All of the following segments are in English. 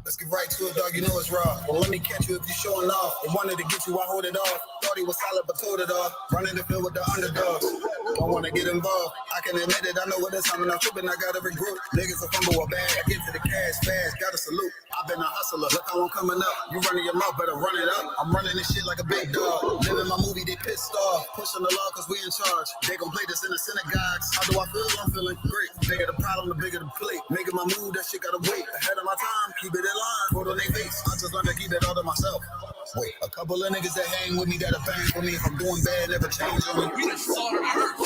Let's get right to it, dog. You know it's raw. Well, let me catch you if you're showing off. They wanted to get you, I hold it off. Thought he was solid, but told it off. Running the field with the underdogs. Don't want to get involved. I can admit it. I know what it's. I'm not tripping. I got every group. Niggas a fumble a bag. I get to the cash fast. Got a salute. I've been a hustler. Look how I'm coming up. You running your mouth, better run it up. I'm running this shit like a big dog. Living my movie, they pissed off. Pushing the law cause we in charge. They gon' play this in the synagogues. How do I feel? I'm feeling great. Bigger the problem, the bigger the plate. Making my move, that shit gotta wait. Ahead of my time, keep it in line. Put on their face. I just learned to keep it all to myself. Wait, a couple of niggas that hang with me that'll bang for me. If I'm doing bad, never change on me. We the salt of the earth.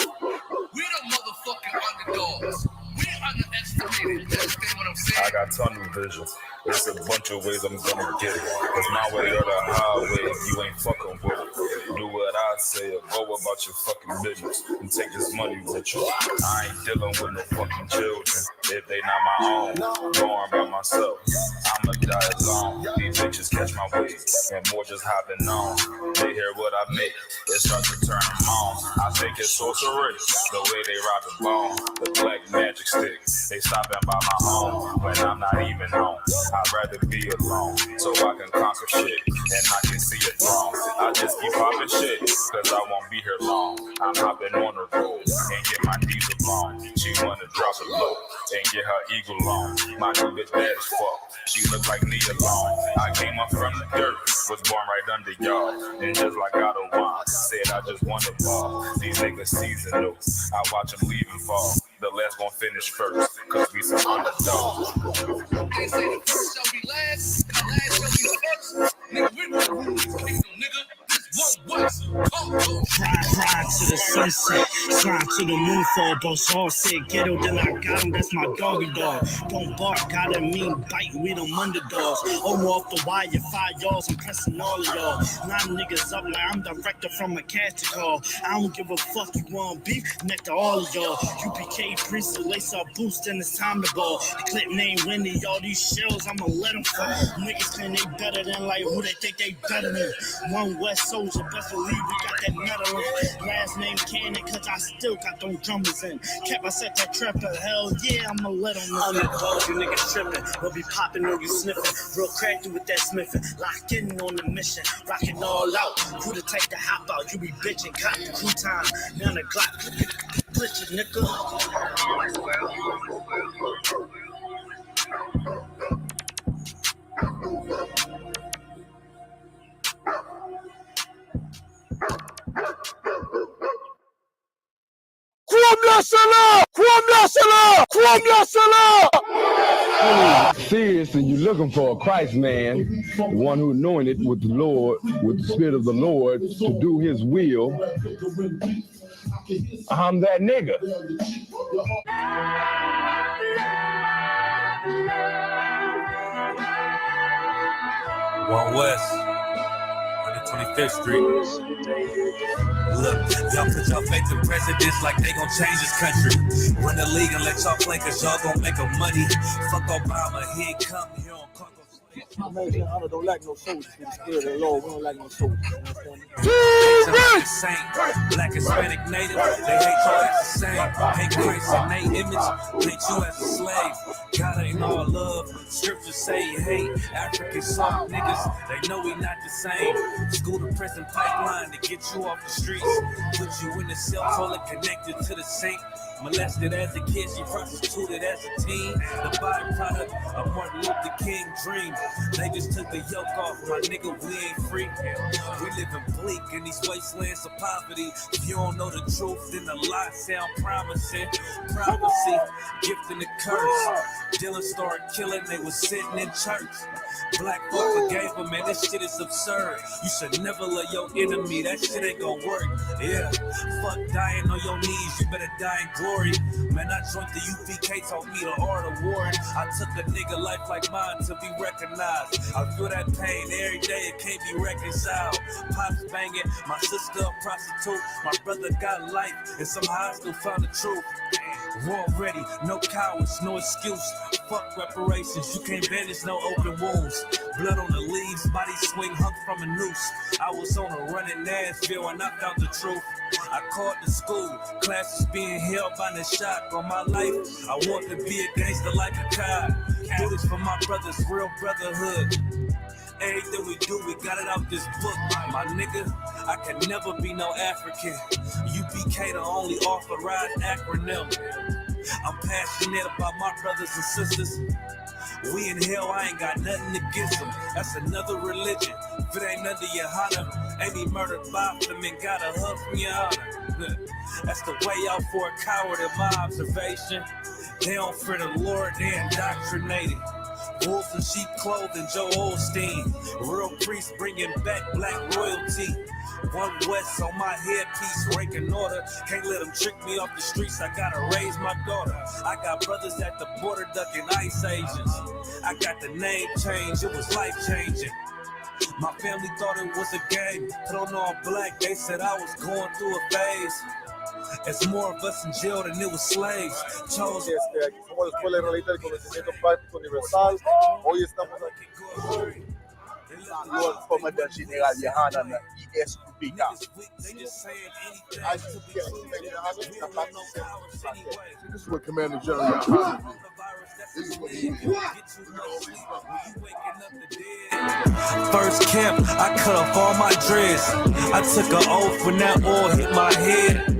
We the motherfucking underdogs. We underestimated. You understand what I'm saying? I got tunnel vision. There's a bunch of ways I'm gonna get it. It's my way or the highway. You ain't fucking with it. Do what I say or go about your fucking business and take this money with you. I ain't dealing with no fucking children. If they not my own, going by myself. I'ma die alone. These bitches catch my wave and more just hopping on. They hear what I make, it starts to turn them on. I think it's sorcery, the way they rock the bone. The black magic stick, they stopping by my home when I'm not even home. I'd rather be alone so I can conquer shit and I can see it wrong. I just keep popping shit cause I won't be here long. I'm hopping on the road and get my diesel blown. She wanna drop it low and get her eagle on. My new bitch bad as fuck. She look like me alone. I came up from the dirt, was born right under y'all. And just like God of wine, said I just want to ball. These niggas seasonal, I watch them leave and fall. The last gon' finish first, cause we some underdogs. They say the first shall be last, and the last shall be first. Nigga, we're not ruling this kingdom, nigga. This one West. Ride to the sunset, slide to the moon fall. Boss all said ghetto, then I got him, that's my doggy dog. Don't bark, gotta mean bite, we them underdogs. Over off the wire, 5 yards, I'm pressing all of y'all. 9 niggas up like I'm director from a casting call. I don't give a fuck, you want beef, neck to all of y'all. UPK priest, lace up boost, and it's time to ball. The clip name Winnie, all these shells, I'ma let them fall. Niggas claim they better than like who they think they better than. One West soldier, best believe we got that metal in. Last name Cannon, cause I still got them drummers in. Kept I set that trapper, hell yeah, I'ma let them know. Underdog, you niggas tripping, we'll be popping or you sniffing. Real crafty with that smithing, lock in on the mission, rocking all out. Who the type to hop out, you be bitching, cop the crew time. Now the Glock, glitch it, nigga. Serious, and you're looking for a Christ man, the one who's knowing it with the Lord, with the Spirit of the Lord, to do His will. I'm that nigga. One West, 125th Street. Look, y'all put y'all faith in presidents like they gon' change this country. Run the league and let y'all play cause y'all gon' make a money. Fuck Obama, he ain't come here on Congo. American honor don't like no soldiers. For the spirit of the Lord, we don't like no soldiers. Black, Hispanic, Native, they hate y'all as the same. Hate Christ and they image, hate you as a slave. God ain't all love, scriptures say he hate. African soft niggas, they know we not the same. School to prison pipeline to get you off the streets. Put you in the cell, toilet connected to the sink. Molested as a kid, she prostituted as a teen. The byproduct of Martin Luther King dreams. They just took the yoke off, my nigga, we ain't free. We living bleak in these wastelands of poverty. If you don't know the truth, then the lies sound promising. Prophecy, gift and the curse. Dylan started killing, they was sitting in church. Black folk forgave him, man, this shit is absurd. You should never love your enemy, that shit ain't gon' work. Yeah, fuck dying on your knees, you better die in glory. Man, I joined the UPK, taught me the art of war. I took a nigga life like mine to be recognized. I feel that pain every day, it can't be reconciled. Pops banging, my sister a prostitute. My brother got life, and somehow I still found the truth. War ready, no cowards, no excuse. Fuck reparations, you can't bandage no open wounds. Blood on the leaves, body swing hung from a noose. I was on a run in Nashville and I found the truth. I called the school, classes being held carbine and shot on my life. I want to be a gangster like a cop. Do this for my brothers, real brotherhood. Everything we do, we got it out this book. My nigga, I can never be no African. U.P.K. the only authorized acronym. I'm passionate about my brothers and sisters. We in hell, I ain't got nothing against them. That's another religion. If it ain't under Yohanna, ain't he murdered by them and got a hug from Yohanna. That's the way out for a coward in my observation. They don't fear the Lord, they indoctrinated. Wolves in sheep clothing, Joe Osteen. Real priests bringing back black royalty. One West on my headpiece, ranking order. Can't let them trick me off the streets, I gotta raise my daughter. I got brothers at the border ducking ICE agents. I got the name change, it was life changing. My family thought it was a game. Put on all black, they said I was going through a phase. It's more of us in jail than it was slaves. Chose. Aquí somos la Escuela Israelita del Conocimiento Práctico Universal. Hoy estamos aquí con Commander General Yahanna na I.S.U.P.K. This is what Commander General Yahanna did. This is what he did. First camp, I cut off all my dreads. I took an oath when that oil hit my head.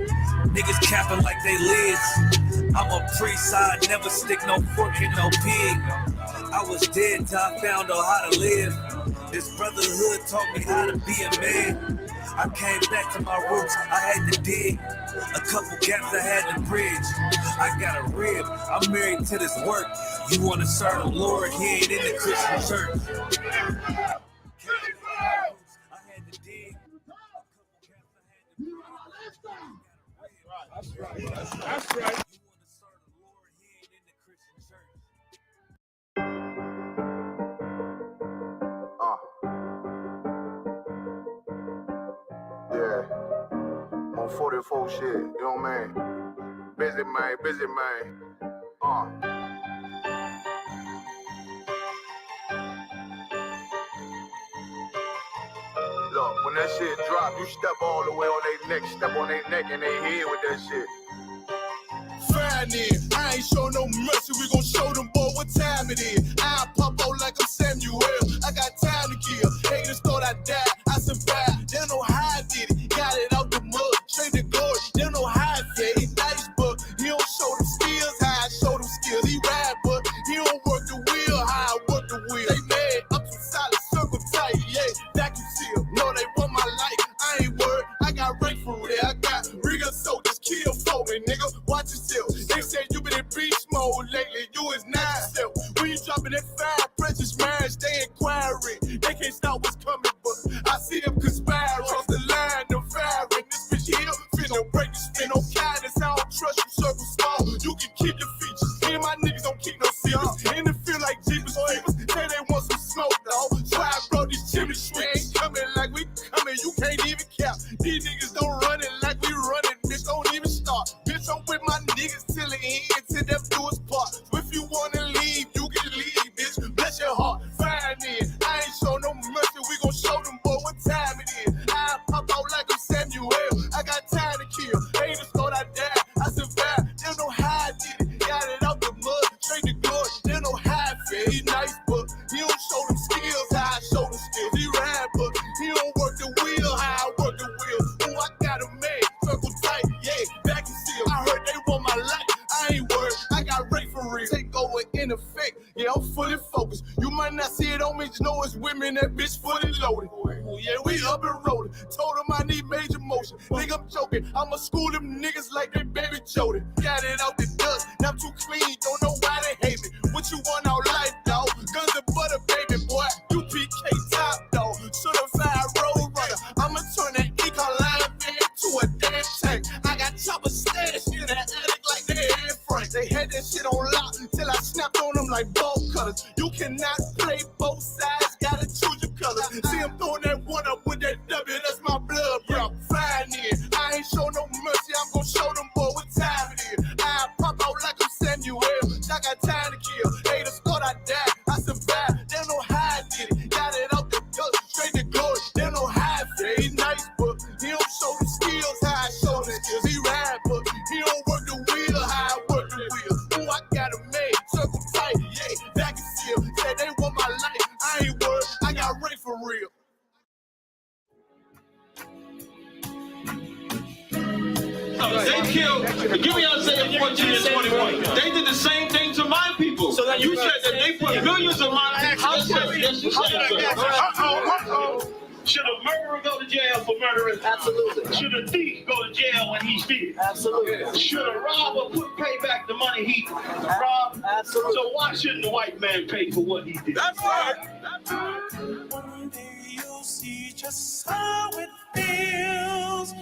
Niggas capping like they lids. I'm a priest, I never stick no fork in no pig. I was dead till I found out how to live. This brotherhood taught me how to be a man. I came back to my roots, I had to dig. A couple gaps I had to bridge. I got a rib, I'm married to this work. You wanna serve the Lord, he ain't in the Christian church. That's right. Yeah. On 44 shit, you know what I mean? Busy man. Look, when that shit drop, you step all the way on their neck, step on their neck and they head with that shit. I ain't show no mercy, we gon' show them boy what time it is. I pop out like I'm Samuel, I got time to kill. Haters thought I died, I survived. They don't know how I did it, got it out the mud, straight to glory. They don't know how I fed, he nice, but he don't show them skills, how I show them skills. He ride, but he don't work the wheel, how I work the wheel. They mad, I'm too solid, circle tight, yeah, vacuum seal. No, they want my life, I ain't worried, I got rank for real. I got real soldiers, kill for me, nigga, watch yourself. They said you been in beast mode lately, you is not self. When you dropping that fire, precious marriage, they inquiring. They can't stop what's coming, but I see them conspiring. Cross the line, them firing. This bitch here, finna break the spin. No kindness, I don't trust you, circle small. You can keep your features. Me and my niggas don't keep no secrets. In the field like Jeepers Creepers, say they want some smoke, dog. So I brought these chimney sweeps. Ain't coming like we coming, you can't even cap. These niggas don't run it like we running, bitch, don't even start. Bitch, I'm with my niggas till the end, till them do us part. So if you wanna leave, you can leave, bitch. Bless your heart, fine in. I ain't show no mercy, we gon' show them boy what time it is. I pop out like I'm Samuel, I got time to kill. Haters thought I died, I survived. They don't know how I did it, got it out the mud, straight to glory. They don't know how I feel. He nice, but he don't show them skills, how I show them skills. He ride, but he don't work the wheel, how I work the wheel. Ooh, I got a man, circle tight, yeah, back and seal. I heard they want my life, I ain't worried, I got rate for real. Take over in effect, yeah, I'm fully focused. You might not see it on me, just know it's women, that bitch fully loaded. Ooh, yeah, we up and rolling. Told them I need major motion. Think I'm joking, I'ma school them niggas like they baby Jody. Got it out the dust, now I'm too clean, don't know why they hate me. What you want out life, dog? Guns and butter, baby boy. U.P.K. top, dog. Certified road runner. I'ma turn that econ line into a damn tank. I got chopper stash in that attic like they had Frank. They had that shit on lock till I snapped on them like bolt cutters. You cannot play both sides, gotta choose your colors. See him throwing that one up with that W, that's my blood, bro. Flying in. I ain't show no mercy, I'm gon' show them boy what time it is. I pop out like I'm Samuel, I got time to kill. Haters thought I died, I survived. They don't know how I did it, got it out the gut, straight to glory. They don't know how I feel. He nice, but he don't show the skills, how I show the skills. He ride, but he don't work the wheel. They killed, give me Isaiah 14 and 21. They did the same thing to my people. So that you said that they put millions of my actions. Yes, you said so. Should a murderer go to jail for murdering? Absolutely. Should a thief go to jail when he steals? Absolutely. Should a robber pay back the money he robbed? Absolutely. So why shouldn't the white man pay for what he did? That's right. That's right. One day you'll see just how it feels.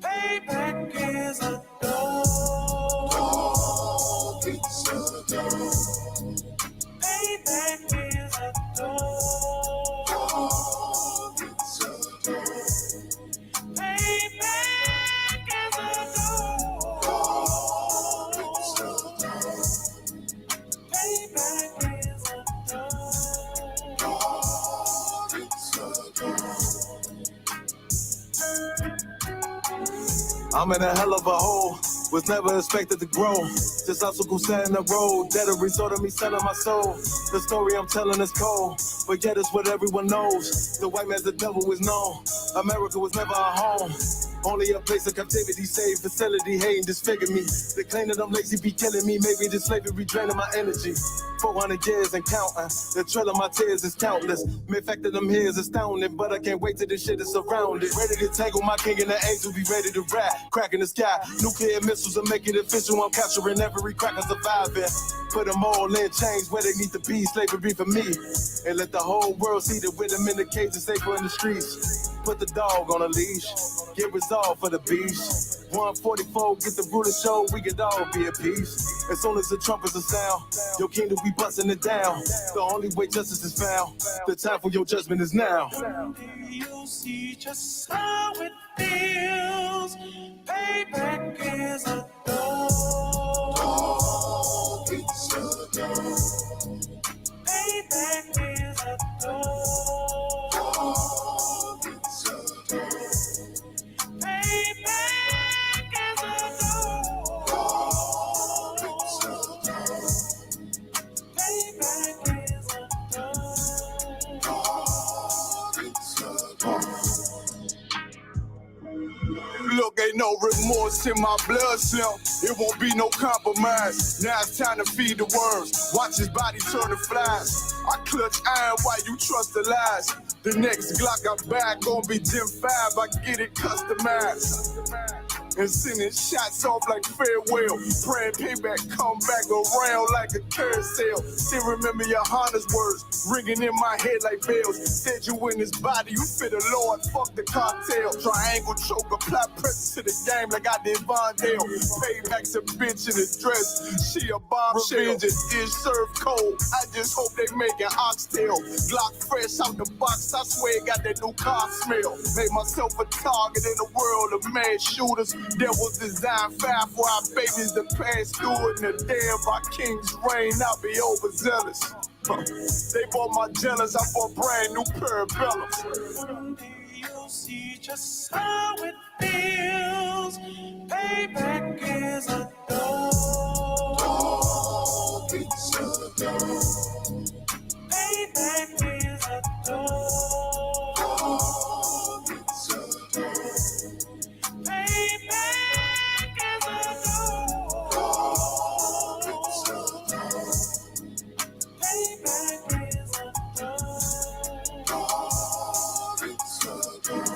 Payback is a dog. It's a dog. Payback is a dog. It's a dog. Payback is a dog. It's a dog. Payback is a dog. It's a dog. I'm in a hell of a hole, was never expected to grow. Just obstacle set in the road, that a result of me selling my soul. The story I'm telling is cold, but yet it's what everyone knows. The white man's the devil is known. America was never a home, only a place of captivity, safe facility, hating, disfigure me. They claim that I'm lazy, be killing me. Maybe this slavery draining my energy. 400 years and counting. The trail of my tears is countless. The fact that I'm here is astounding, but I can't wait till this shit is surrounded. Ready to tangle my king and the angel, be ready to rap. Crack in the sky, nuclear missiles are making it official. I'm capturing every cracker surviving. Put them all in chains where they need to be. Slavery for me. And let the whole world see that with them in the cage and safer in the streets. Put the dog on a leash. Get resolved for the beast. 144, get the ruler show, we could all be at peace. As soon as the trumpets are sound, your kingdom we busting it down. The only way justice is found, the time for your judgment is now. You'll see just how it feels. Payback is a dog. It's a dog. Payback is a dog. It's a dog. Payback is a dog. It's a dog. Payback is a dog. It's a dog. Look, ain't no remorse in my blood cell. It won't be no compromise. Now it's time to feed the worms. Watch his body turn to flies. I clutch iron while you trust the lies. The next Glock I buy gon' be Gen 5. I get it customized. And sending shots off like farewell. Praying payback come back around like a carousel. Still remember Johanna's words ringing in my head like bells. Said you in his body, you fit the Lord, fuck the cocktail. Triangle choke, apply pressure to the game like I did Vondale. Payback's a bitch in a dress, she a bombshell. Revenge is served cold, I just hope they making oxtail. Glock fresh out the box, I swear it got that new car smell. Made myself a target in a world of mad shooters. There was design fire for our babies to pass through it. And the day of our king's reign, I'll be overzealous. They bought my jealous, I bought brand new parabellums. One day you'll see just how it feels. Payback is a dog. It's a dog. Payback is a dog. It's a dog. Payback is a dog. It's a dog. Payback is a dog. It's a dog.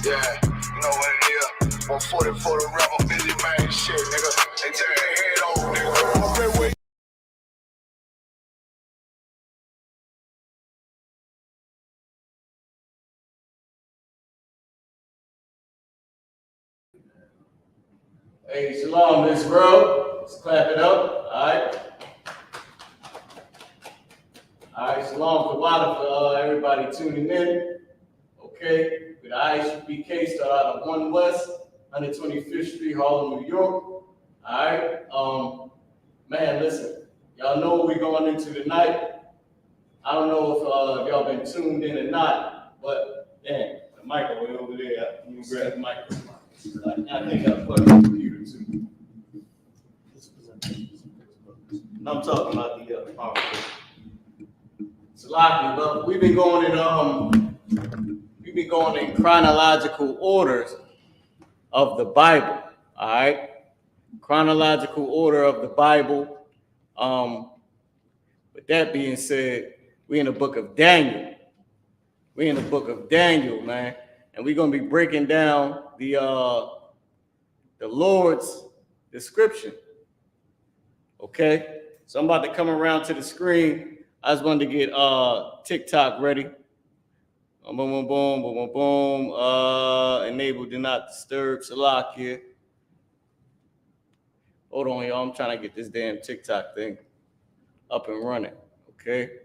Yeah, you know what it is. 140 for the rebel, busy man shit, nigga. They tear their head off, nigga. Hey, shalom, Israel. Let's clap it up. All right. All right, shalom, Kawada for everybody tuning in. Okay, with the I.S.U.P.K start out of 1 West, 125th Street, Harlem, New York. All right. Man, listen, y'all know what we're going into tonight. I don't know if y'all been tuned in or not, but damn, the microwave over there. You can grab the microphone. I think I put it on the computer too. I'm talking about the Salaki, but we've been going in chronological orders of the Bible. All right, chronological order of the Bible. With that being said, we're in the book of Daniel. We're in the book of Daniel, man, and we're gonna be breaking down the Lord's description. Okay, so I'm about to come around to the screen. I just wanted to get TikTok ready. Boom, boom, boom, boom, boom, boom. Enable do not disturb. Salak here. Hold on, y'all. I'm trying to get this damn TikTok thing up and running. Okay.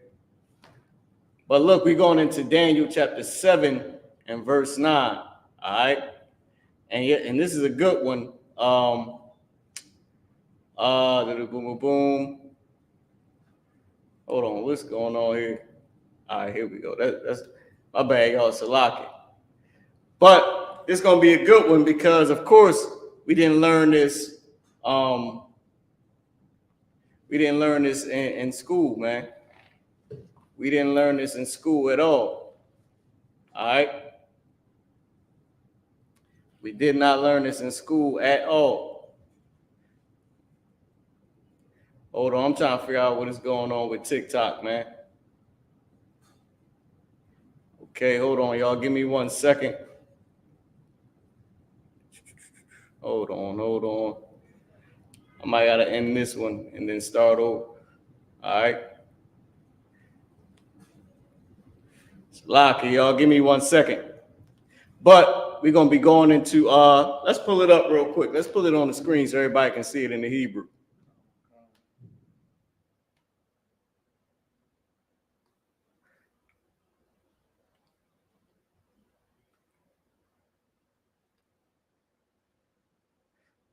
But look, we're going into Daniel chapter 7 and verse 9. All right. And this is a good one. Boom, boom, boom. Hold on, what's going on here? All right, here we go. That's my bad, y'all. Salaki. But it's gonna be a good one because, of course, we didn't learn this. We didn't learn this in school, man. We didn't learn this in school at all. All right. We did not learn this in school at all. Hold on, I'm trying to figure out what is going on with TikTok, man. Okay, hold on, y'all. Give me 1 second. Hold on. I might gotta end this one and then start over. All right. Lucky, y'all. Give me 1 second. But we're gonna be going into let's pull it up real quick. Let's pull it on the screen so everybody can see it in the Hebrew.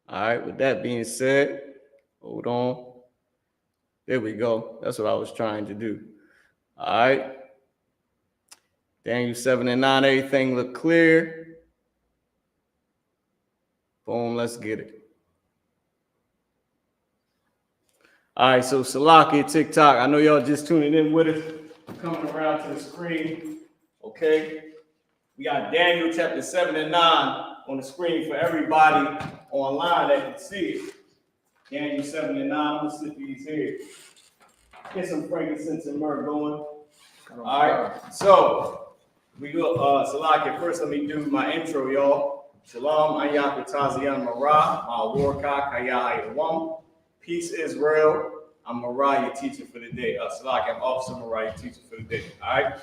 All right, with that being said, hold on. There we go. That's what I was trying to do. All right. Daniel 7 and 9, everything look clear. Boom, let's get it. All right, so Salaki, TikTok. I know y'all just tuning in with us, coming around to the screen. Okay. We got Daniel chapter 7 and 9 on the screen for everybody online that can see it. Daniel 7 and 9. I'm gonna slip these here. Get some frankincense and myrrh going. All right. So we go. Salaki, first let me do my intro, y'all. Shalom, Ayak Tazian Marah, Warka Kayahayawam. Peace, Israel. I'm Marah, your teacher for the day. Salaki, I'm Officer Marah, your teacher for the day. All right.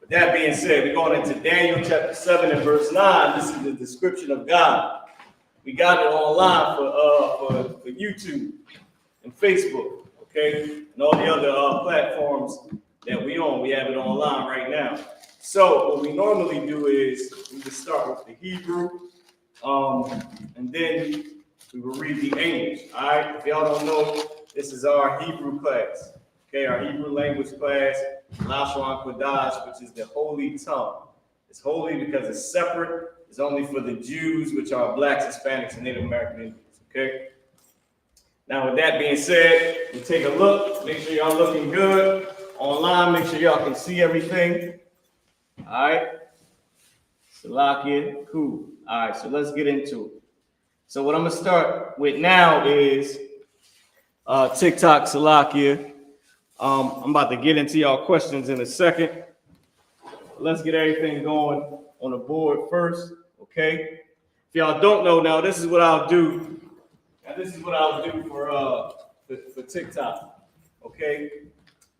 With that being said, we're going into Daniel chapter 7 and verse 9. This is the description of God. We got it online for YouTube and Facebook, okay, and all the other platforms that we own. We have it online right now. So what we normally do is we just start with the Hebrew, and then we will read the English. All right. If y'all don't know, this is our Hebrew class. Okay, our Hebrew language class, Lashawan Qadash, which is the holy tongue. It's holy because it's separate. It's only for the Jews, which are blacks, Hispanics, and Native American Indians. Okay. Now, with that being said, we take a look. Make sure y'all looking good online. Make sure y'all can see everything. All right. Salakia, cool. All right, so let's get into it. So what I'm gonna start with now is TikTok, Salakia. I'm about to get into y'all questions in a second. Let's get everything going on the board first, okay? If y'all don't know now, this is what I'll do. Now, this is what I'll do for TikTok, okay?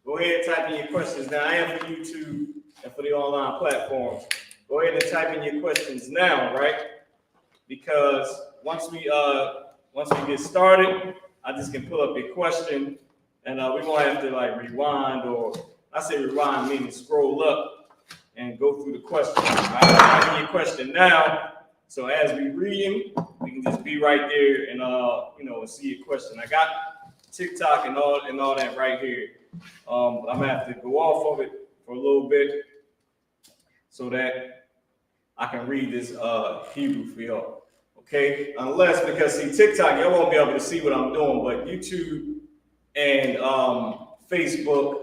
Go ahead and type in your questions. Now, I am for YouTube and for the online platforms. Go ahead and type in your questions now, right? Because once we get started, I just can pull up your question, and we won't have to like rewind, or I say rewind meaning scroll up and go through the question. Type in your question now, so as we read them, we can just be right there and see your question. I got TikTok and all that right here. I'm gonna have to go off of it for a little bit so that I can read this Hebrew for y'all. Okay, unless, because see TikTok, y'all won't be able to see what I'm doing, but YouTube and Facebook,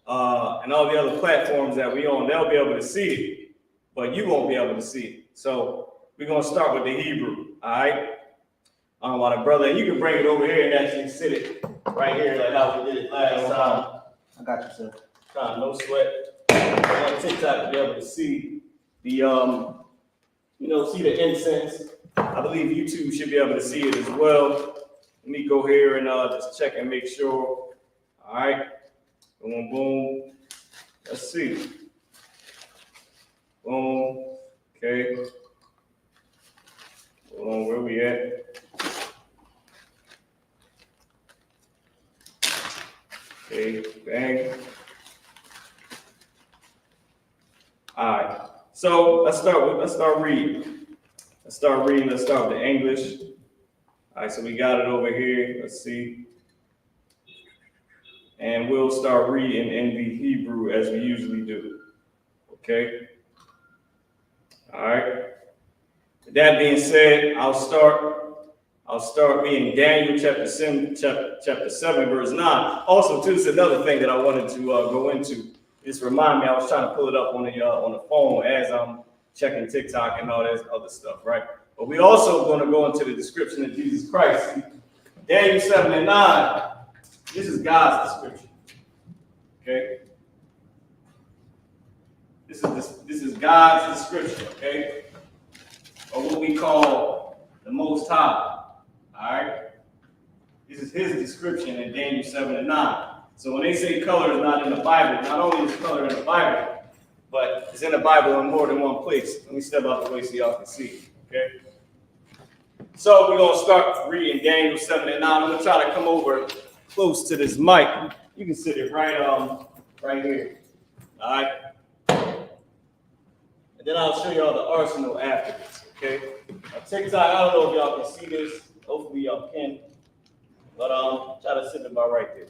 and all the other platforms that we on, they'll be able to see it, but you won't be able to see it. So we're gonna start with the Hebrew, all right? While the brother, you can bring it over here and actually sit it right here, like how we did it last time. I got you, sir. No sweat. I want TikTok to be able to see the, see the incense. I believe YouTube should be able to see it as well. Let me go here and just check and make sure. All right. Boom, boom. Let's see. Boom. Okay. Hold on, where we at? Okay, bang. All right. So let's start reading. Let's start with the English. All right, so we got it over here. Let's see. And we'll start reading in the Hebrew as we usually do. Okay. All right. With that being said, I'll start reading Daniel chapter 7, verse 9. Also, too, this is another thing that I wanted to go into. Just remind me, I was trying to pull it up on the phone as I'm checking TikTok and all that other stuff, right? But we also going to go into the description of Jesus Christ. Daniel 7 and 9. This is God's description. Okay. This is God's description. Okay. Or what we call the Most High. All right. This is His description in Daniel 7 and 9. So when they say color is not in the Bible, not only is color in the Bible, but it's in the Bible in more than one place. Let me step out the way so y'all can see. Okay. So we're gonna start reading Daniel 7 and 9. I'm gonna try to come over close to this mic. You can sit it right here. All right. And then I'll show y'all the arsenal after this. Okay. Now, TikTok, I don't know if y'all can see this. Hopefully y'all can. But try to sit it about right there.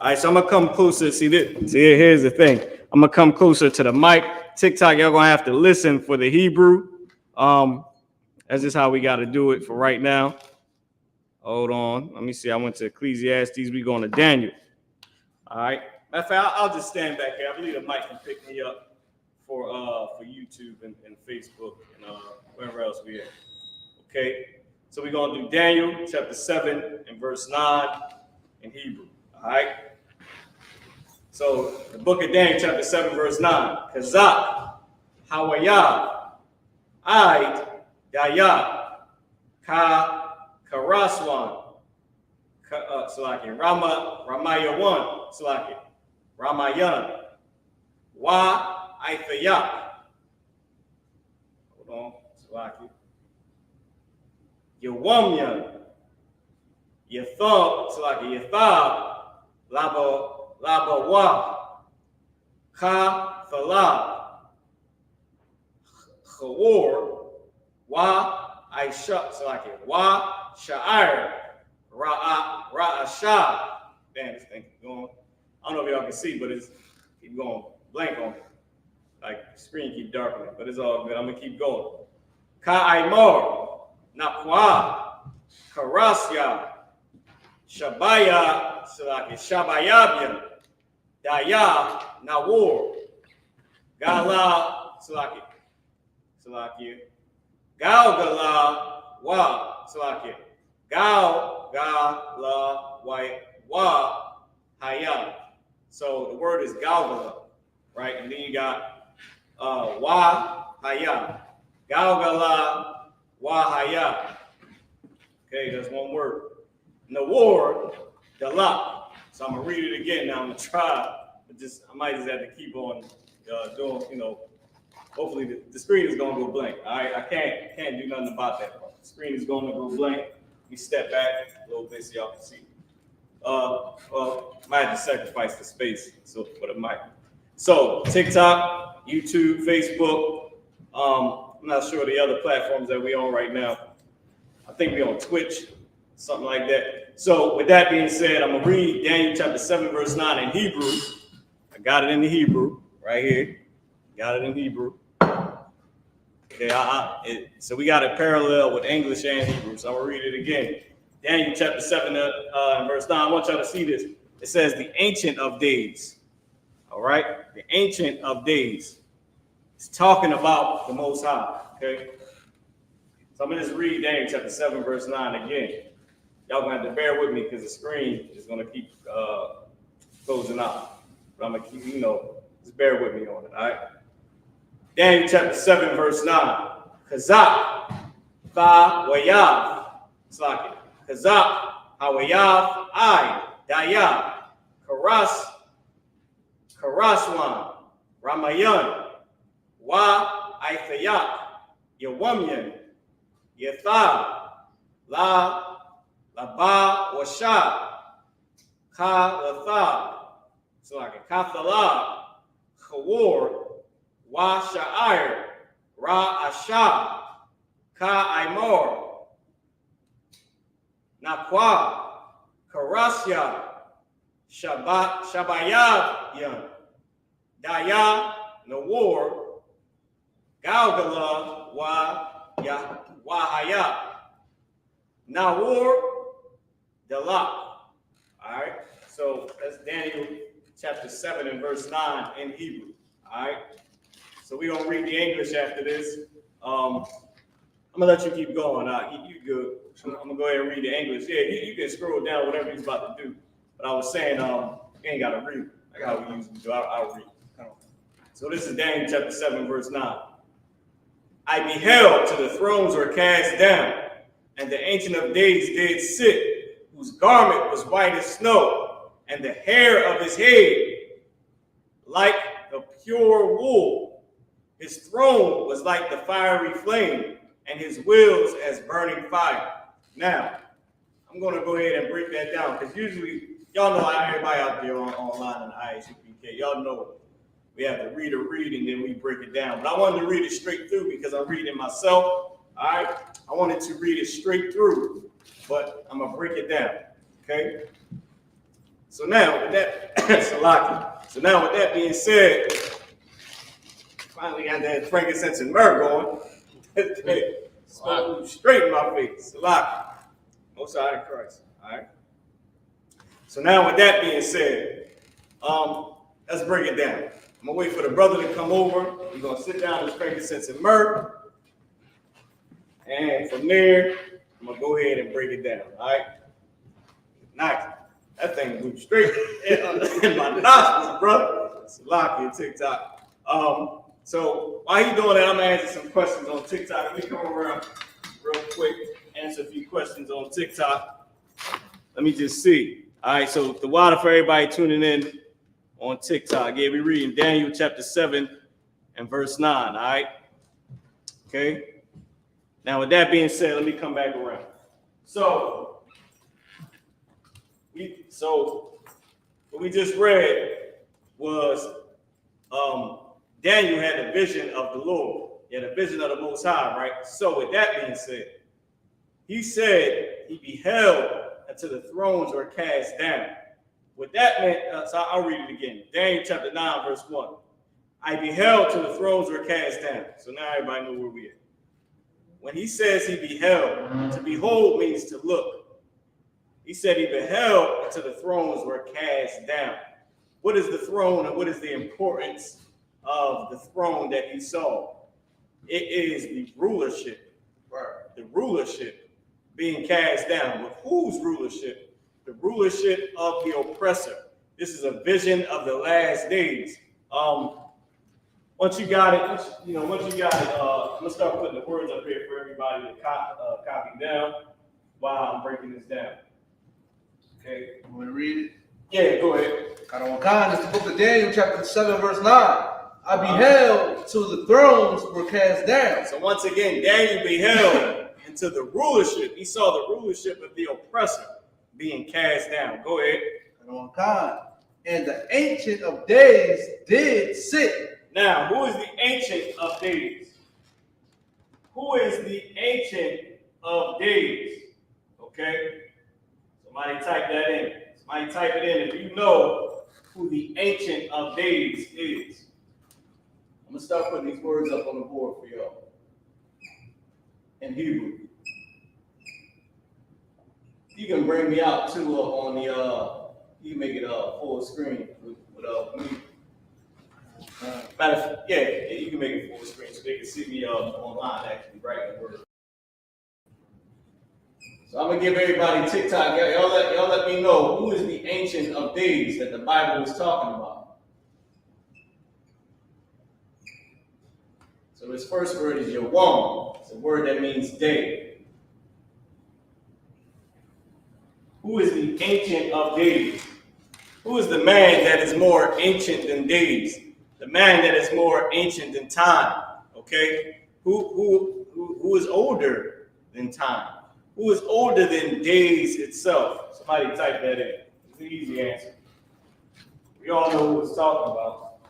All right, so I'm gonna come closer. See this? See, here's the thing. I'm gonna come closer to the mic. TikTok, y'all gonna have to listen for the Hebrew. That's just how we got to do it for right now. Hold on. Let me see. I went to Ecclesiastes. We going to Daniel. All right. Matter of fact, I'll just stand back here. I believe the mic can pick me up for YouTube and Facebook and wherever else we at. Okay. So we're gonna do Daniel chapter 7 and verse 9 in Hebrew. All right. So the book of Daniel chapter 7 verse 9. Kazak, Hawaya, Aid, Daya, Karaswan, Ramayawan, Ramayan, Wa Aithayak. Hold on, Yawamyan, Yathab, Labawa, Ka Thalab, Khawar, Wa Aisha, Wa Sha'ir, Ra'asha. Damn, this thing keep going. I don't know if y'all can see, but it's keep going blank on me. Like the screen keep darkening, but it's all good. I'm gonna keep going. Ka'aimor, Naqwa, Karasya, Shabaya, Shabayabya, Daya, Nawar, Gala, Galgala, Wa, Gala, Wa, Hayam. So the word is Galgala, right? And then you got Wa, Hayam. Galgala, Wa, Hayam. Okay, that's one word. Nawar, Dalak. So I'm gonna read it again. Now I'm gonna try, but I might just have to keep on doing, hopefully the screen is gonna go blank. All right, I can't do nothing about that. The screen is gonna go blank. We step back a little bit so y'all can see. Might have to sacrifice the space for the mic. So TikTok, YouTube, Facebook. I'm not sure the other platforms that we on right now. I think we on Twitch, something like that. So with that being said, I'm gonna read Daniel chapter 7, verse 9 in Hebrew. I got it in the Hebrew right here. Got it in Hebrew. Okay, so we got it parallel with English and Hebrew. So I'm gonna read it again. Daniel chapter 7 and verse 9. I want y'all to see this. It says the Ancient of Days. All right? The Ancient of Days. It's talking about the Most High. Okay? So I'm going to just read Daniel chapter 7, verse 9 again. Y'all going to have to bear with me because the screen is going to keep closing out. But I'm going to keep, just bear with me on it. All right? Daniel chapter 7, verse 9. Kazak, Fa, Wayav. It's like it. Kazak, Hawayav, I, Dayab, Karaswan, Ramayan, Wa, Aithayak, Yawamyan, Yathab, La, Laba, Washab, Ka, Lathab. It's like it. Kathalab, Khawar, Wa, Sha'ir, Ra, Ashab, Ka, Aimor, Nakwa, Karasya, Shabayab, Daya, Nawar, Galgala, Wahaya, Nawar, Dalak. All right, so that's Daniel chapter 7 and verse 9 in Hebrew. All right, so we're going to read the English after this. I'm going to let you keep going. You good. I'm going to go ahead and read the English. Yeah, you can scroll down, whatever you're about to do. But I was saying, you ain't got to read like how we usually do. I'll read. So this is Daniel chapter 7, verse 9. I beheld till the thrones were cast down, and the Ancient of Days did sit, whose garment was white as snow, and the hair of his head like the pure wool. His throne was like the fiery flame, and his wheels as burning fire. Now, I'm going to go ahead and break that down, because usually, y'all know everybody out there online in I.S.U.P.K, y'all know we have to read and then we break it down. But I wanted to read it straight through because I'm reading myself, all right? I wanted to read it straight through, but I'm going to break it down, okay? So now, with that, so now with that being said, finally got that frankincense and myrrh going. Straight in my face. Salaki. Most High in Christ. All right. So now, with that being said, let's break it down. I'm gonna wait for the brother to come over. We're gonna sit down with frankincense and myrrh, and from there, I'm gonna go ahead and break it down. All right. Nice. That thing moved straight in my nostrils, brother. Salaki and TikTok. So while he's doing that, I'm gonna answer some questions on TikTok. Let me come around real quick, answer a few questions on TikTok. Let me just see. All right, so the water for everybody tuning in on TikTok. Yeah, we're reading Daniel chapter 7 and verse 9. All right. Okay. Now, with that being said, let me come back around. So what we just read was Daniel had a vision of the Lord. He had a vision of the Most High, right? So with that being said, he said he beheld until the thrones were cast down. What that meant, so I'll read it again. Daniel chapter 9, verse 1. I beheld till the thrones were cast down. So now everybody knows where we are. When he says he beheld, to behold means to look. He said he beheld until the thrones were cast down. What is the throne and what is the importance of the throne that he saw? It is the rulership. The rulership being cast down. But whose rulership? The rulership of the oppressor. This is a vision of the last days. Once you got it, I'm gonna start putting the words up here for everybody to copy down while I'm breaking this down. Okay. You want to read it? Yeah, go ahead. Qadash, it's the book of Daniel, chapter 7, verse 9. I beheld till the thrones were cast down. So once again, Daniel beheld into the rulership. He saw the rulership of the oppressor being cast down. Go ahead. And the Ancient of Days did sit. Now, who is the Ancient of Days? Who is the Ancient of Days? Okay. Somebody type that in. Somebody type it in if you know who the Ancient of Days is. I'm going to start putting these words up on the board for y'all in Hebrew. You can bring me out too on the you can make it full screen with me. Yeah, you can make it full screen so they can see me online actually writing the word. So I'm gonna give everybody TikTok. Y'all let me know who is the Ancient of Days that the Bible is talking about. So this first word is Yawam. It's a word that means day. Who is the Ancient of Days? Who is the man that is more ancient than days? The man that is more ancient than time. Okay? Who is older than time? Who is older than days itself? Somebody type that in. It's an easy answer. We all know who it's talking about.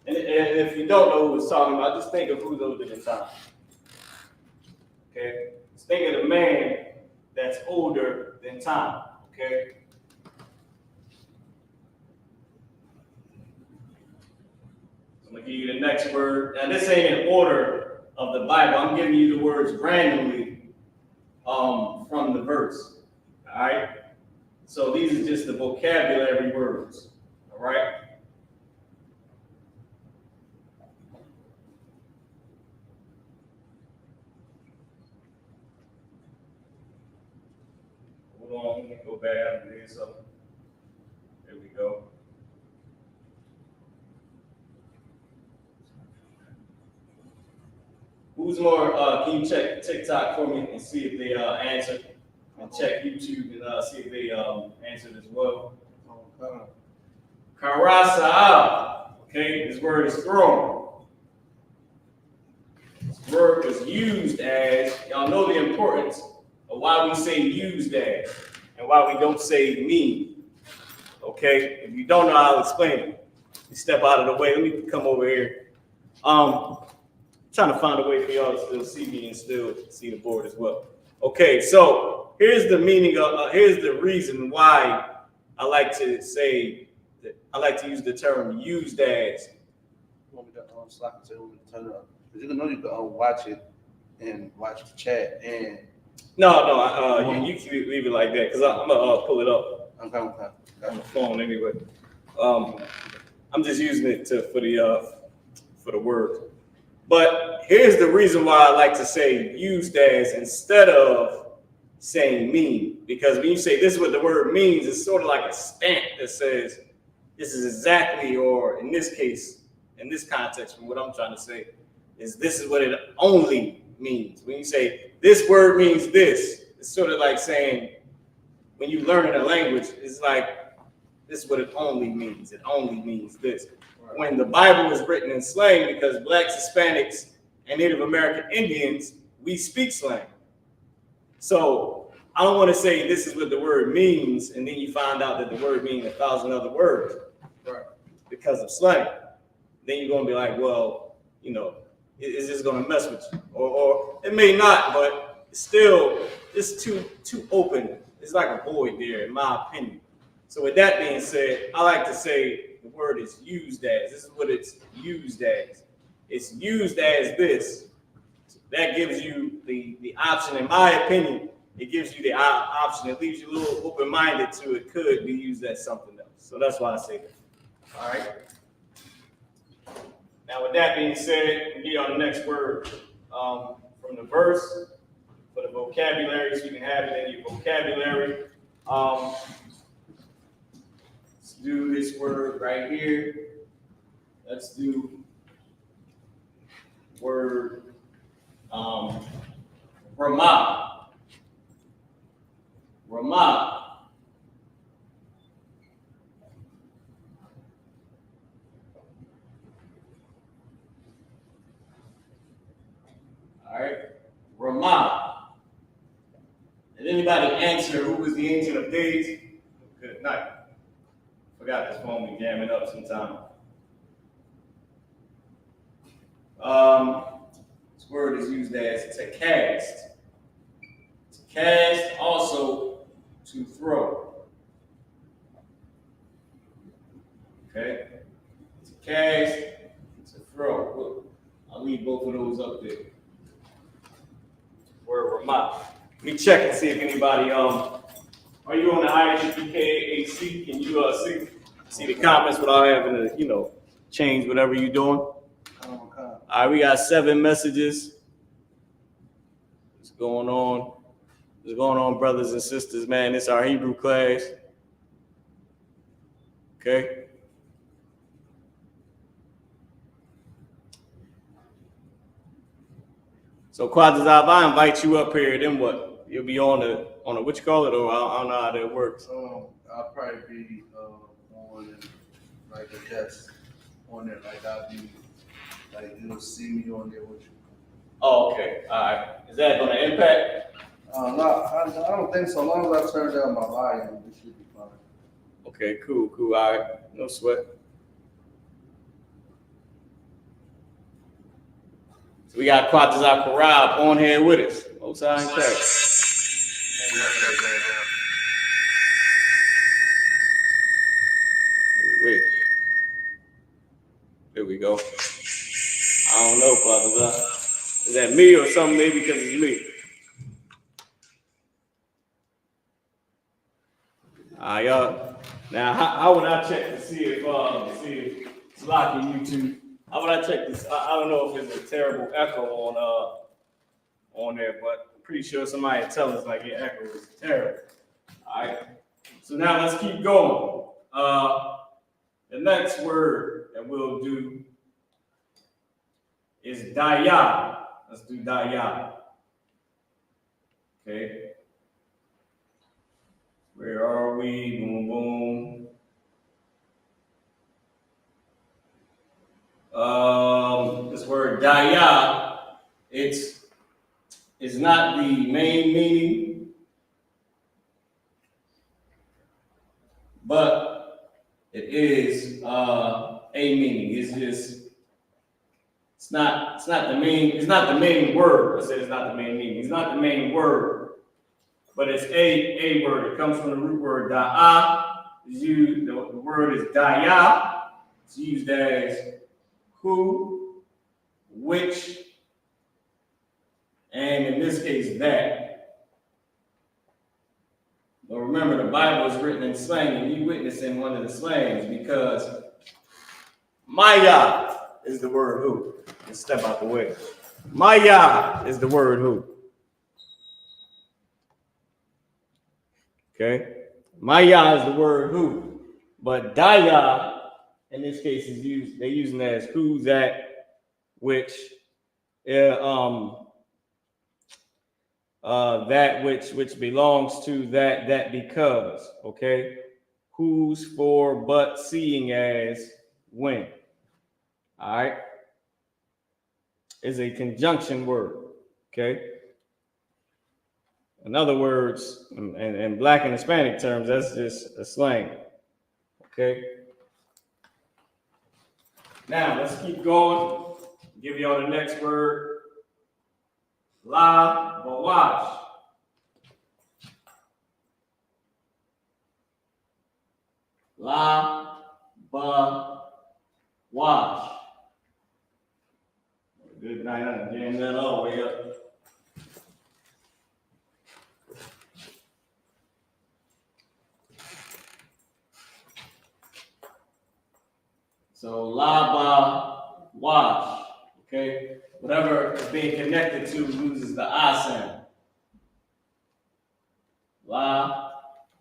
And if you don't know who it's talking about, just think of who's older than time. Okay? Just think of the man that's older than time. Okay? I'm going to give you the next word. Now, this ain't in order of the Bible. I'm giving you the words randomly from the verse. All right? So these are just the vocabulary words. All right? Hold on. Let me go back and do something. There we go. Who's more, can you check TikTok for me and see if they answered? And check YouTube and see if they answered as well. Karasa. Okay, this word is throne. This word was used as, y'all know the importance of why we say used as and why we don't say mean. Okay, if you don't know, I'll explain it. You step out of the way. Let me come over here. Trying to find a way for y'all to still see me and still see the board as well. Okay, so here's the meaning of, here's the reason why I like to say, that I like to use the term used as. You want me to Slack and say we turn it up? Because you can watch it and watch the chat and. No, you can leave it like that because I'm gonna pull it up. I'm coming on the phone anyway. I'm just using it for the word. But here's the reason why I like to say used as instead of saying mean. Because when you say this is what the word means, it's sort of like a stamp that says this is exactly, or in this case, in this context, from what I'm trying to say, is this is what it only means. When you say this word means this, it's sort of like saying when you learn a language, it's like this is what it only means. It only means this. When the Bible was written in slang, because blacks, Hispanics, and Native American Indians, we speak slang. So I don't want to say this is what the word means, and then you find out that the word means 1,000 other words because of slang. Then you're going to be like, well, you know, is this going to mess with you? Or it may not, but it's still, it's too open. It's like a void there, in my opinion. So with that being said, I like to say the word is used as. This is what it's used as. It's used as this. So that gives you the option, in my opinion, it gives you the option. It leaves you a little open-minded to it could be used as something else. So that's why I say that. All right. Now with that being said, we get on the next word from the verse for the vocabulary, so you can have it in your vocabulary. Let's do this word right here. Let's do word Ramah. Ramah. All right, Ramah. Did anybody answer who was the Ancient of Days? Good night. Forgot this phone be jamming up sometime. This word is used as to cast. To cast, also to throw. Okay? To cast, to throw. Look, I'll leave both of those up there. Word Ramah. Let me check and see if anybody Are you on the I.S.U.P.K AC? Can you see the comments without having to, change whatever you're doing? All right, we got 7 messages. What's going on? What's going on, brothers and sisters, man? It's our Hebrew class. Okay. So Qadash, if I invite you up here, then what? You'll be on the what you call it, or I don't know how that works. I'll probably be on like a guest on it, like I'll be like you'll see me on there with you. Oh, okay. All right. Is that going to impact? No, I don't think so. As long as I turn down my volume, it should be fine. Okay, cool. All right. No sweat. So we got Qadash Karab on here with us. Most high in Christ. Wait. There we go. I don't know, Qadash. Is that me or something? Maybe because it's me. Y'all. Now, how would I check to see if it's locking YouTube? How would I check this? I don't know if it's a terrible echo on there, but I'm pretty sure somebody tell us like your echo is terrible. All right. So now let's keep going. The next word that we'll do is daya. Let's do daya. Okay. Where are we? Boom, boom. This word daya, it's not the main meaning, but it is a meaning. It's not the main word. I said it's not the main meaning. It's not the main word, but it's a word. It comes from the root word da'a. The word is daya. It's used as who, which, and in this case, that. But remember, the Bible is written in slang, and you witnessing one of the slangs because Maya is the word who. Let's step out the way. Maya is the word who. Okay? Maya is the word who. But daya, in this case, is used, they're using it as who, that, which, that which belongs to that because, okay? Who's, for, but, seeing as, when. All right? Is a conjunction word, okay? In other words, in Black and Hispanic terms, that's just a slang, okay? Now, let's keep going. Give y'all the next word. La bawash. La bawash. Good night. I'm getting that all the way up. So la bawash. Okay? Whatever is being connected to loses the I sound. La,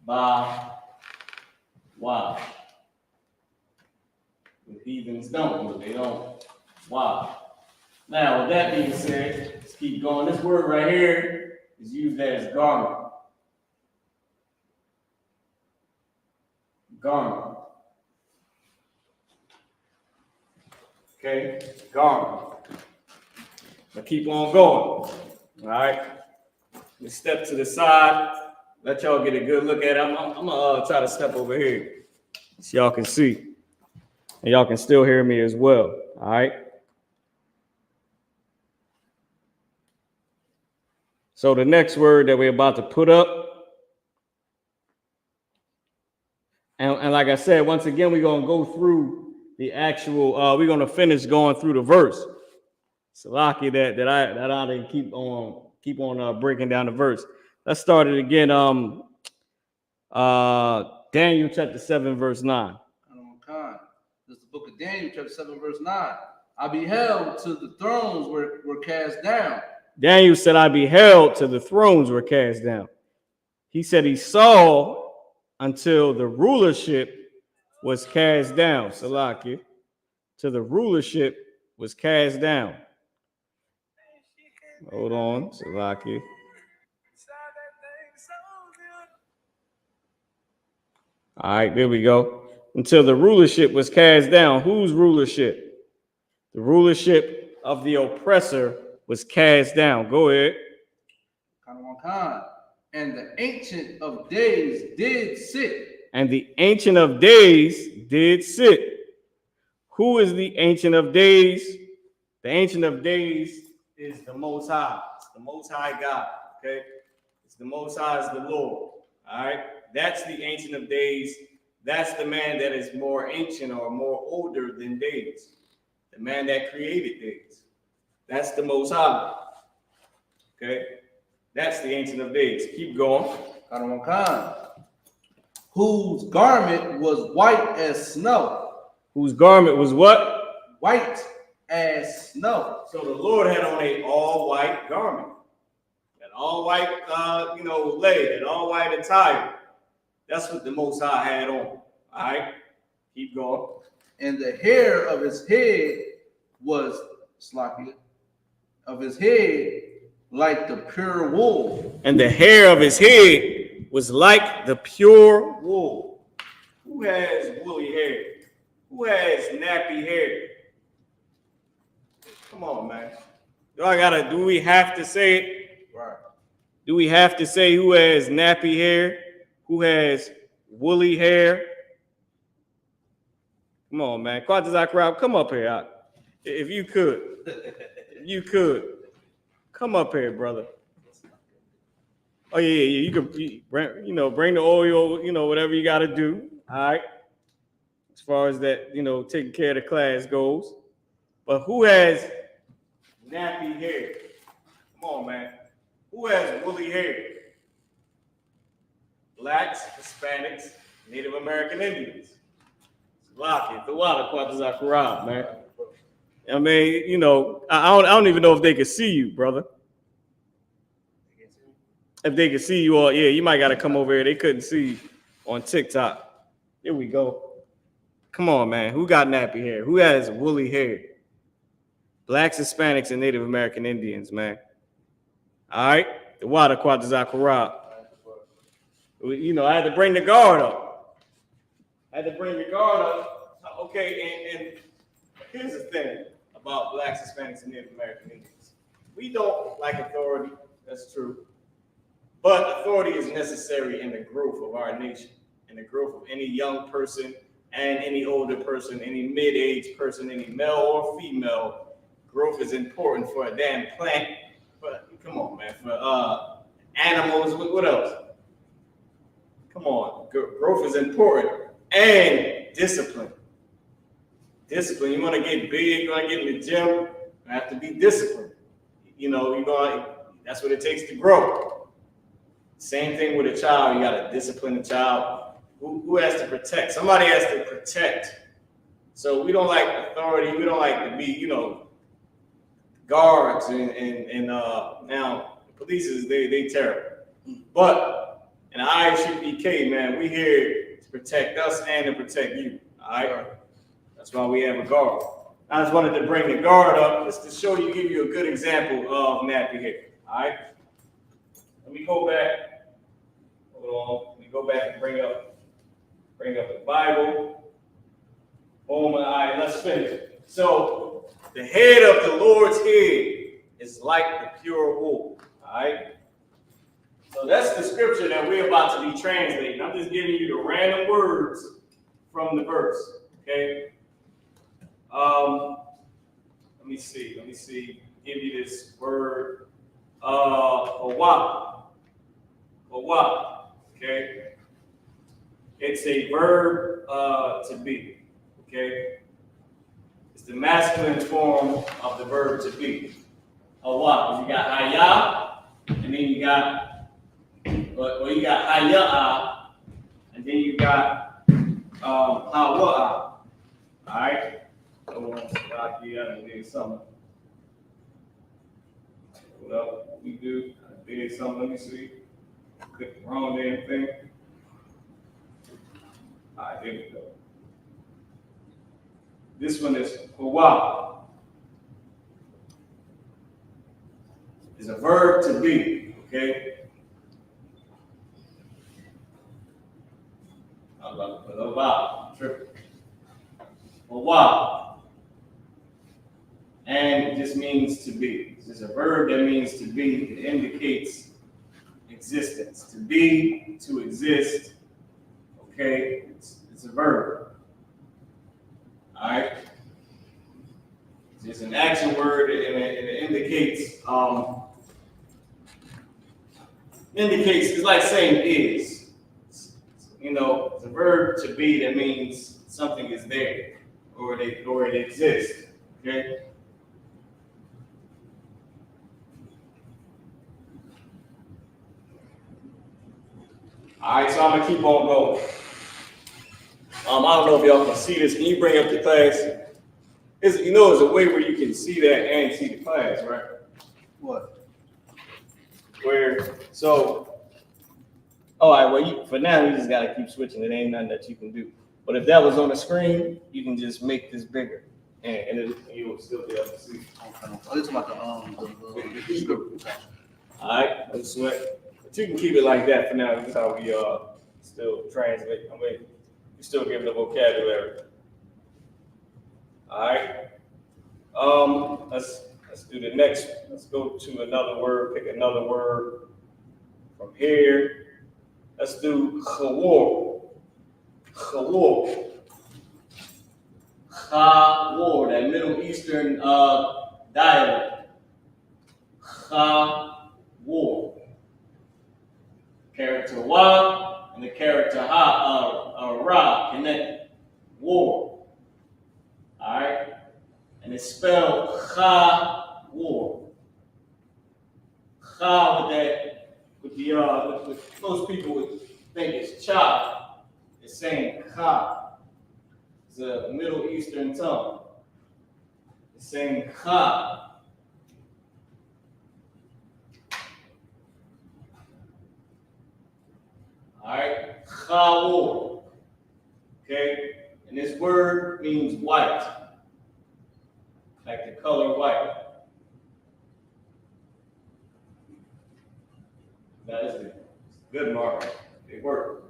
ba, wash. The heathens don't do it. They don't wash. Now, with that being said, let's keep going. This word right here is used as garment. Garment. Okay? Garment. But keep on going. All right? Let's step to the side. Let y'all get a good look at it. I'm gonna try to step over here so y'all can see. And y'all can still hear me as well. All right? So the next word that we're about to put up, and like I said, once again, we're gonna go through the actual. We're gonna finish going through the verse. So lucky that I didn't keep on breaking down the verse. Let's start it again. Daniel chapter 7, verse 9. This is the book of Daniel, chapter 7, verse 9. I beheld till the thrones were cast down. Daniel said, I beheld till the thrones were cast down. He said he saw until the rulership was cast down. Salaki. Till the rulership was cast down. Hold on, Salaki. All right, there we go. Until the rulership was cast down. Whose rulership? The rulership of the oppressor was cast down. Go ahead. And the Ancient of Days did sit. And the Ancient of Days did sit. Who is the Ancient of Days? The Ancient of Days is the Most High. It's the Most High God. Okay? It's the Most High is the Lord. All right? That's the Ancient of Days. That's the man that is more ancient or more older than days. The man that created days. That's the Most High. Okay? That's the Ancient of Days. Keep going. Whose garment was white as snow. Whose garment was what? White as snow. So the Lord had on a all-white garment. An all-white, lay, an all-white attire. That's what the Most High had on. All right? Keep going. And the hair of his head was like the pure wool. And the hair of his head was like the pure wool. Who has woolly hair? Who has nappy hair? Come on, man. Do we have to say it? Right. Do we have to say who has nappy hair? Who has woolly hair? Come on, man. Qadash, come up here. If you could. If you could. Come up here, brother. Oh, yeah. You can, bring the oil, whatever you got to do. All right. As far as that, taking care of the class goes. But who has nappy hair? Come on, man. Who has woolly hair? Blacks, Hispanics, Native American Indians. Lock the water, Qadash, man. I mean, I don't even know if they can see you, brother. If they can see you, or you might got to come over here. They couldn't see you on TikTok. Here we go. Come on, man. Who got nappy hair? Who has woolly hair? Blacks, Hispanics, and Native American Indians, man. All right? The water, Qadash. I had to bring the guard up. Okay, and here's the thing about Blacks, Hispanics, and Native American Indians. We don't like authority. That's true. But authority is necessary in the growth of our nation, in the growth of any young person and any older person, any mid-aged person, any male or female. Growth is important for a damn plant. But come on, man, for animals, what else? Come on, growth is important. And discipline. Discipline. You want to get big, you want to get in the gym, you have to be disciplined. That's what it takes to grow. Same thing with a child. You got to discipline the child. Who has to protect? Somebody has to protect. So we don't like authority. We don't like to be, guards and now the police is they terrible. But in I.S.U.P.K, man, we here to protect us and to protect you. All right. That's why we have a guard. I just wanted to bring the guard up just to show you, give you a good example of nappy hair. All right. Let me go back. Hold on. Let me go back and bring up the Bible. All right, let's finish. So the head of the Lord's head is like the pure wool. All right. So that's the scripture that we're about to be translating. I'm just giving you the random words from the verse. Okay. Let me see. Give you this word. Hawah. Okay. It's a verb to be. Okay. It's the masculine form of the verb to be. Hawah. You got hayah, and then you got haya'ah, And then you got Hawa. Alright? I did something. What up? We do. I did something. Let me see. Click the wrong damn thing. Alright, there we go. This one is Hawa. It's a verb to be, okay? I'm about to put a wow, triple. Hawa. And it just means to be. It's a verb that means to be. It indicates existence. To be, to exist. Okay, it's a verb. All right. It's an action word, and it indicates. It's like saying is. You know, it's a verb to be that means something is there, or it exists. Okay. All right, so I'm gonna keep on going. I don't know if y'all can see this. Can you bring up the class? There's a way where you can see that and see the class, right? What? All right, well, for now, you just gotta keep switching. It ain't nothing that you can do. But if that was on the screen, you can just make this bigger, and you will still be able to see. Okay. Oh, this is about the script. All right, no sweat. But you can keep it like that for now. This is how we still translate. I mean, we still give the vocabulary. All right. Let's do the next one. Let's go to another word. Pick another word from here. Let's do chawor. Chawor. Chawor, that Middle Eastern dialect. Chawor. Character wa and the character ra connected. War. All right, and it's spelled chawor. Cha with most people would think it's cha. It's saying cha. It's a Middle Eastern tongue. It's saying cha. All right, chawor. Okay, and this word means white, like the color white. That is a good marker. It worked.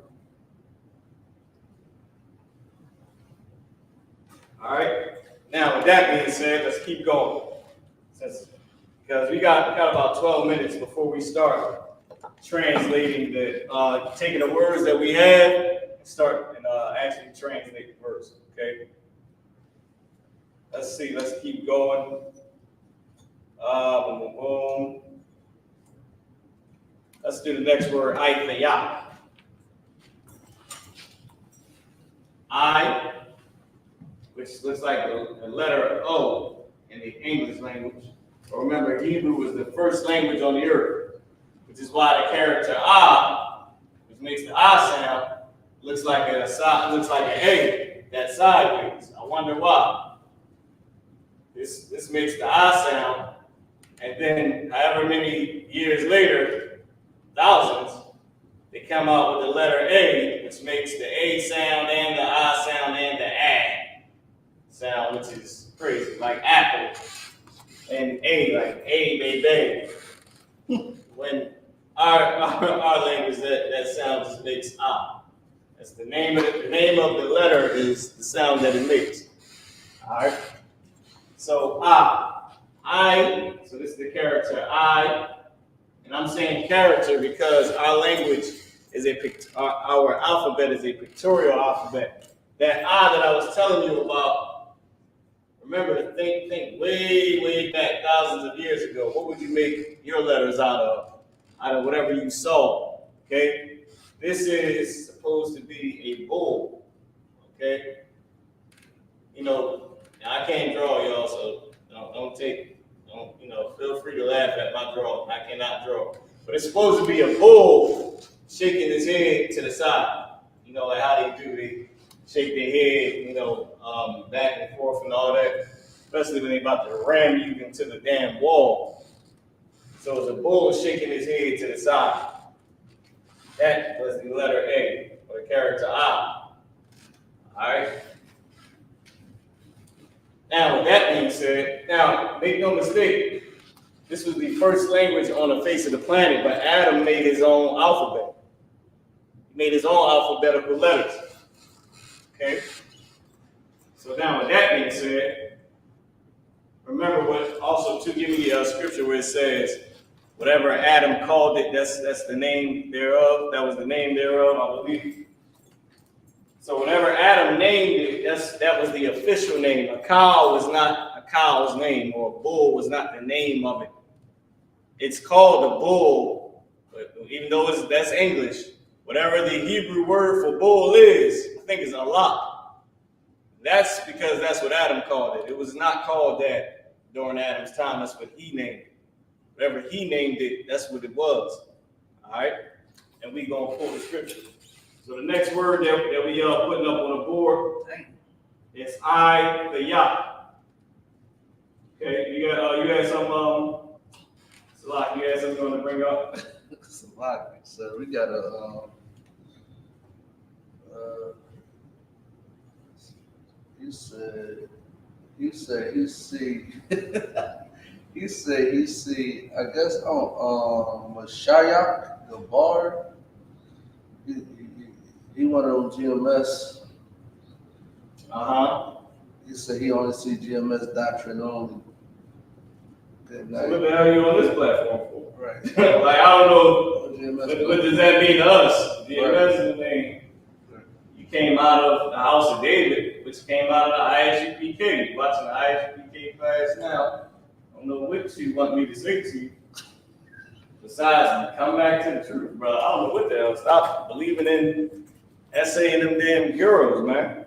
All right. Now, with that being said, let's keep going, because we got about 12 minutes before we start translating taking the words that we have and start actually translate the words. Okay. Let's see. Let's keep going. Boom, boom, boom. Let's do the next word, ISRAELITES. I, which looks like the letter O in the English language. But remember, Hebrew was the first language on the earth, which is why the character I, which makes the I sound, looks like an A, that sideways. I wonder why. This makes the I sound, and then however many years later, thousands, they come out with the letter A, which makes the A sound and the I sound and the A sound, which is crazy, like apple, and A, like A, baby. When our language, that sound just makes A. That's the name of the letter is the sound that it makes. All right. So I. So this is the character I. And I'm saying character because our language is our alphabet is a pictorial alphabet. That I that I was telling you about, remember to think way back thousands of years ago. What would you make your letters out of? Out of whatever you saw. Okay? This is supposed to be a bull. Okay? I can't draw, y'all, so feel free to laugh at my drawing. I cannot draw. But it's supposed to be a bull shaking his head to the side. You know, like how they do, they shake their head, you know, back and forth and all that, especially when they about to ram you into the damn wall. So it's a bull shaking his head to the side. That was the letter A, or the character I. All right. Now, with that being said, now, make no mistake, this was the first language on the face of the planet, but Adam made his own alphabet. He made his own alphabetical letters. Okay? So now, with that being said, remember what also to give me a scripture where it says, whatever Adam called it, that's the name thereof. That was the name thereof, I believe. So whatever Adam named it, that was the official name. A cow was not a cow's name, or a bull was not the name of it. It's called a bull, but even though that's English, whatever the Hebrew word for bull is, I think it's a lot. That's because that's what Adam called it. It was not called that during Adam's time. That's what he named it. Whatever he named it, that's what it was. All right? And we're going to pull the scripture. So the next word that we putting up on the board is I.S.U.P.K. Okay, you had some, Salak, you had something you want to bring up? Salak, so we got a, you said he see, I guess, Mashayak, the bard. He one of them GMS. He said he only see GMS doctrine only. Good night. So what the hell are you on this platform for? Right. Like, I don't know, what does that mean to us? GMS is the name. You came out of the house of David, which came out of the I.S.U.P.K. You're watching the I.S.U.P.K. class now. I don't know what you want me to say to you. Besides, come back to the truth, bro. I don't know what the hell. Stop believing in essaying them damn girls, man.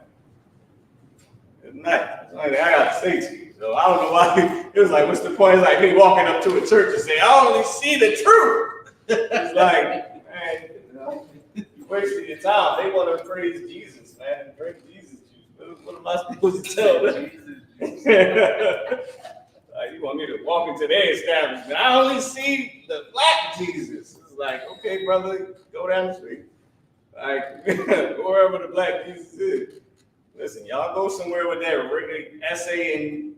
It's not. That's the only thing I got to say to you. So I don't know why. It was like, what's the point? It's like me walking up to a church and saying, I only see the truth. It's like, man, you wasted your time. They want to praise Jesus, man. Praise Jesus. What am I supposed to tell them? You want me to walk into their establishment? I only see the black Jesus. It's like, okay, brother, go down the street. Like, go wherever the black Jesus is. Listen, y'all go somewhere with that essaying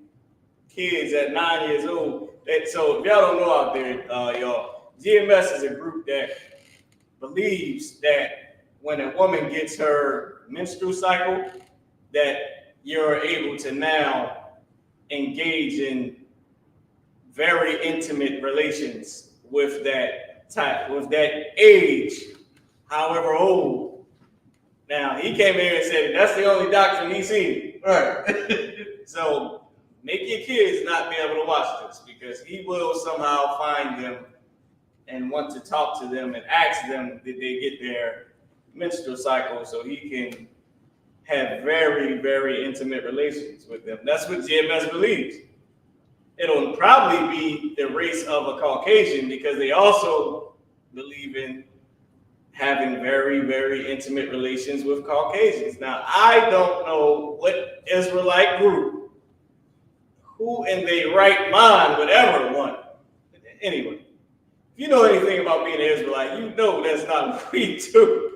kids at 9 years old. So if y'all don't know out there, y'all, GMS is a group that believes that when a woman gets her menstrual cycle, that you're able to now engage in very intimate relations with that age, however old. Now, he came here and said that's the only doctrine he's seen. Right. So make your kids not be able to watch this, because he will somehow find them and want to talk to them and ask them did they get their menstrual cycle so he can have very, very intimate relations with them. That's what GMS believes. It'll probably be the race of a Caucasian, because they also believe in having very, very intimate relations with Caucasians. Now, I don't know what Israelite group, who in their right mind would ever want. Anyway, if you know anything about being an Israelite, you know that's not what we do.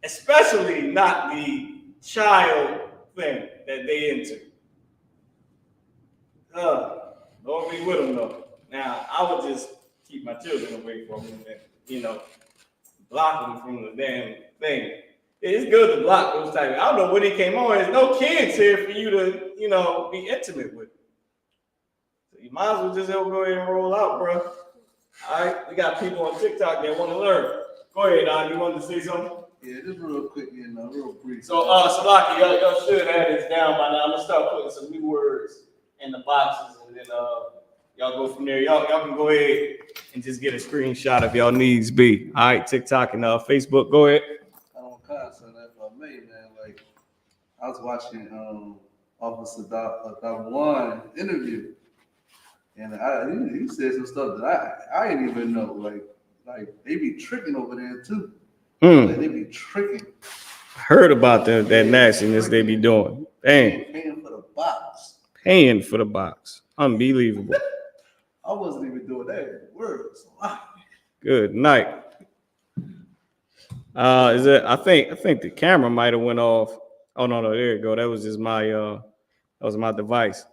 Especially not the child thing that they into. Lord be with them though. Now, I would just keep my children away from them and, block them from the damn thing. It's good to block those types. I don't know when he came on. There's no kids here for you to, be intimate with. So you might as well just go ahead and roll out, bro. All right, we got people on TikTok that want to learn. Go ahead, Don. You wanted to say something? Yeah, just real quick, real brief. So, Salaki, y'all should have this down by now. I'm gonna start putting some new words in the boxes, and then y'all go from there. Y'all can go ahead and just get a screenshot if y'all needs be. All right, TikTok and Facebook. Go ahead. I don't concept that for me, man. Like, I was watching Officer One interview, and he said some stuff that I didn't even know. Like they be tricking over there too. Like, they be tricking. Heard about that nastiness they be doing. Dang. Paying for the box. Paying for the box. Unbelievable. I wasn't even doing that. Words. Good night. Is it? I think the camera might have went off. Oh no, there you go. That was just my that was my device.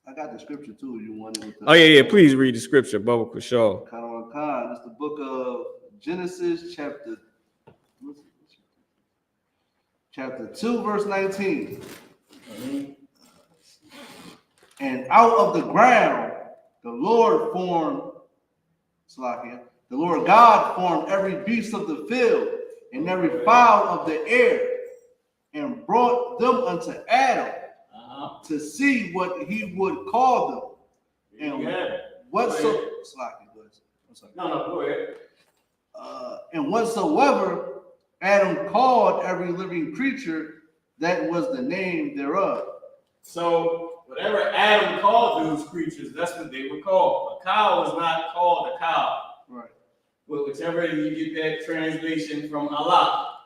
I got the scripture too. You wanted with the, oh yeah. Please read the scripture, Bubba Kashaw. Khan. It's the book of Genesis, chapter 2, verse 19. And out of the ground, the Lord God formed every beast of the field and every fowl of the air, and brought them unto Adam to see what he would call them. And whatsoever, go ahead. And whatsoever Adam called every living creature, that was the name thereof. So whatever Adam called those creatures, that's what they were called. A cow was not called a cow. Right. Well, whichever you get that translation from Allah.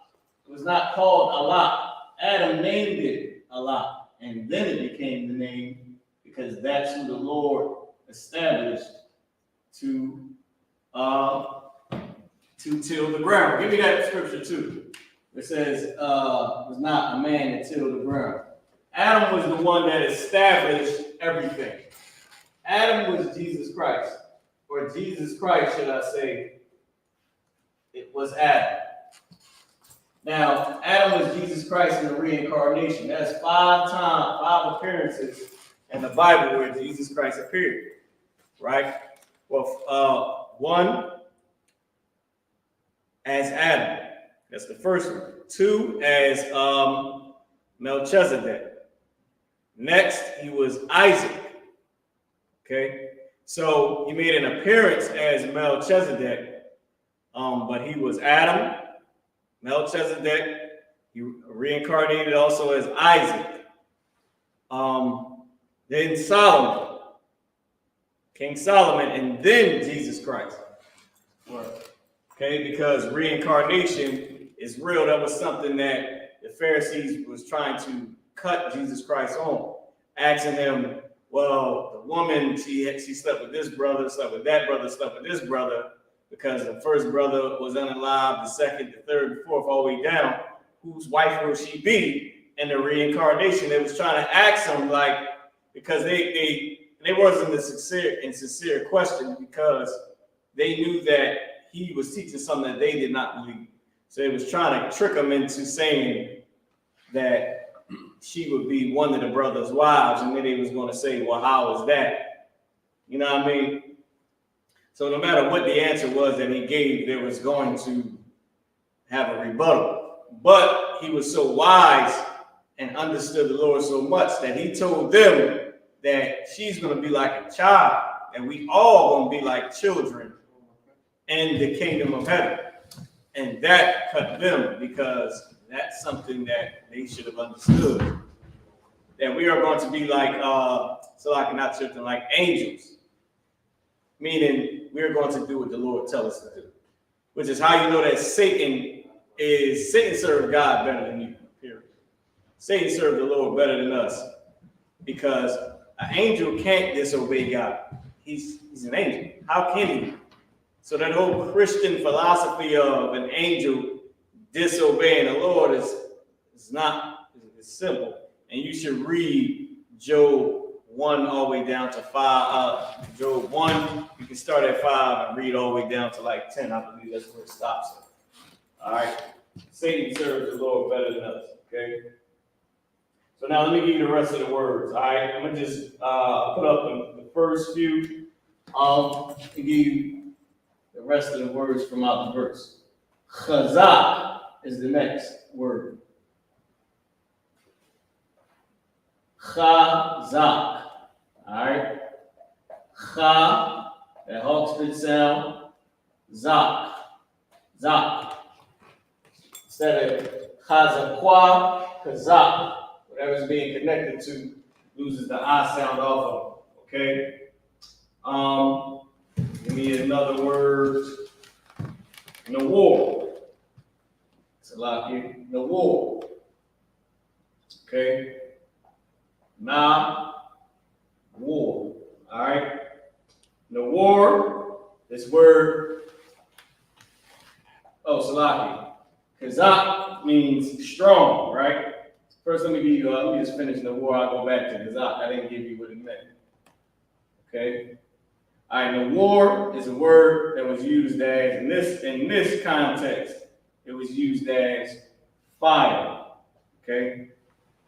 It was not called Allah. Adam named it Allah. And then it became the name because that's who the Lord established to till the ground. Give me that scripture too. It says, it was not a man that tilled the ground. Adam was the one that established everything. Adam was Jesus Christ. Or Jesus Christ, should I say, it was Adam. Now, Adam was Jesus Christ in the reincarnation. That's 5 appearances in the Bible where Jesus Christ appeared. Right? Well, 1 as Adam. That's the first one. 2 as Melchizedek. Next, he was Isaac. Okay? So he made an appearance as Melchizedek, but he was Adam, Melchizedek. He reincarnated also as Isaac. Then Solomon, King Solomon, and then Jesus Christ. Okay, because reincarnation is real. That was something that the Pharisees was trying to cut Jesus Christ on, asking him, well, the woman, she slept with this brother, slept with that brother, slept with this brother, because the first brother was unalive, the second, the third, the fourth, all the way down. Whose wife will she be in the reincarnation? They was trying to ask him, like, because they wasn't a sincere question, because they knew that he was teaching something that they did not believe. So they was trying to trick him into saying that she would be one of the brothers' wives, and then they was going to say, well, how is that? You know what I mean? So no matter what the answer was that he gave, there was going to have a rebuttal. But he was so wise and understood the Lord so much that he told them that she's going to be like a child, and we all going to be like children in the kingdom of heaven. And that cut them, because that's something that they should have understood. That we are going to be like, not children, like angels. Meaning we're going to do what the Lord tells us to do. Which is how you know that Satan served God better than you, period. Satan served the Lord better than us. Because an angel can't disobey God. He's an angel. How can he? So that whole Christian philosophy of an angel disobeying the Lord is simple. And you should read Job 1 all the way down to 5. Job 1, you can start at 5 and read all the way down to like 10. I believe that's where it stops. All right. Satan serves the Lord better than us. Okay. So now let me give you the rest of the words. All right. I'm going to just put up the first few and give you the rest of the words from out the verse. Chazak is the next word. Chazak. All right. Cha, that hawk spit sound. Zak. Zak. Instead of chazakwa, chazak. Whatever's being connected to loses the I sound off of it. Okay. Give me another word. Nawar. Salaki, the war. Okay. Now, war. All right. The war, this word, Salaki. Kazak means strong, right? First, let me just finish the war. I'll go back to Kazak. I didn't give you what it meant. Okay. All right, the war is a word that was used as, in this context, it was used as fire. Okay.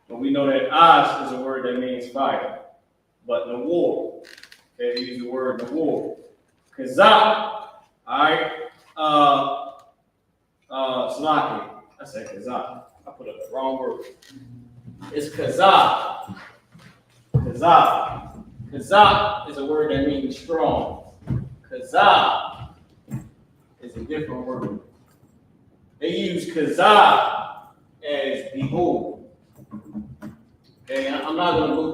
But we know that ash is a word that means fire. But the war, okay, they use the word the war. Kazak, all right, Slaki. I said Kazak. I put up the wrong word. It's Kazak. Kazak. Kazak is a word that means strong. Kazak is a different word. They use Kazak as behold. Okay, I'm not going to go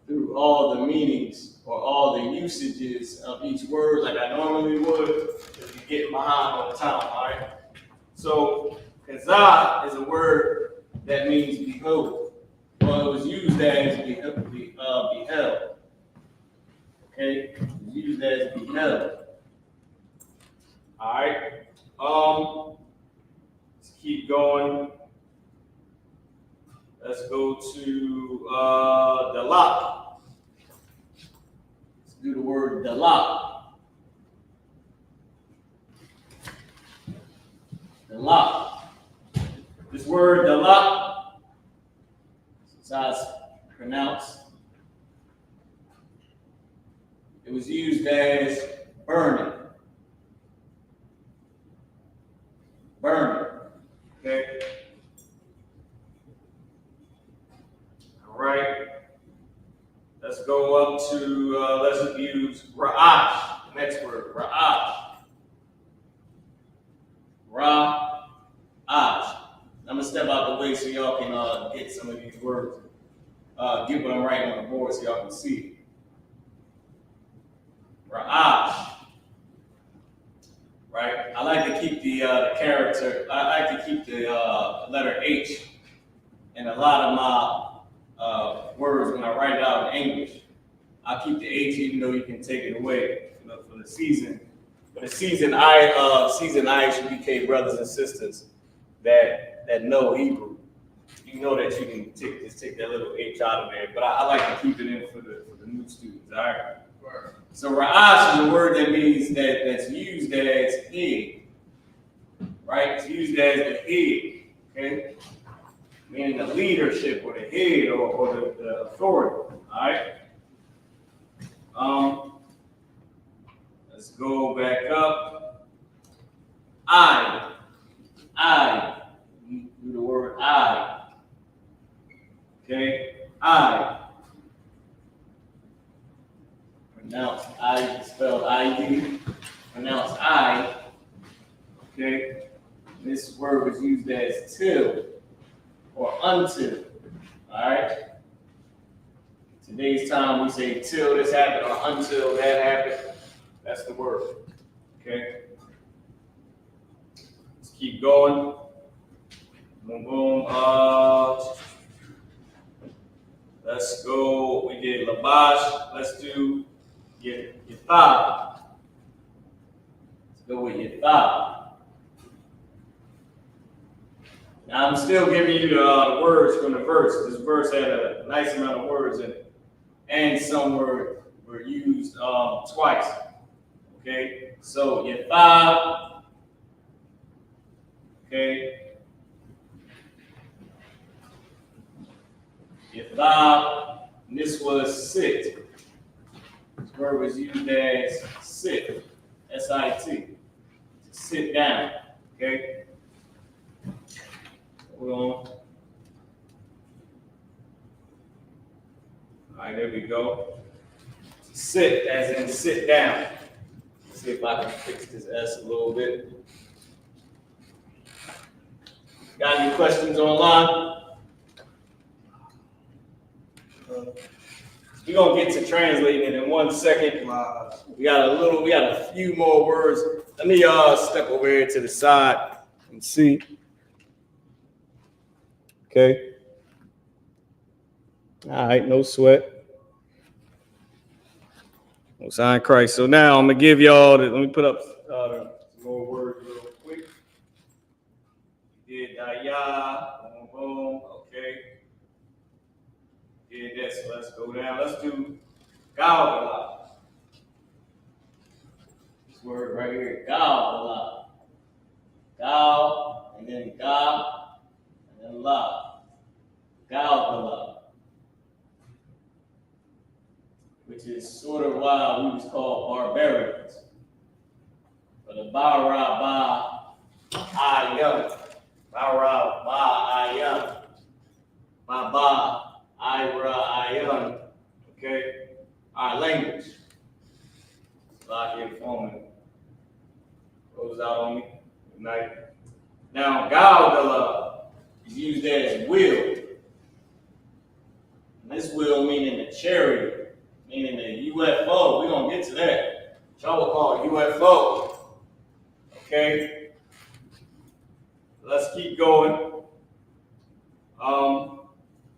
through all the meanings or all the usages of each word like I normally would if you get behind all the time, all right? So, Kazak is a word that means behold. Well, it was used as beheld. Okay, it was used as beheld. All right. Let's keep going. Let's go to Dalak. Let's do the word Dalak. Dalak. This word Dalak, it's how it's pronounced. It was used as burning. Burning. Okay. All right. Let's go up to, let's use Ra'ash. Next word, Ra'ash. Ra'ash. I'm going to step out the way so y'all can get some of these words. Get what I'm writing on the board so y'all can see. Ra'ash. Right? I like to keep the character, I like to keep the letter H in a lot of my words when I write it out in English. I keep the H even though you can take it away for the season. For the season I.S.U.P.K. brothers and sisters that know Hebrew, you know that you can just take that little H out of there. But I like to keep it in for the new students. All right. So Ra'ash is a word that means that's used as head, right? It's used as the head, okay? Meaning the leadership or the head or the authority, all right? Let's go back up. I, do the word I, okay? I. Pronounce I, spelled I-U. Pronounce I. Okay. This word was used as till or until. All right. Today's time we say till this happened or until that happened. That's the word. Okay. Let's keep going. Boom, boom. Let's go. We did Labash. Let's do Yathab. Let's go with Yathab. Now I'm still giving you the words from the verse. This verse had a nice amount of words in it, and some were used twice. Okay, so Yathab. Okay, Yathab. And this was sit. This word was used as sit, S-I-T, to sit down, okay? Hold on. All right, there we go. Sit, as in sit down. Let's see if I can fix this S a little bit. Got any questions online? We're gonna get to translating it in 1 second. We got a few more words. Let me step over here to the side and see. Okay. All right, no sweat. No sign Christ. So now I'm gonna give y'all let me put up some more words real quick. Did boom, boom, okay. Did this. So let's go down. Let's do God. This word right here, God. God, and then God, and then La. God, which is sort of why we was called barbarians. But the Ba-Ra-Ba Ayam. Ba-Ra-Ba Ayam. Ba-Ba Ayam. Okay? Our language. Lock in for me. Goes out on me. Good night. Now, God is used as will. And this will meaning the chariot, meaning the UFO. We're going to get to that. Y'all will call it UFO. Okay? Let's keep going.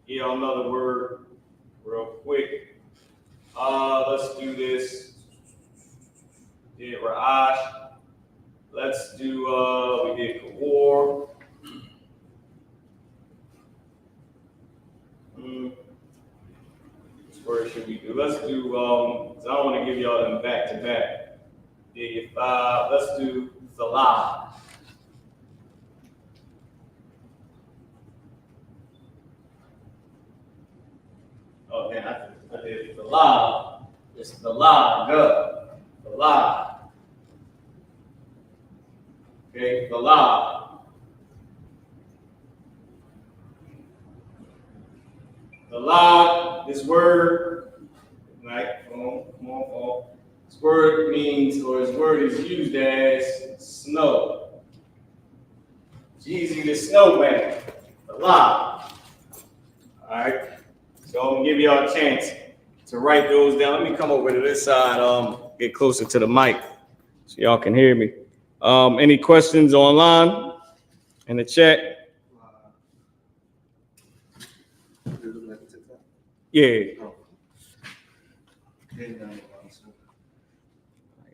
Here another word real quick. Let's do this. Did Ra'ash. Let's do, we did Kawar. Which word should we do? Let's do, because I don't want to give y'all them back to back. Did 5. Let's do Salah. Oh, man, I did Salah. It's Salah, good. Salah. Okay, Salah. Salah, this word, right? Come on. This word means, or this word is used as snow. Jeezy the snowman. Salah. All right. So I'm gonna give y'all a chance to write those down. Let me come over to this side, get closer to the mic so y'all can hear me. Any questions online in the chat? Yeah.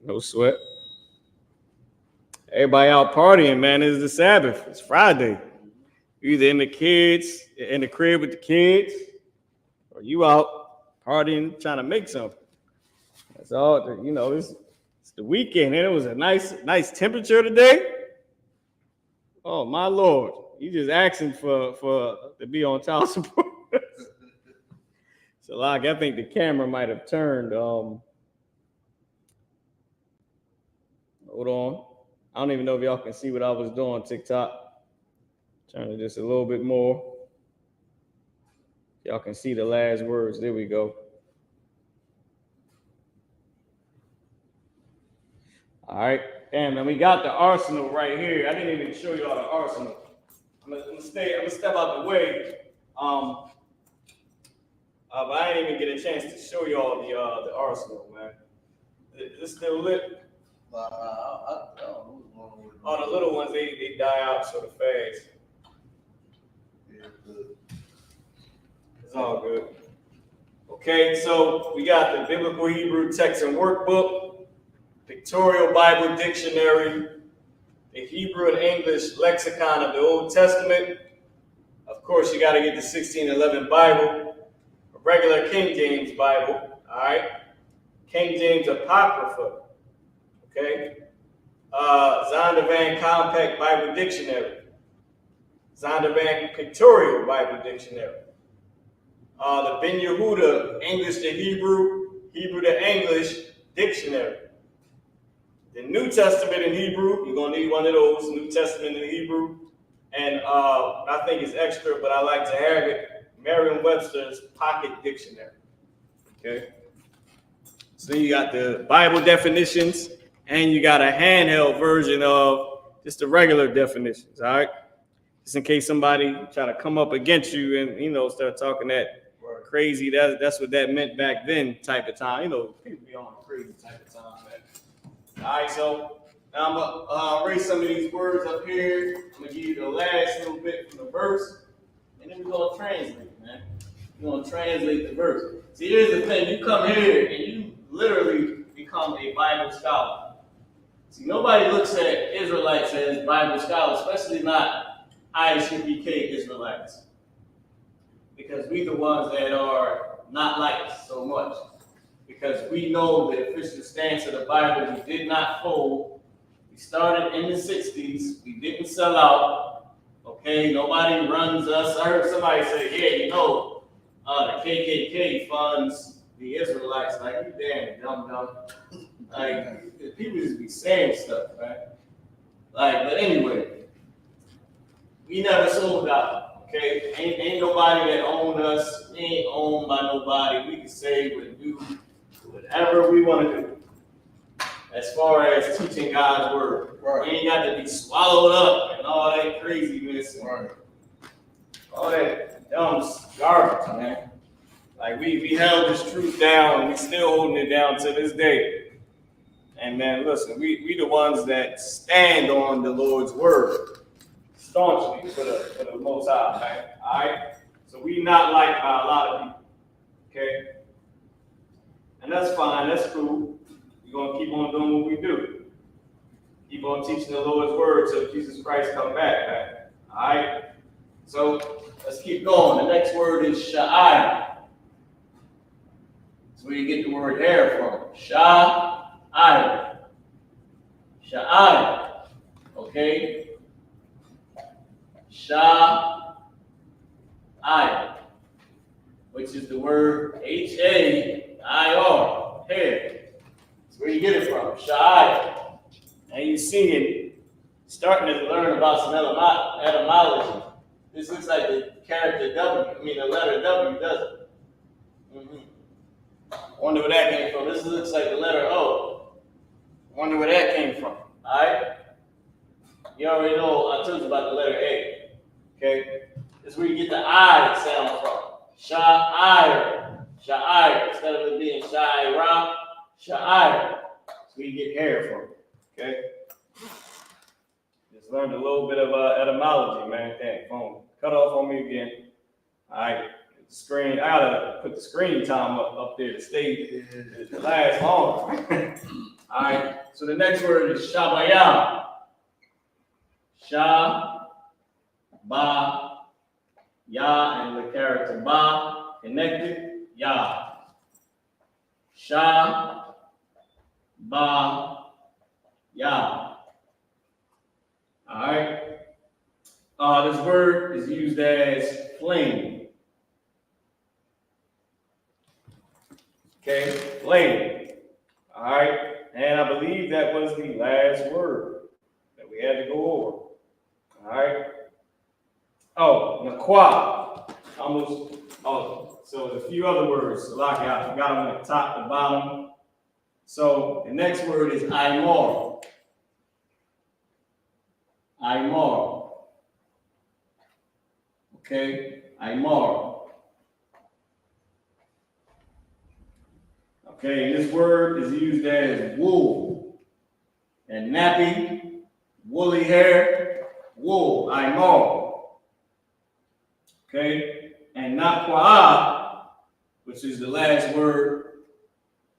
No sweat. Everybody out partying, man. It's the Sabbath. It's Friday. You either in the crib with the kids, or you out partying, trying to make something. That's all. You know, it's the weekend, and it was a nice temperature today. Oh my Lord! You just asking for to be on child support. So, like, I think the camera might have turned. Hold on. I don't even know if y'all can see what I was doing. TikTok. Turn it just a little bit more. Y'all can see the last words. There we go. All right. Damn, man, we got the arsenal right here. I didn't even show y'all the arsenal. I'm gonna step out the way. But I didn't even get a chance to show y'all the arsenal, man. Is this still lit? Oh, the little ones, they die out sort of fast. It's all good. Okay, so we got the Biblical Hebrew Text and Workbook, Pictorial Bible Dictionary, the Hebrew and English Lexicon of the Old Testament. Of course, you got to get the 1611 Bible, a regular King James Bible, all right? King James Apocrypha, okay? Zondervan Compact Bible Dictionary, Zondervan Pictorial Bible Dictionary, the Ben Yehuda English to Hebrew, Hebrew to English Dictionary. The New Testament in Hebrew, you're gonna need one of those, New Testament in Hebrew. And I think it's extra, but I like to have it, Merriam-Webster's Pocket Dictionary, okay? So you got the Bible definitions, and you got a handheld version of just the regular definitions, all right? Just in case somebody try to come up against you and, start talking that crazy. That's what that meant back then type of time. You know, people be on a crazy type of time, man. All right, so now I'm gonna erase some of these words up here. I'm gonna give you the last little bit from the verse, and then we're gonna translate, man. We're gonna translate the verse. See, here's the thing: you come here and you literally become a Bible scholar. See, nobody looks at Israelites as Bible scholars, especially not I.S.U.P.K. Israelites, because we the ones that are not like us so much. Because we know the official stance of the Bible, we did not fold. We started in the 60s. We didn't sell out. Okay, nobody runs us. I heard somebody say, yeah, you know, the KKK funds the Israelites. Like, you damn dumb. Like, people just be saying stuff, right? Like, but anyway, we never sold out, okay? Ain't nobody that owned us. We ain't owned by nobody. We can say and do whatever we want to do as far as teaching God's word. Right. We ain't got to be swallowed up and all that craziness and all that dumb garbage, man. Like, we held this truth down, and we still holding it down to this day. And man, listen, we the ones that stand on the Lord's word staunchly for the Most High, man. All right? So we not liked by a lot of people, okay? And that's fine, that's cool. We're going to keep on doing what we do. Keep on teaching the Lord's word till Jesus Christ come back, man. All right? So let's keep going. The next word is sha'ai. That's where you get the word hair from. Sha'ai. Sha'ai. Okay? Sha'ai. Which is the word H-A-I-R. Hair. That's where you get it from. Sha'ai. And you see it starting to learn about some etymology. This looks like the character W. The letter W, doesn't it? Wonder where that came from. This looks like the letter O. Wonder where that came from. Alright? You already know I told you about the letter A. Okay? This is where you get the I sound from. Sha'ir. Sha'ir. Instead of it being sha'ira, sha'ir. That's where you get hair from. Okay? Just learned a little bit of etymology, man. Dang, phone. Cut off on me again. Alright. Screen, I gotta put the screen time up there to stay to last long. Alright, so the next word is Shabaya. Sha, ba, ya, and the character ba connected, ya. Sha, ba, ya. Alright. This word is used as flame. Okay, flame. All right, and I believe that was the last word that we had to go over. All right. Oh, Nakwa. Almost. Oh, so there's a few other words. Like I forgot them at the top, the bottom. So the next word is Imor. Imor. Okay, Imor. Okay, this word is used as wool and nappy, woolly hair, wool, Imor. Okay, and Nakwa, which is the last word.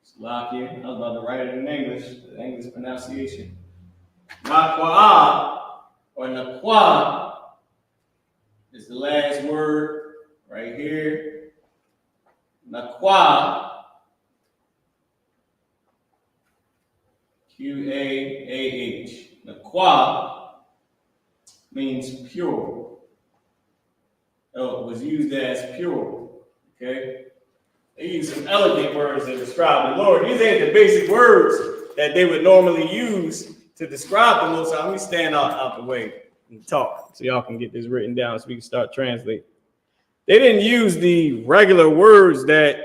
Slovakia. I was about to write it in English, the English pronunciation. Nakwa or Nakwa is the last word right here. Nakwa. Q-A-A-H. Nakwa means pure. Oh, it was used as pure. Okay? They use some elegant words to describe the Lord. These ain't the basic words that they would normally use to describe the Most High. Let me stand out the way and talk so y'all can get this written down so we can start translating. They didn't use the regular words that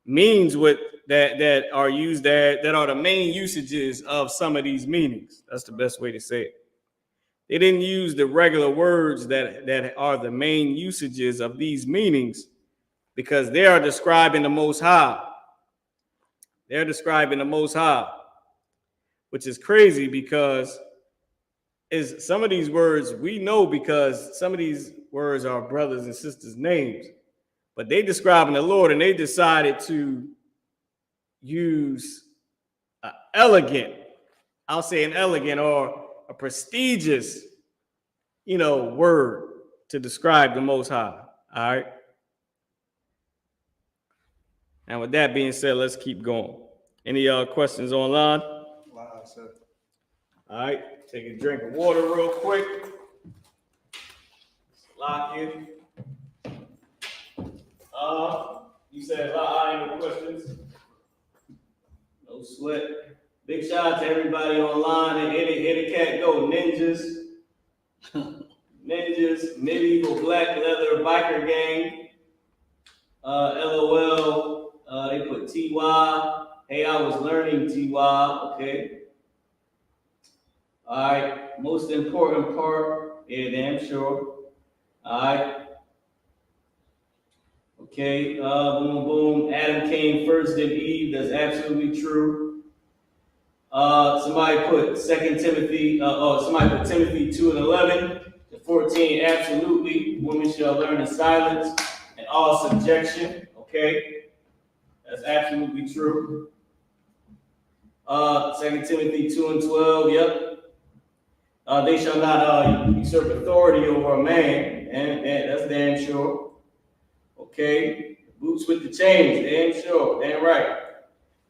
means what that are used that are the main usages of some of these meanings. That's the best way to say it. They didn't use the regular words that are the main usages of these meanings because they are describing the Most High. They're describing the Most High, which is crazy because some of these words we know because some of these words are brothers and sisters' names, but they describing the Lord and they decided to use an elegant or a prestigious, word to describe the Most High. All right. And with that being said, let's keep going. Any questions online? Wow, sir. All right, take a drink of water real quick. Lock in. You said any questions? No sweat. Big shout out to everybody online and Eddie Cat Go Ninjas. Ninjas, Medieval Black Leather Biker Gang. LOL. They put TY. Hey, I was learning TY. Okay. All right. Most important part. Yeah, damn sure. All right. Okay. Boom, boom. Adam came first, then Eve. That's absolutely true. Somebody put Timothy 2:11 to 14. Absolutely. Women shall learn in silence and all subjection. Okay. That's absolutely true. 2 Timothy 2:12. Yep. They shall not usurp authority over a man. And that's damn sure. Okay. Boots with the chains. Damn sure. Damn right.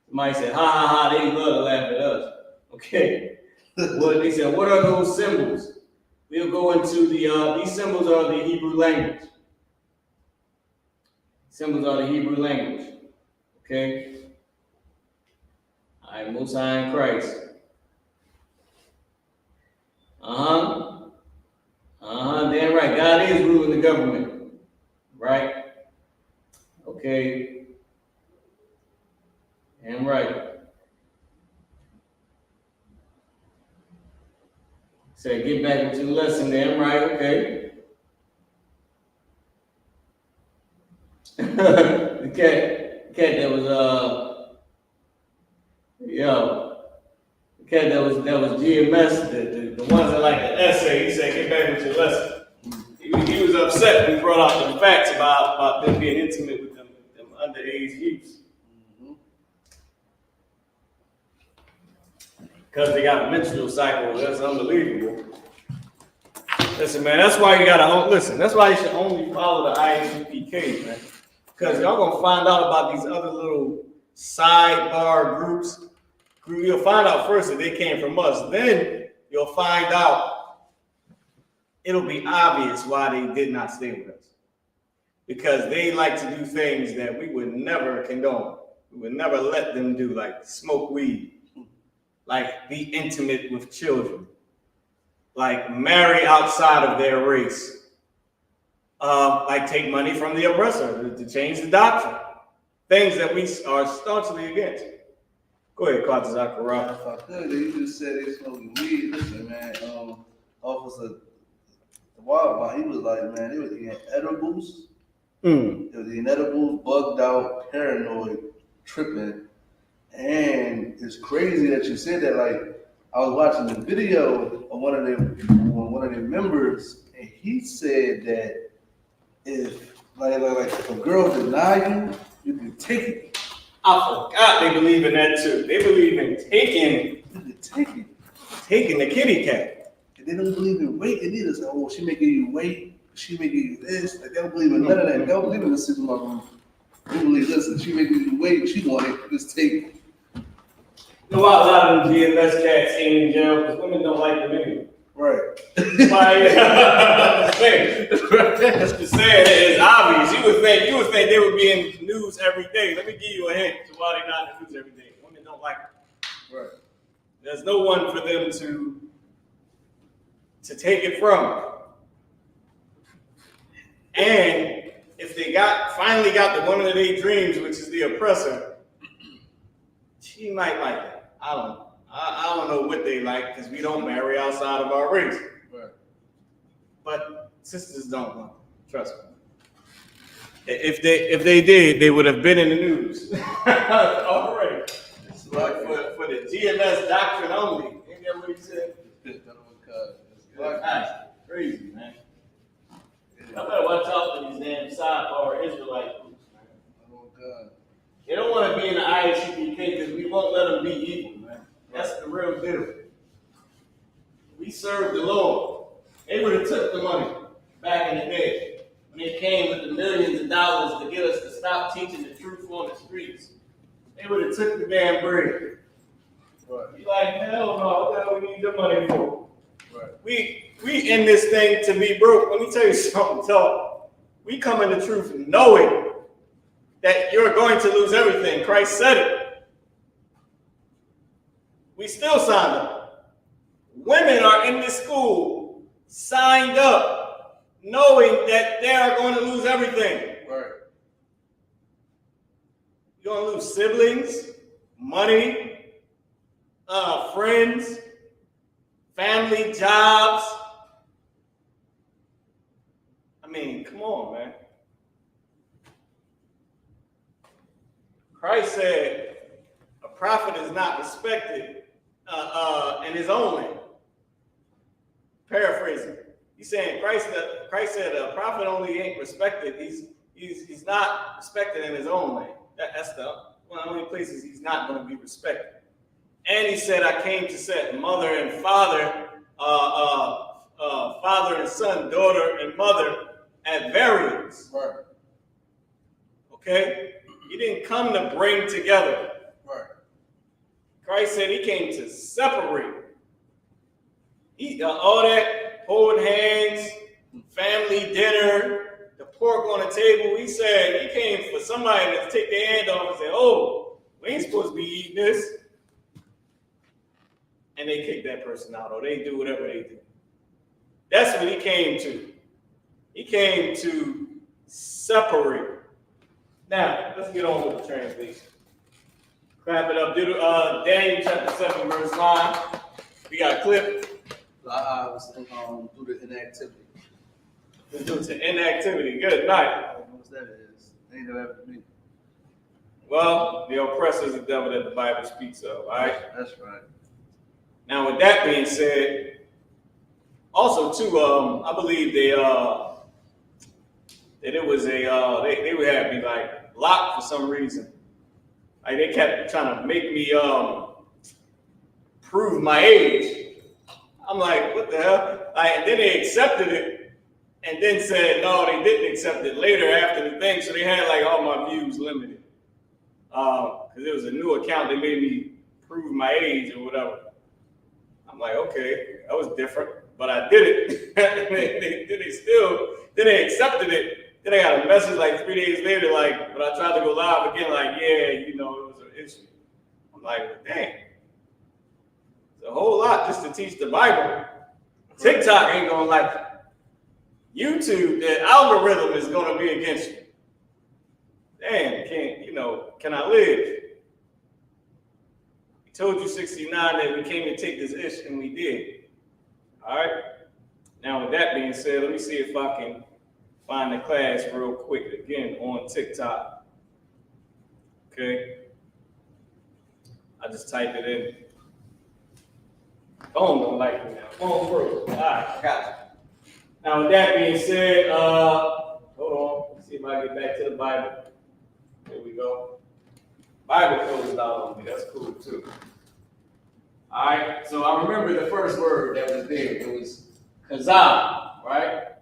Somebody said, ha ha ha, they love to laugh at us. Okay. Well, they said, what are those symbols? We'll go into these symbols are the Hebrew language. Symbols are the Hebrew language. Okay. All right, Most High in Christ. Damn right. God is ruling the government. Right? Okay. Damn right. Say, get back into the lesson. Damn right. Okay. the cat that was the cat that was GMS, the ones that like the essay, he said, get back with your lesson. He was upset when we brought out the facts about them being intimate with them underage youths. Because they got a menstrual cycle, that's unbelievable. Listen, man, that's why you gotta listen. That's why you should only follow the I.S.U.P.K, man. Because y'all gonna find out about these other little sidebar groups. You'll find out first that they came from us. Then you'll find out it'll be obvious why they did not stay with us. Because they like to do things that we would never condone. We would never let them do, like smoke weed, like be intimate with children, like marry outside of their race, like take money from the oppressor to change the doctrine. Things that we are staunchly against. Go ahead, Qadash. If I could, they just said they smoking weed. Listen, man, Officer Wildfire, he was like, man, they was eating edibles. They was eating edibles, bugged out, paranoid, tripping. And it's crazy that you said that. Like, I was watching the video of one of their members, and he said that if if a girl deny you, you can take it. I forgot they believe in that too. They believe in taking the kitty cat. And they don't believe in waiting either. So, oh, she making you wait. She making you this. Like, they don't believe in none of that. They don't believe in the system of room. They believe, listen, she making you wait. She want it. Just take it. You know why a lot of them GMS cats ain't in jail? Because women don't like them anyway. Right. Just saying, it's obvious. You would think they would be in the news every day. Let me give you a hint to why they're not in the news every day. Women don't like them. Right. There's no one for them to take it from. And if they finally got the one of their dreams, which is the oppressor, she might like it. I don't know what they like because we don't marry outside of our race. Right. But sisters don't want it. Trust me. If they did, they would have been in the news already. For the GMS doctrine only. Ain't that what he said? Nice. Crazy, man. I better watch out for these damn sidebar Israelite groups, man. Oh, God. They don't want to be in the I.S.U.P.K because we won't let them be evil, man. That's the real deal. We serve the Lord. They would have took the money back in the day when they came with the millions of dollars to get us to stop teaching the truth on the streets. They would have took the damn bread. Right. You like, hell no, what the hell we need your money for? Right. We in this thing to be broke. Let me tell you something, so we come in the truth knowing that you're going to lose everything. Christ said it. We still signed up. Women are in this school signed up knowing that they are going to lose everything. Right. You're going to lose siblings, money, friends, family, jobs. I mean, come on, man. Christ said a prophet is not respected in his own land. Paraphrasing. He's saying Christ said a prophet only ain't respected. He's not respected in his own land. That's one of the only places he's not going to be respected. And he said, I came to set mother and father, father and son, daughter and mother at variance. Right. Okay? He didn't come to bring together. Right. Christ said he came to separate. All that holding hands, family dinner, the pork on the table. He said he came for somebody to take their hand off and say, oh, we ain't supposed to be eating this. And they kick that person out, or they do whatever they do. That's what he came to. He came to separate. Now, let's get on with the translation. Clap it up. Daniel chapter 7, verse 9. We got a clip. I was due to inactivity. Due to inactivity. Good night. I don't know what that is. Ain't never happened to me. Well, the oppressor is the devil that the Bible speaks of, all right? That's right. Now, with that being said, also too, I believe that it was they would have me like locked for some reason. Like they kept trying to make me prove my age. I'm like, what the hell? And then they accepted it, and then said no, they didn't accept it later after the thing. So they had like all my views limited because it was a new account. They made me prove my age or whatever. I'm like, okay, that was different, but I did it. Then they accepted it. Then I got a message like 3 days later, like, when I tried to go live again, like, yeah, it was an issue. I'm like, dang. It's a whole lot just to teach the Bible. TikTok ain't gonna like it. YouTube, the algorithm is gonna be against you. Damn, can I live? Told you 69 that we came to take this ish, and we did. All right. Now, with that being said, let me see if I can find the class real quick again on TikTok. Okay. I just typed it in. Phone don't like me now. Phone froze. All right, I got it. Now, with that being said, hold on. Let's see if I get back to the Bible. There we go. Bible closed out on me. That's cool too. All right. So I remember the first word that was there. It was chazah, right?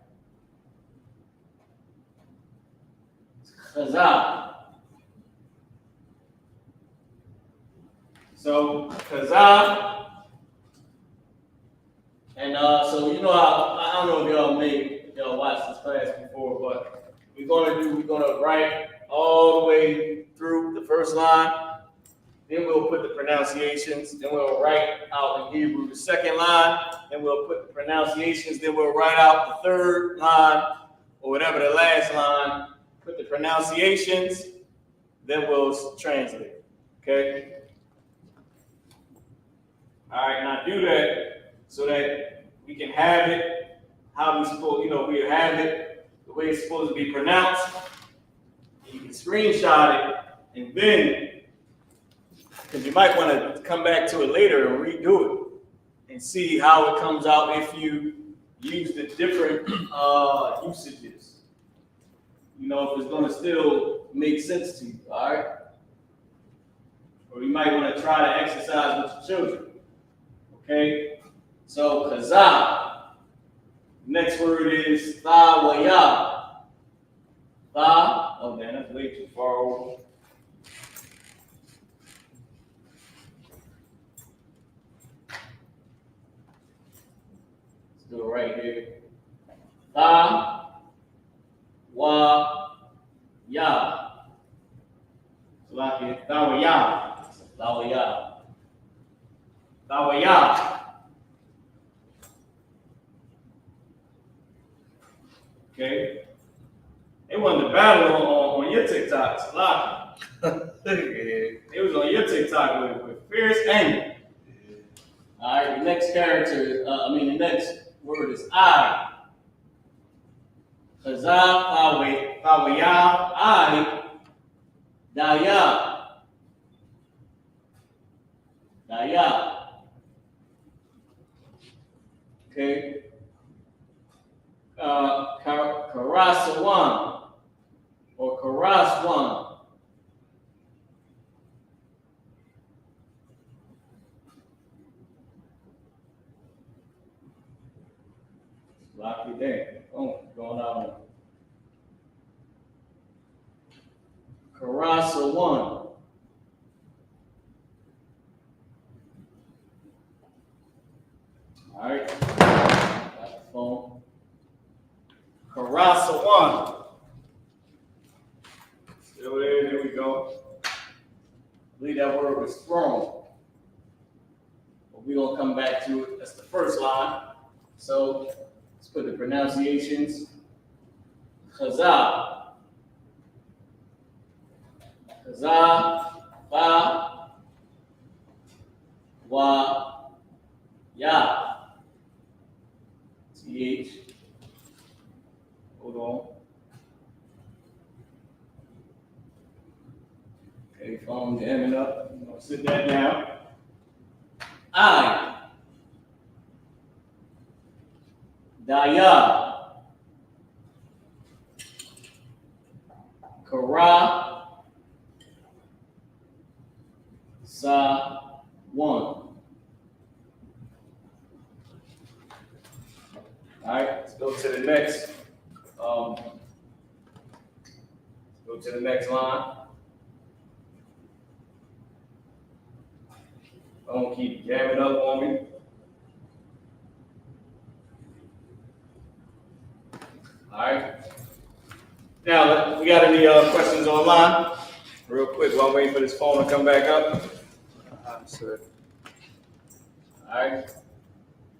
Chazah. So chazah, and so I don't know if y'all watched this class before, but we're gonna write all the way through the first line. Then we'll put the pronunciations. Then we'll write out in Hebrew the second line. Then we'll put the pronunciations. Then we'll write out the third line or whatever the last line. Put the pronunciations. Then we'll translate. Okay? All right, now do that so that we can have it how we supposed, we have it the way it's supposed to be pronounced. screenshot it, and then, because you might want to come back to it later and redo it and see how it comes out if you use the different usages. You know, if it's going to still make sense to you, all right? Or you might want to try to exercise with your children, okay? So, kazah. Next word is thawaya. Tha, oh man, that's way too far over. Let's do it right here. Tha, wa, ya. So like it, thawaya. Thawaya. Thawaya. Okay. They won the battle on your TikTok, Salaki. It was on your TikTok with fierce anger. All right, the next character, the next word is I. Chazah, Fawaya, I, Daya. Daya. Okay. Karasawan or Karaswan. Lock it there. Oh, going out. Karasawan. All right. Got the phone. Karasawan. Still there we go. I believe that word was throne. But we're going to come back to it. That's the first line. So let's put the pronunciations. Chazah. Chazah. Fa. Wa. Ya. TH. Hold on. Okay, phone jamming up. I'm gonna sit that down. I. Daya. Kara. Sa. One. All right, let's go to the next. Go to the next line. Don't keep jamming up on me. All right. Now, we got any questions online? Real quick, while I'm waiting for this phone to come back up. All right.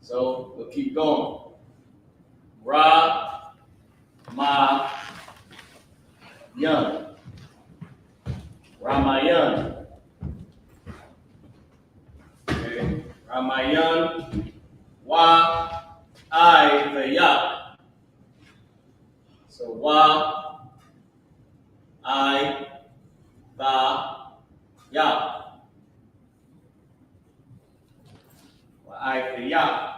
So we'll keep going. Ra, ma, yun. Ramayan. Okay. Ramayan. Wa, I, the ya. So wa, I, the ya. Wa, I, the ya.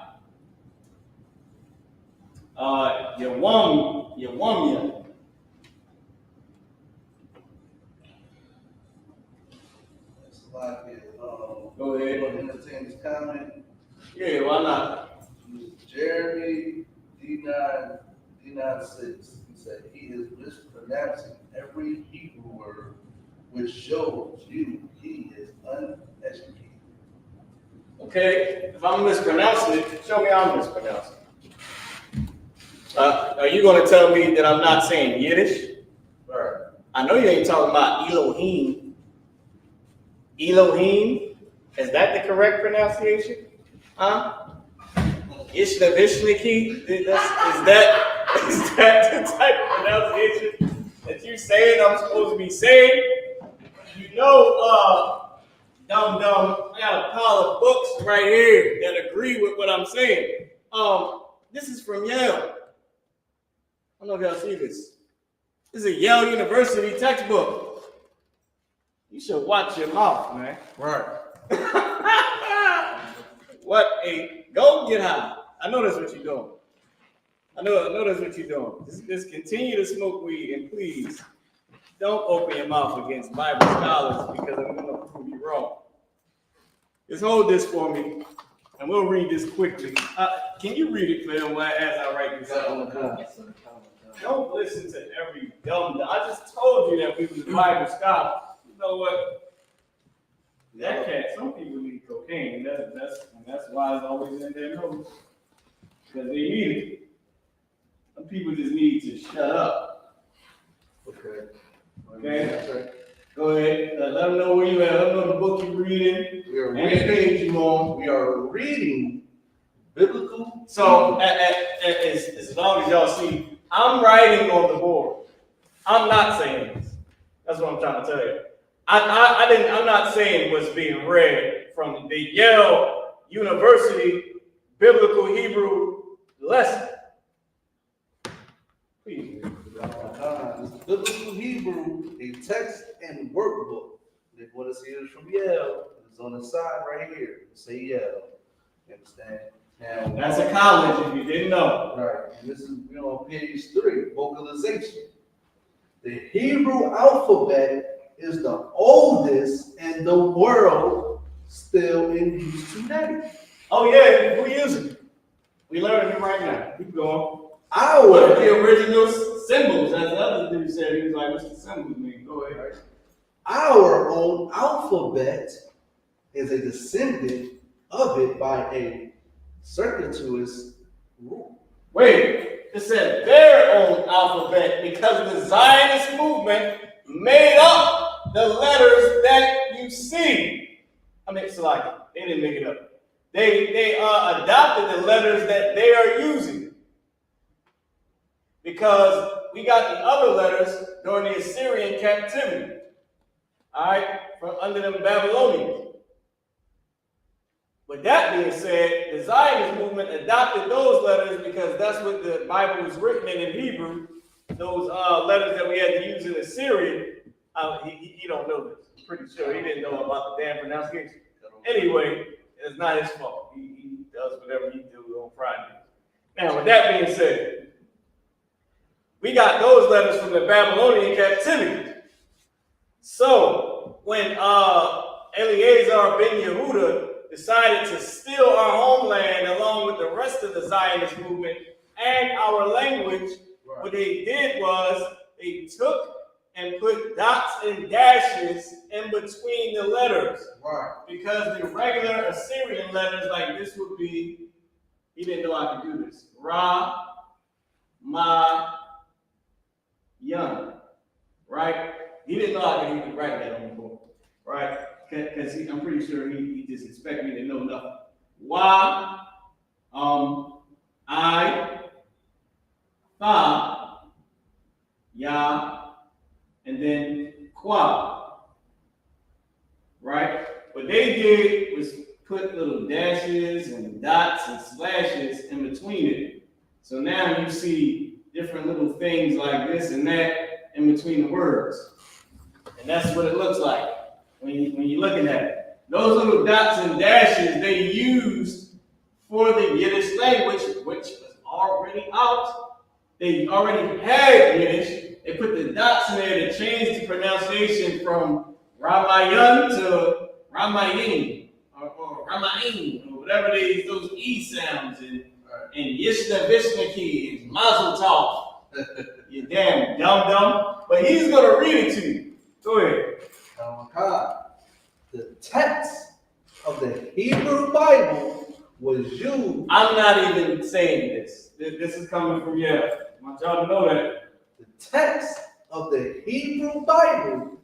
Yawamya. Go ahead. Entertain this comment. Yeah, why not? Jeremy D96. He said he is mispronouncing every Hebrew word, which shows you he is uneducated. Okay, if I'm mispronouncing it, show me I'm mispronouncing it. Are you going to tell me that I'm not saying Yiddish? Right. I know you ain't talking about Elohim. Elohim? Is that the correct pronunciation? Huh? Ishnavishhniki? Is that the type of pronunciation that you're saying I'm supposed to be saying? You know, dumb, I got a pile of books right here that agree with what I'm saying. This is from Yale. I don't know if y'all see this. This is a Yale University textbook. You should watch your mouth, man. Right. Go get high. I know that's what you're doing. I know that's what you're doing. Just continue to smoke weed, and please don't open your mouth against Bible scholars because I'm going to prove you wrong. Just hold this for me, and we'll read this quickly. Can you read it for them as I write this out on the board? Don't listen to every dumb. I just told you that we was Bible scholars. You know what? That cat. Some people need cocaine. That's why it's always in their nose because they need it. Some people just need to shut up. Okay. Okay. Go ahead. Let them know where you at. Let them know the book you're reading. We are and the page you on. We are reading biblical. So as long as y'all see, I'm writing on the board. I'm not saying this. That's what I'm trying to tell you. I'm not saying what's being read from the Yale University Biblical Hebrew lesson. Please. Biblical Hebrew, a text and workbook. If you want to see it from Yale, it's on the side right here. Say Yale. You understand? Now that's a college if you didn't know. Right. And this is on page 3, vocalization. The Hebrew alphabet is the oldest in the world still in use today. Oh yeah, we're using it. We learning it right now. Keep going. What are the original symbols? As the other dude said, he was like, what's the symbols mean? Go ahead. Our own alphabet is a descendant of it by a circuitous rule. Wait, it said their own alphabet because the Zionist movement made up the letters that you see. I mean, it's like they didn't make it up. They adopted the letters that they are using. Because we got the other letters during the Assyrian captivity, all right, from under them Babylonians. With that being said, the Zionist movement adopted those letters because that's what the Bible was written in Hebrew. Those letters that we had to use in Assyrian. He don't know this. I'm pretty sure he didn't know about the damn pronunciation. Anyway, it's not his fault. He does whatever he do on Friday. Now, with that being said, we got those letters from the Babylonian captivity. So when Eleazar ben Yehuda decided to steal our homeland along with the rest of the Zionist movement and our language, what they did was they took and put dots and dashes in between the letters. Right. Because the regular Assyrian letters like this would be, he didn't know I could do this. Ra, Ma, Yun, right? He didn't know I could even write that on the board, right? Because I'm pretty sure he just expected me to know nothing. Wa, I, Fa, Ya, and then Qua, right? What they did was put little dashes and dots and slashes in between it. So now you see different little things like this and that in between the words. And that's what it looks like when you're looking at it. Those little dots and dashes they used for the Yiddish language, which was already out. They already had Yiddish. They put the dots in there to change the pronunciation from Ramayan to Ramayin or Ramayin or whatever those E sounds and Yishna Vishnaki and Mazel Tov. You damn dumb. But he's gonna read it to you. Go ahead. The text of the Hebrew Bible was used. I'm not even saying this. This is coming from Yale. I want y'all to know that. The text of the Hebrew Bible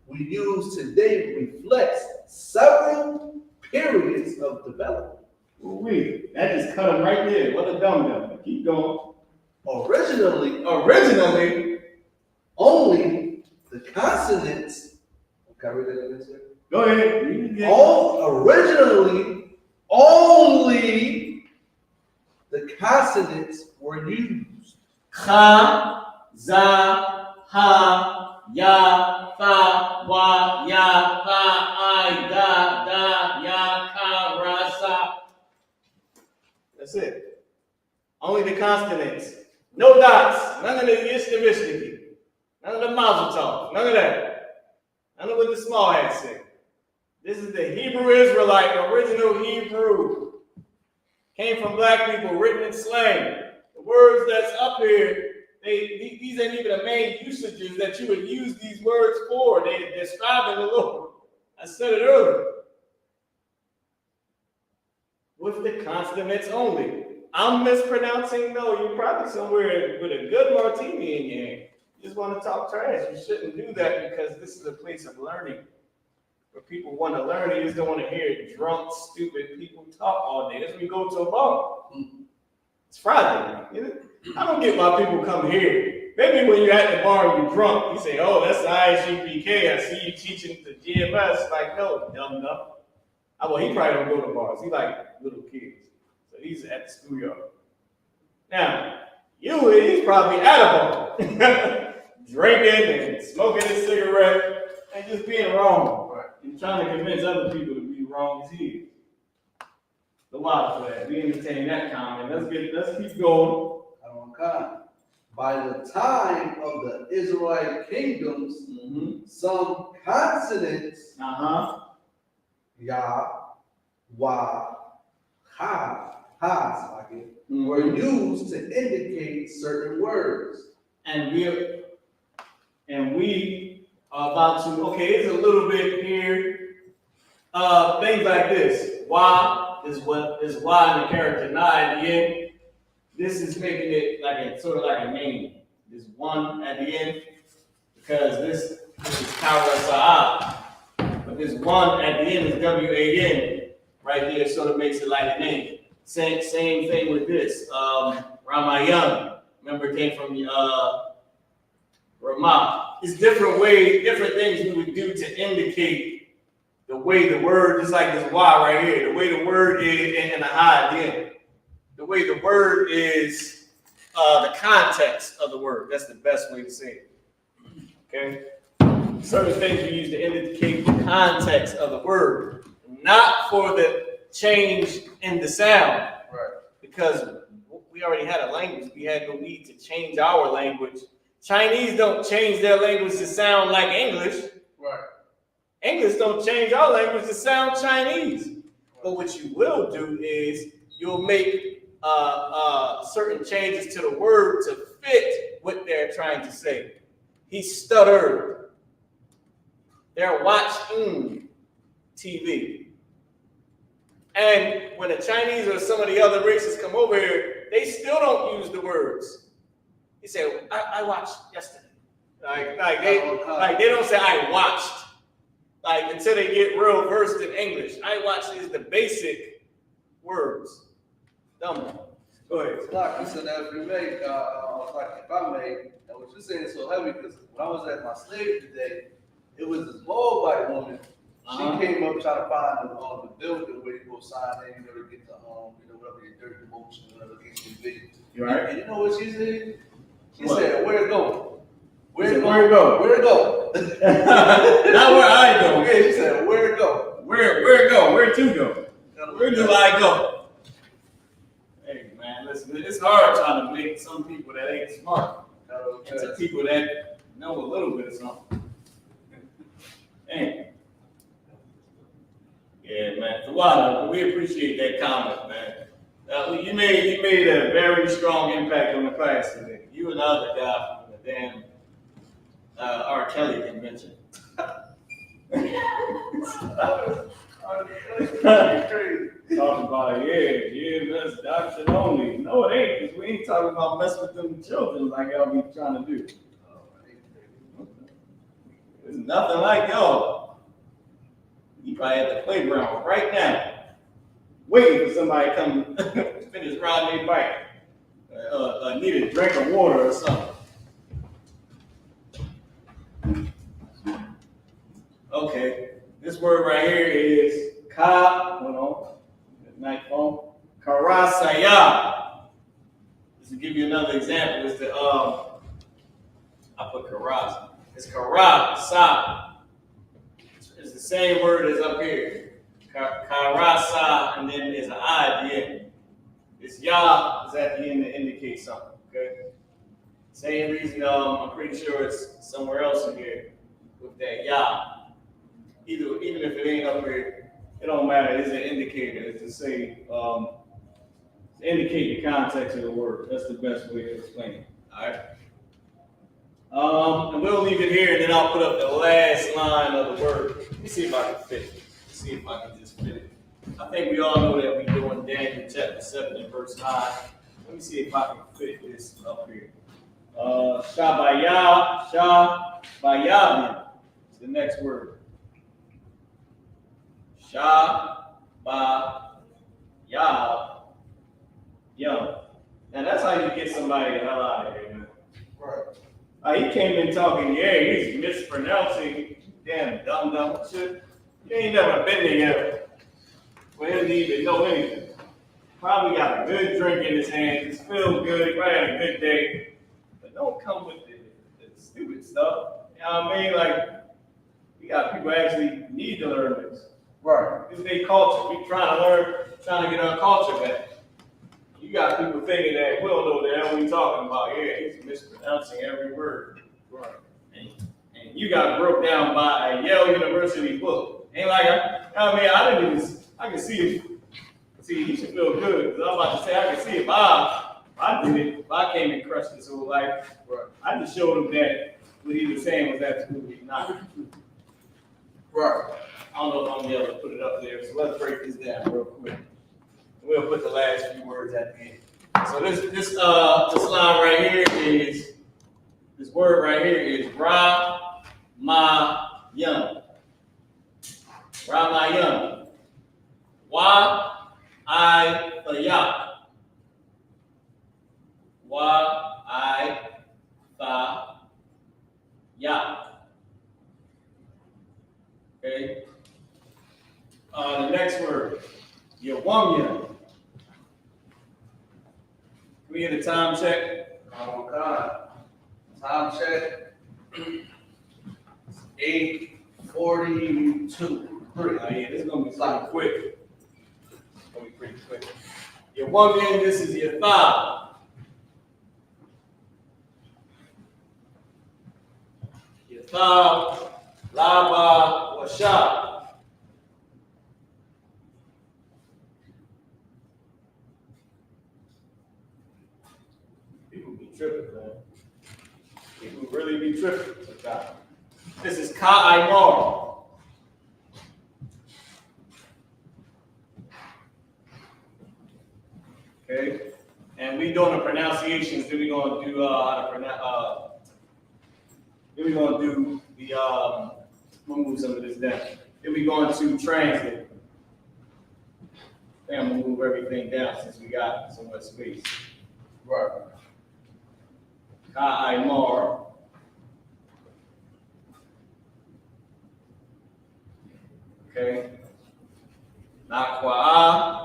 we use today reflects several periods of development. Wait, that just cut him right there. What a dumb. Keep going. Originally, only the consonants. Can I read that again, sir? Go ahead. Originally, only the consonants were used. Cha, za, ha, Krishna. None of the Mazel Tov. None of that. None of what the small hats say. This is the Hebrew Israelite, original Hebrew. Came from black people, written in slang. The words that's up here, these ain't even the main usages that you would use these words for. They're describing the Lord. I said it earlier. With the consonants only. I'm mispronouncing? No, you're probably somewhere with a good martini in your hand. You just want to talk trash. You shouldn't do that because this is a place of learning. Where people want to learn, they just don't want to hear drunk, stupid people talk all day. That's when you go to a bar. It's Friday. You know? I don't get why people come here. Maybe when you're at the bar and you're drunk, you say, oh, that's the I.S.U.P.K. I see you teaching the GMS. Like, no, dumb enough. Well, he probably don't go to bars. He like little kids. So he's at the schoolyard. Now, he's probably at a bar. Drinking and smoking his cigarette and just being wrong. Right. And trying to convince other people to be wrong as he is. The wild flag. We entertain that comment. Let's keep going. By the time of the Israelite kingdoms, some consonants, Yah, Wah, Ha, were used to indicate certain words. And we are about to, okay, it's a little bit here. Things like this. Wah is why in the character na at the end. This is making it like a sort of like a name. This one at the end, because this is Kawasa'ah. But this one at the end is W-A-N. Right there sort of makes it like a name. Same thing with this. Ramayan. Remember it came from Ramah. It's different ways, different things we would do to indicate the way the word, just like this Y right here, the way the word is, and the ha at the end. The way the word is, the context of the word. That's the best way to say it. Okay? Certain things we use to indicate the context of the word, not for the change in the sound. Right. Because we already had a language. We had no need to change our language. Chinese don't change their language to sound like English. Right. English don't change our language to sound Chinese. Right. But what you will do is you'll make certain changes to the word to fit what they're trying to say. He stuttered. They're watching TV. And when the Chinese or some of the other races come over here, they still don't use the words. He said, I watched yesterday. Like they don't say I watched. Like until they get real versed in English. I watched is the basic words. Dumb. Go ahead. Like you said that if you make, like if I made, and what you're saying is so heavy because when I was at my slave today, it was this old white woman. She came up trying to find the building where you go sign in, you know, to get the whatever your dirt motion, whatever gets you big. Right. And you know what she said? She said, "Where it go? Where it go? Where it go?" Not where I go. Yeah, she said, "Where it go? Where it go? Where to go? Where do I go?" Hey man, listen, it's hard trying to make some people that ain't smart into people that know a little bit of something. Damn. Yeah, man. Tawada, we appreciate that comment, man. You made a very strong impact on the class today. You and the other guy from the damn R. Kelly convention. Talking about GMS doctrine only. No, it ain't, because we ain't talking about messing with them children like y'all be trying to do. There's nothing like y'all. You probably at the playground right now, waiting for somebody to come finish riding their bike. Need a drink of water or something. Okay, this word right here is karasaya. Just to give you another example, it's the I put karas. It's karasa. It's the same word as up here. Karasa, and then there's an I at the end. This yah is at the end to indicate something, okay? Same reason, I'm pretty sure it's somewhere else in here with that Yah. Even if it ain't up here, it don't matter. It's an indicator. It's to say, to indicate the context of the word. That's the best way to explain it. All right. And we'll leave it here, and then I'll put up the last line of the word. Let me see if I can fit it. See if I can just fit it. I think we all know that we're doing Daniel chapter 7 and verse 9. Let me see if I can fit this up here. Shabayavin is the next word. Shabayavin. Now that's how you get somebody the hell out of here, man. Right. He came in talking, yeah, he's mispronouncing damn dumb shit. You ain't never been there yet for him to even know anything. Probably got a good drink in his hands, he's feeling good, he probably had a good day. But don't come with the stupid stuff. You know what I mean? Like, we got people actually need to learn this. Right. This is their culture. We trying to learn, trying to get our culture back. You got people thinking that we don't know what the hell we talking about. Yeah, he's mispronouncing every word. Right. And you got broke down by a Yale University book. Ain't like I can see it. See, he should feel good. Because I'm about to say, I can see if I did it, if I came and crushed his whole life. Right. I just showed him that what he was saying was absolutely not true. Right. I don't know if I'm gonna be able to put it up there. So let's break this down real quick. We'll put the last few words at the end. So this line right here is, this word right here is Ramayana. Ramayana. Y-I-F-A-Y. Y-I-F-A-Y. Okay. The next word, Yawamya. We get a time check. Oh God. Time check. 8:42. Yeah, this is gonna be pretty quick. It's gonna be pretty quick. Your woman, this is your thigh. Your thigh, laba, washa. Tripping, man. People really be tripping sometimes. This is Ka'imar. Okay, and we doing the pronunciations. Then we gonna do how to pronounce. Then we gonna do the we'll move some of this down. Then we going to translate. I'm gonna move everything down since we got so much space. Right. Ka'imar. Okay. Nakwa'a.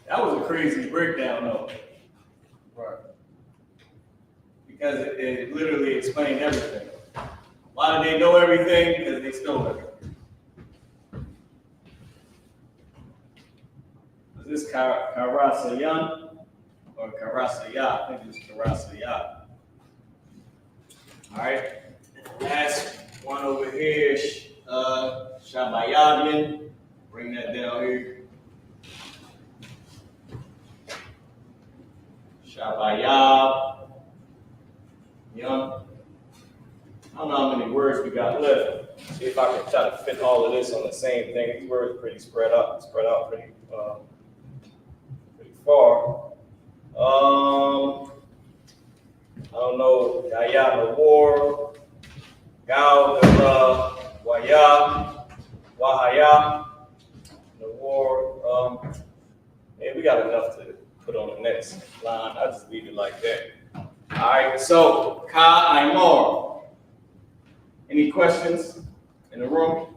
That was a crazy breakdown, though. Right. Because it literally explained everything. Why did they know everything? Because they stole everything. Is this Karasayan or Karasaya? I think it's Karasaya. All right. Last one over here, Shabayavin. Bring that down here. Shabayab. Young. I don't know how many words we got left. See if I can try to fit all of this on the same thing. These words are pretty spread out pretty far. I don't know. Gaya the war. Gao the Waya. Wahaya. The war. Yeah, we got enough to put on the next line. I'll just leave it like that. All right, so Ka'imar. Any questions in the room?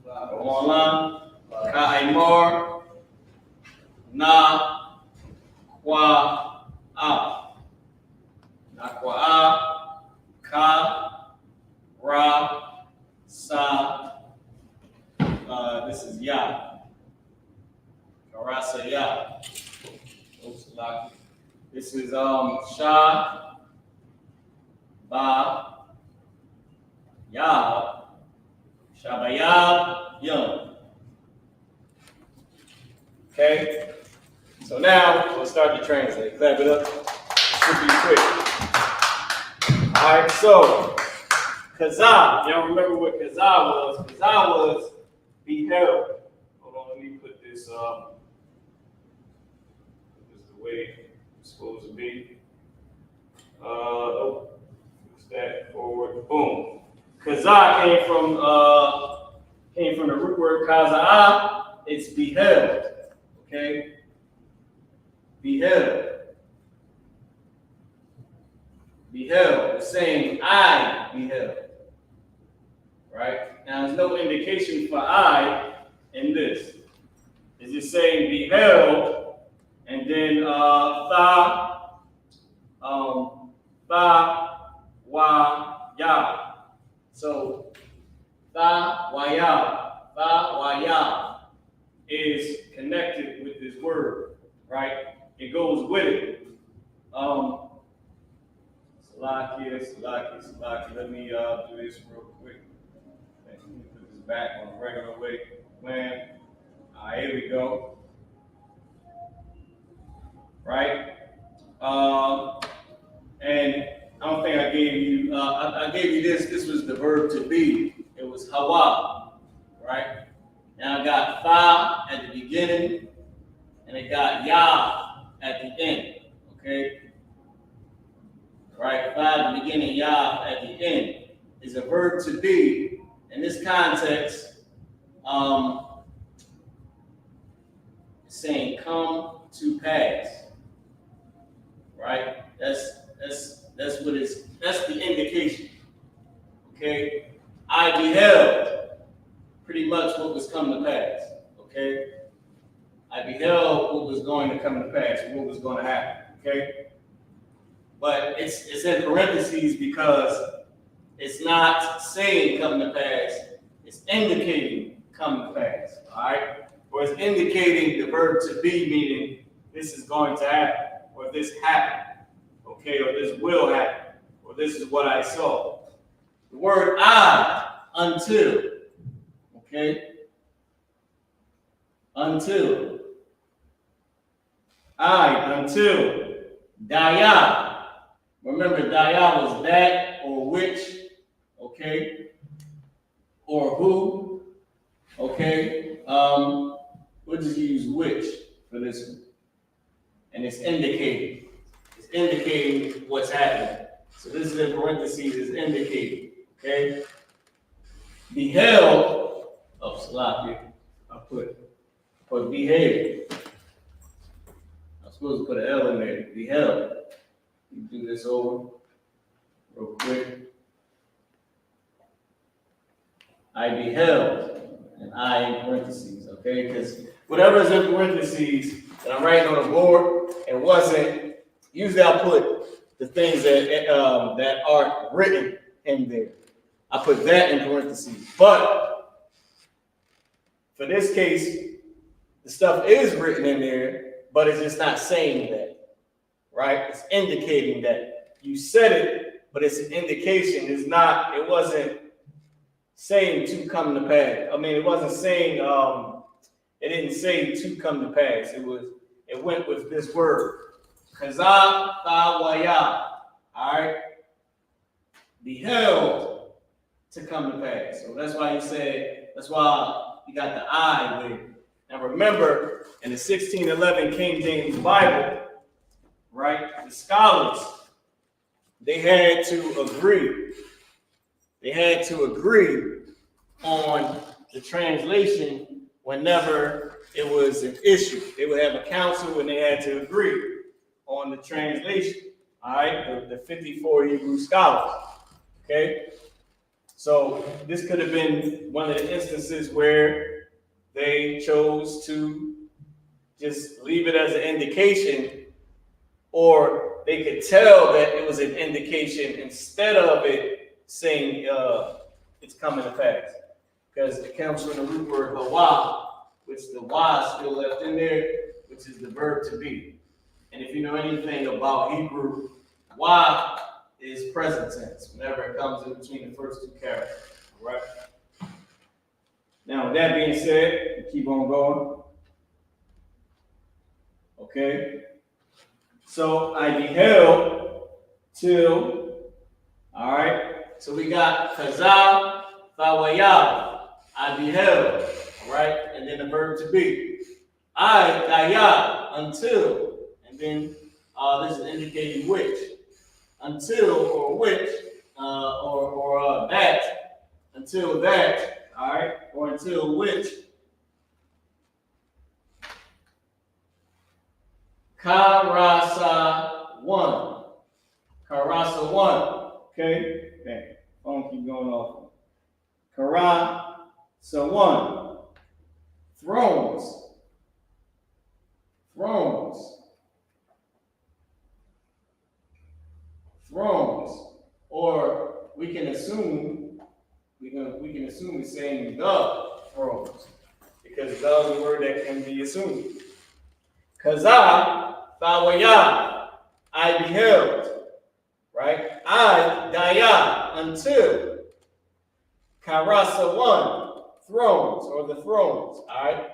Or online? Ka'imar. Na-kwa-a. Na-kwa-a. Ka-ra-sa. This is Ya. Arasaya. This is Sha, Ba, Ya, Shabaya, Yum. Okay? So now, we'll start to translate. Clap it up. It should be quick. All right, so, Kazah. Y'all remember what Kazah was? Kazah was beheld. Hold on, let me put this up. This is the way it's supposed to be. Oh, what's that? Forward. Boom. Kazah came from the root word kaza'ah. It's beheld. Okay? Beheld. Beheld. The same I beheld. Right? Now there's no indication for I in this. It's just saying beheld, and then wa ya. So wa ya is connected with this word, right? It goes with it. Salaki. Let me do this real quick. Let me put this back on the regular way. Plan. All right, here we go. Right? And I don't think I gave you, I gave you this. This was the verb to be. It was hawa, right? Now I got fa at the beginning, and I got ya at the end, okay? Right, fa at the beginning, ya at the end is a verb to be. In this context, saying come to pass, right? That's what it's, that's the indication, okay? I beheld pretty much what was coming to pass, okay? I beheld what was going to come to pass, what was going to happen, okay? But it's in parentheses because it's not saying come to pass, it's indicating come to pass, all right? Or it's indicating the verb to be, meaning this is going to happen, or this happened, okay? Or this will happen, or this is what I saw. The word I, until, okay? Until. I, until. Daya. Remember, daya was that or which, okay? Or who, okay? We'll just use which for this one. And it's indicating. It's indicating what's happening. So this is in parentheses, is indicating, okay? Beheld, Salaki, I put beheld. I'm supposed to put an L in there, beheld. You do this over real quick. I beheld, and I in parentheses, okay? Because whatever is in parentheses that I'm writing on the board, it wasn't, usually I'll put the things that aren't written in there. I put that in parentheses. But for this case, the stuff is written in there, but it's just not saying that, right? It's indicating that. You said it, but it's an indication. It's not, it wasn't saying to come to pass. I mean, it wasn't saying, it didn't say to come to pass. It went with this word. Kazah waya. All right? Beheld to come to pass. So that's why you said, that's why you got the I there. Now remember, in the 1611 King James Bible, right, the scholars, they had to agree. They had to agree on the translation whenever it was an issue. They would have a council and they had to agree on the translation. All right, the 54 Hebrew scholars. Okay, so this could have been one of the instances where they chose to just leave it as an indication, or they could tell that it was an indication instead of it saying it's coming to pass, because it comes from the root word hawa, which the Y is still left in there, which is the verb to be. And if you know anything about Hebrew, Y is present tense whenever it comes in between the first two characters. All right. Now, with that being said, we keep on going. Okay. So I beheld till, all right. So we got Chazal, Fawayah. I beheld, all right, and then the verb to be. I Daya until, and then this is indicating which, until or which, or that, until that, all right, or until which. Karasa 1. Karasa 1. Okay? Okay. Phone keep going off. Karasa 1. Thrones. Thrones. Thrones. Or we can assume it's saying the thrones. Because the is a word that can be assumed. Kaza. Fawaya, I beheld, right? I, Daya, until. Karasa 1, thrones, or the thrones, all right?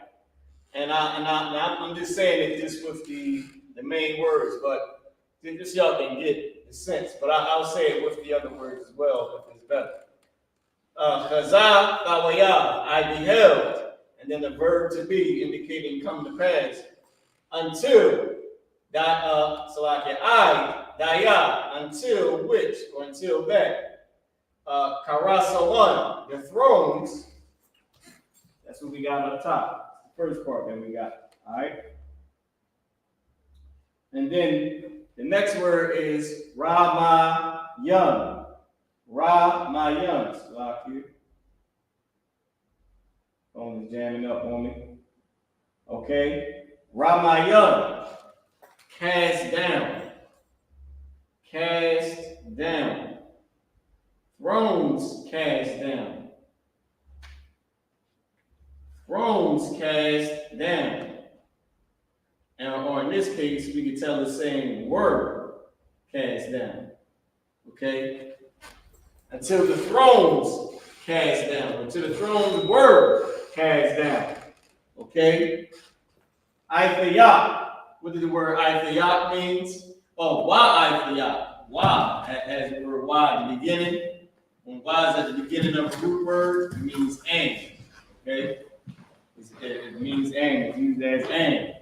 And I'm just saying it just with the main words, but just y'all can get the sense. But I'll say it with the other words as well, if it's better. Kaza, Fawaya, I beheld, and then the verb to be indicating come to pass, until. So I, Daya, until which, or until that. Karasa 1, the thrones. That's what we got up top. The first part that we got. All right. And then the next word is Ramayan. Ramayan. So here. Phone is jamming up on me. Okay. Ramayan. Cast down. Cast down. Thrones cast down. Thrones cast down. And or in this case, we could tell the same word cast down. Okay? Until the thrones cast down. Until the thrones were cast down. Okay? Ithayat. What does the word Ithayat means? Oh, why Ithayat? Why has the word why at the beginning. When why is at the beginning of a root word, it means and. Okay? It means and. It's used as and.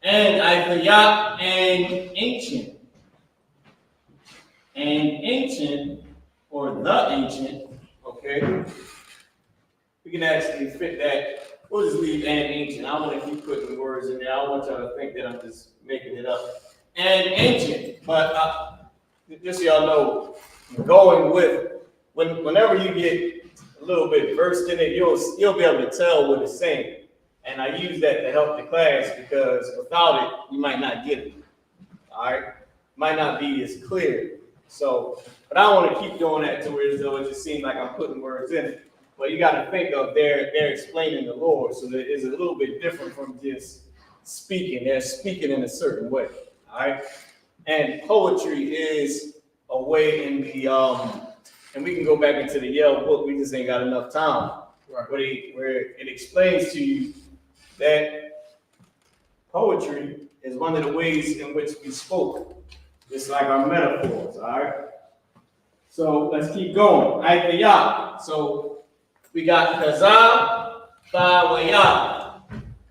And Ithayat and ancient. And ancient, or the ancient, okay? We can actually fit that. We'll just leave and ancient. I want to keep putting words in there. I want y'all to think that I'm just making it up. And ancient, but just so y'all know, going with, whenever you get a little bit versed in it, you'll be able to tell what it's saying. And I use that to help the class because without it, you might not get it. All right? Might not be as clear. So, but I don't want to keep doing that to where it just seems like I'm putting words in it. But you got to think of they're explaining the Lord, so that it's a little bit different from just speaking. They're speaking in a certain way. All right? And poetry is a way in the and we can go back into the Yale book. We just ain't got enough time. Right. Where it explains to you that poetry is one of the ways in which we spoke, just like our metaphors. All right. So let's keep going. Ithayat. So we got Kaza Fawaya.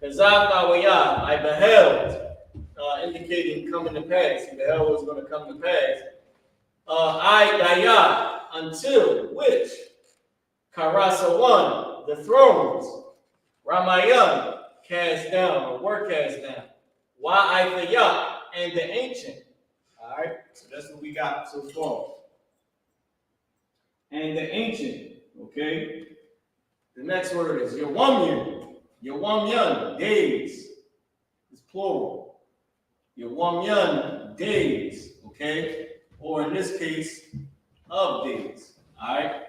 Kaza Fawaya. I beheld, indicating coming to pass. He beheld was going to come to pass. I Daya, until which Karasa 1, the thrones, Ramayan, cast down or were cast down. Wa'ithayat, and the ancient. All right, so that's what we got so far. And the ancient, okay? The next word is Yawamyan. Yawamyan, days. It's plural. Yawamyan, days, okay? Or in this case, of days. All right?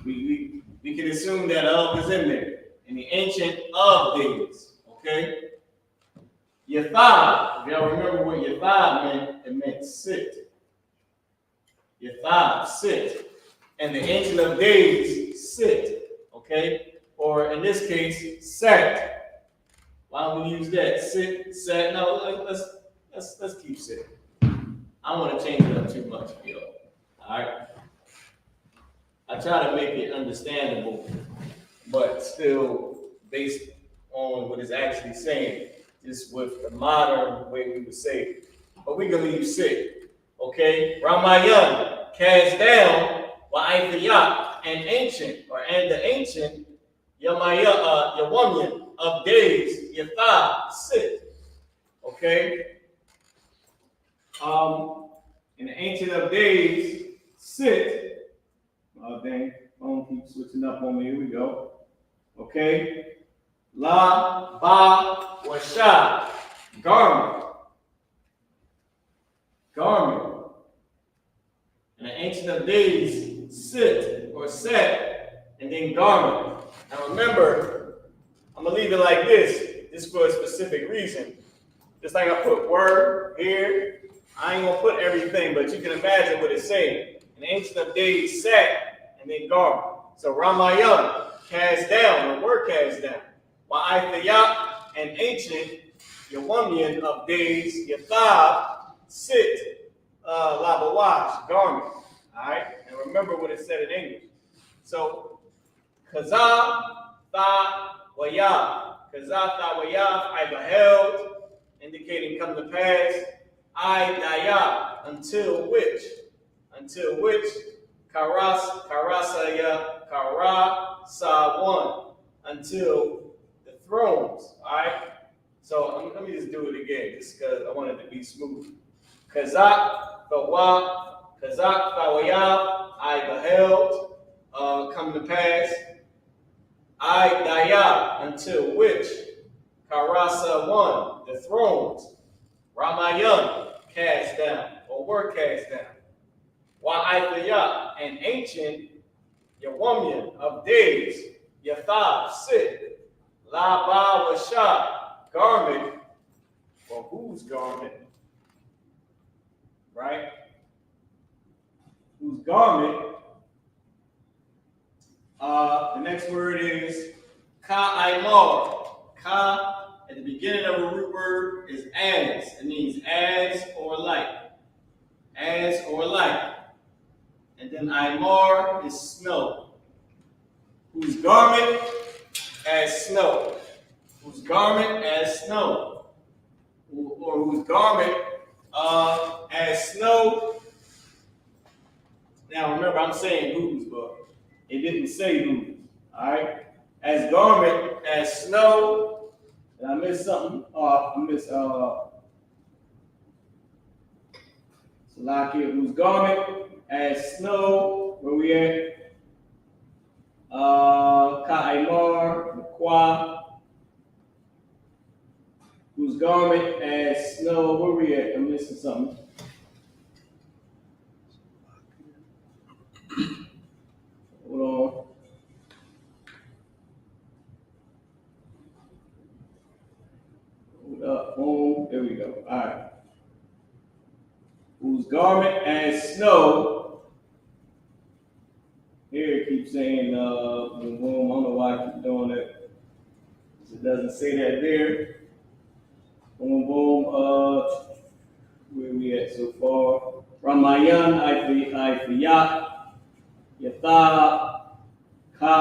We can assume that of is in there. In the ancient of days. Okay? Yathah, if y'all remember what Yathah meant, it meant sit. Yathah, sit. And the Ancient of Days, sit. Okay? Or in this case, sat. Why don't we use that? Sit, sat. No, let's keep sitting. I don't want to change it up too much, y'all. All right? I try to make it understandable, but still based on what it's actually saying, just with the modern way we would say it. But we can leave sit, okay? Ramayan, cast down, wa'aythiyat, and the ancient, Yawamyan, of days, Yathah, sit, okay? In the Ancient of Days, sit. Oh, dang, phone keeps switching up on me. Here we go. Okay. La, ba, washa. Garment. Garment. In the Ancient of Days, sit or set, and then garment. Now remember, I'm going to leave it like this. This for a specific reason. Just like I put word here, I ain't gonna put everything, but you can imagine what it's saying. In the Ancient of Days, sat, and then garment. So Ramayan, cast down, or were cast down. Wa'aythiyat, and ancient, Yawamyan of days, Yathah, sit, labawash, garment. Alright? And remember what it said in English. So, Kazah, Tha, Wayah. Kazah, Tha, Wayah, I beheld, indicating come to pass. I daya, until which, karasaya, karasa one, until the thrones. All right. So let me just do it again, just because I want it to be smooth. Kazak, fawaya, I beheld, come to pass. I daya, until which, karasa one, the thrones. Ramayan, cast down, or were cast down. Wa'aythiyat, and ancient, Yawamyan, of days, Yathah, sit. La ba washa, garment, or whose garment? Right? Whose garment? The next word is ka'aimar. Ka, at the beginning of a root word, is as. It means as or like. As or like. And then aimar is snow. Whose garment? As snow. Whose garment? As snow. Or whose garment? As snow. Now remember, I'm saying whose, but it didn't say whose. Alright? As garment, as snow. Did I miss something? I missed Salakia, whose garment as snow. Where we at? Ka'imar, Kwa. Whose garment as snow. Where we at? I'm missing something. Hold on. Boom, there we go. All right. Whose garment as snow. Here it keeps saying, boom, boom. I don't know why I keep doing that. It doesn't say that there. Boom, boom. Where we at so far? Ramayan, Ayfiyat, Yathah, Ka,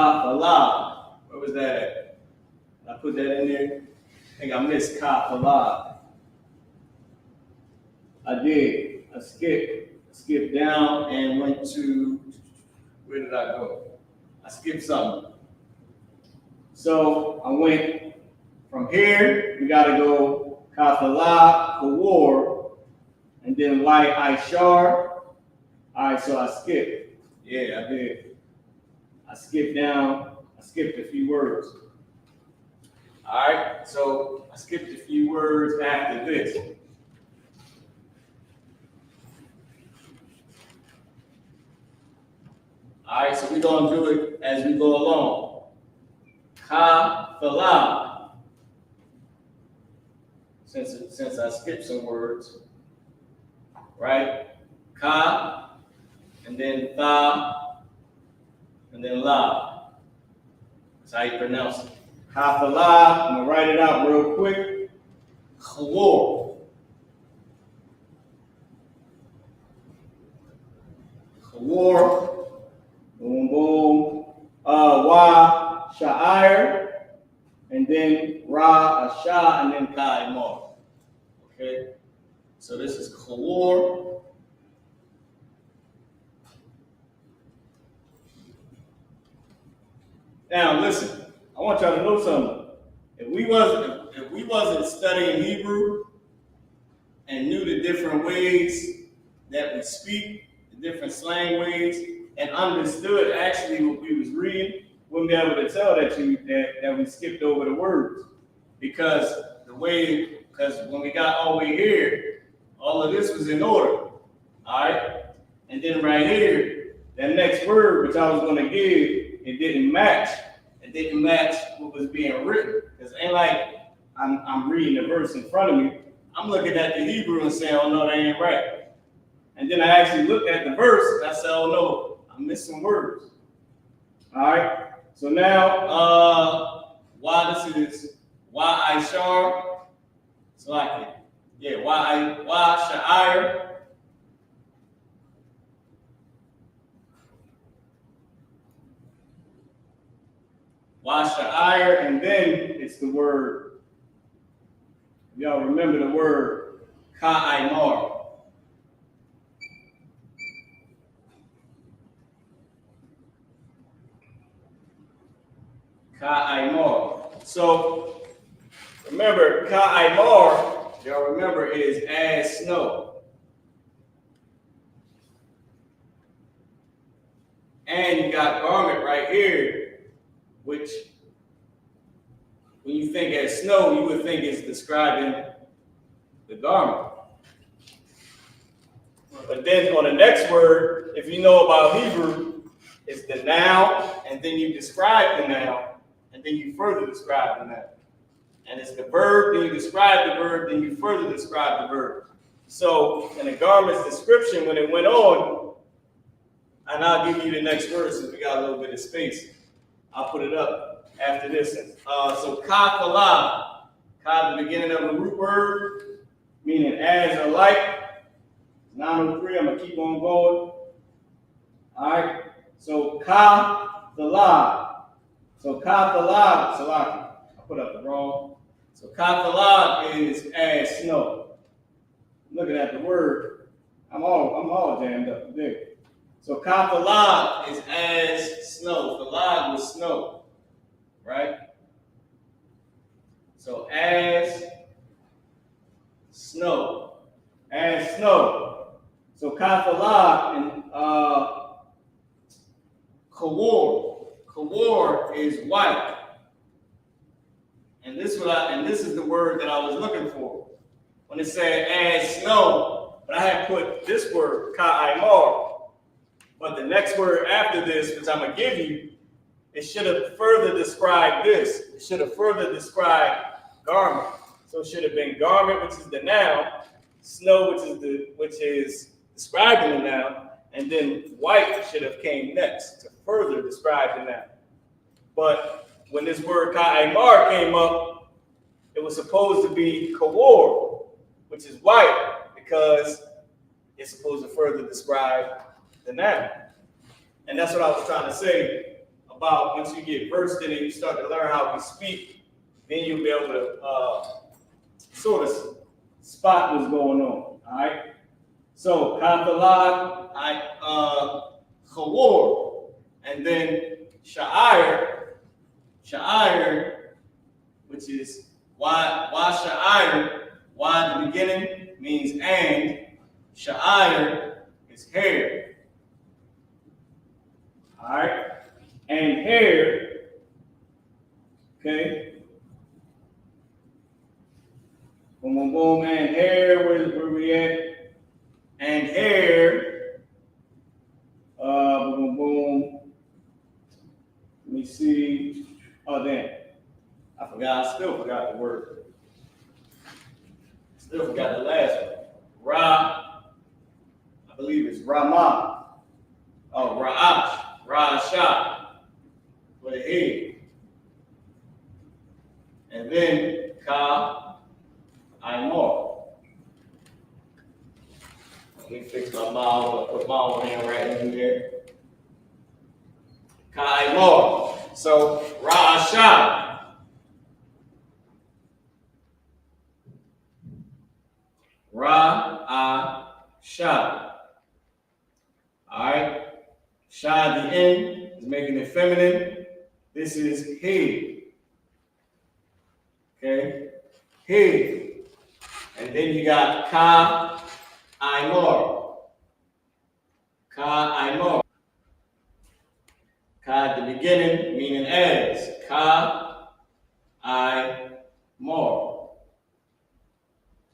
where was that at? I put that in there. I think I missed Ka. I did. I skipped down and went to, where did I go? I skipped something. So I went from here, we gotta go Kathala, Kawar, and then Light Ishar. All right, so I skipped. Yeah, I did. I skipped down, I skipped a few words. All right, so I skipped a few words after this. All right, so we're going to do it as we go along. Ka, Falah. since I skipped some words, right? Ka, and then tha, and then la. That's how you pronounce it. Ka for la, I'm gonna write it out real quick. Chawor. Chawor. Boom, boom. Wa, sha'ir, and then ra, asha, and then ka, imar. Okay? So this is chawor. Now listen, I want y'all to know something. If we wasn't studying Hebrew and knew the different ways that we speak, the different slang ways, and understood actually what we was reading, wouldn't be able to tell that we skipped over the words. Because when we got all the way here, all of this was in order. Alright? And then right here, that next word which I was gonna give, it didn't match. It didn't match what was being written. Because it ain't like I'm reading the verse in front of me. I'm looking at the Hebrew and saying, oh no, that ain't right. And then I actually looked at the verse and I said, oh no, I'm missing words. Alright? So now why this is why Ishar. So I can, yeah, why Sha'ir. Why Sha'ir, and then it's the word, y'all remember the word Ka'imar. Ka'imar. So remember, Ka'imar, y'all remember, is as snow. And you got garment right here, which when you think as snow, you would think it's describing the garment. But then on the next word, if you know about Hebrew, it's the noun, and then you describe the noun, and then you further describe the noun. And it's the verb, then you describe the verb, then you further describe the verb. So in the garment's description, when it went on, and I'll give you the next word since we got a little bit of space. I'll put it up after this. So ka falah, ka the beginning of the root word, meaning as or like. 903, I'm gonna keep on going. Alright, so ka falah. So ka falah, Salaki. I put up the wrong. So ka falah is as snow. Looking at the word, I'm all jammed up there. So ka falah is as snow. Falah was snow, right? So as snow, as snow. So ka falah and kawor is white, and this is the word that I was looking for when it said as snow. But I had put this word ka'imar. But the next word after this, which I'm going to give you, it should have further described this. It should have further described garment. So it should have been garment, which is the noun, snow, which is describing the noun, and then white should have came next to further describe the noun. But when this word ka'imar came up, it was supposed to be kawor, which is white, because it's supposed to further describe the noun. And that's what I was trying to say about once you get versed in it, you start to learn how we speak, then you'll be able to sort of spot what's going on. All right. So Kathalah, Chawor, and then Sha'ir, which is why Sha'ir, why at the beginning means and, Sha'ir is hair. All right, and hair, okay. Boom, boom, boom, and hair, where we at? And hair, boom, boom, boom. Let me see. Oh, damn. I still forgot the word. Still forgot the last one. Ra, I believe it's Rama. Oh, Ra'ash, Ra'ashah, for the head. And then Ka, Imor. Let me fix my mouth. I'll put my own hand right in there. Ka, Imor. So, Ra'ashah. Ra-a-shah. All right. Shah at the end is making it feminine. This is he. Okay. He. And then you got ka, imor. Ka, imor. Ka at the beginning, meaning as. Ka, imor.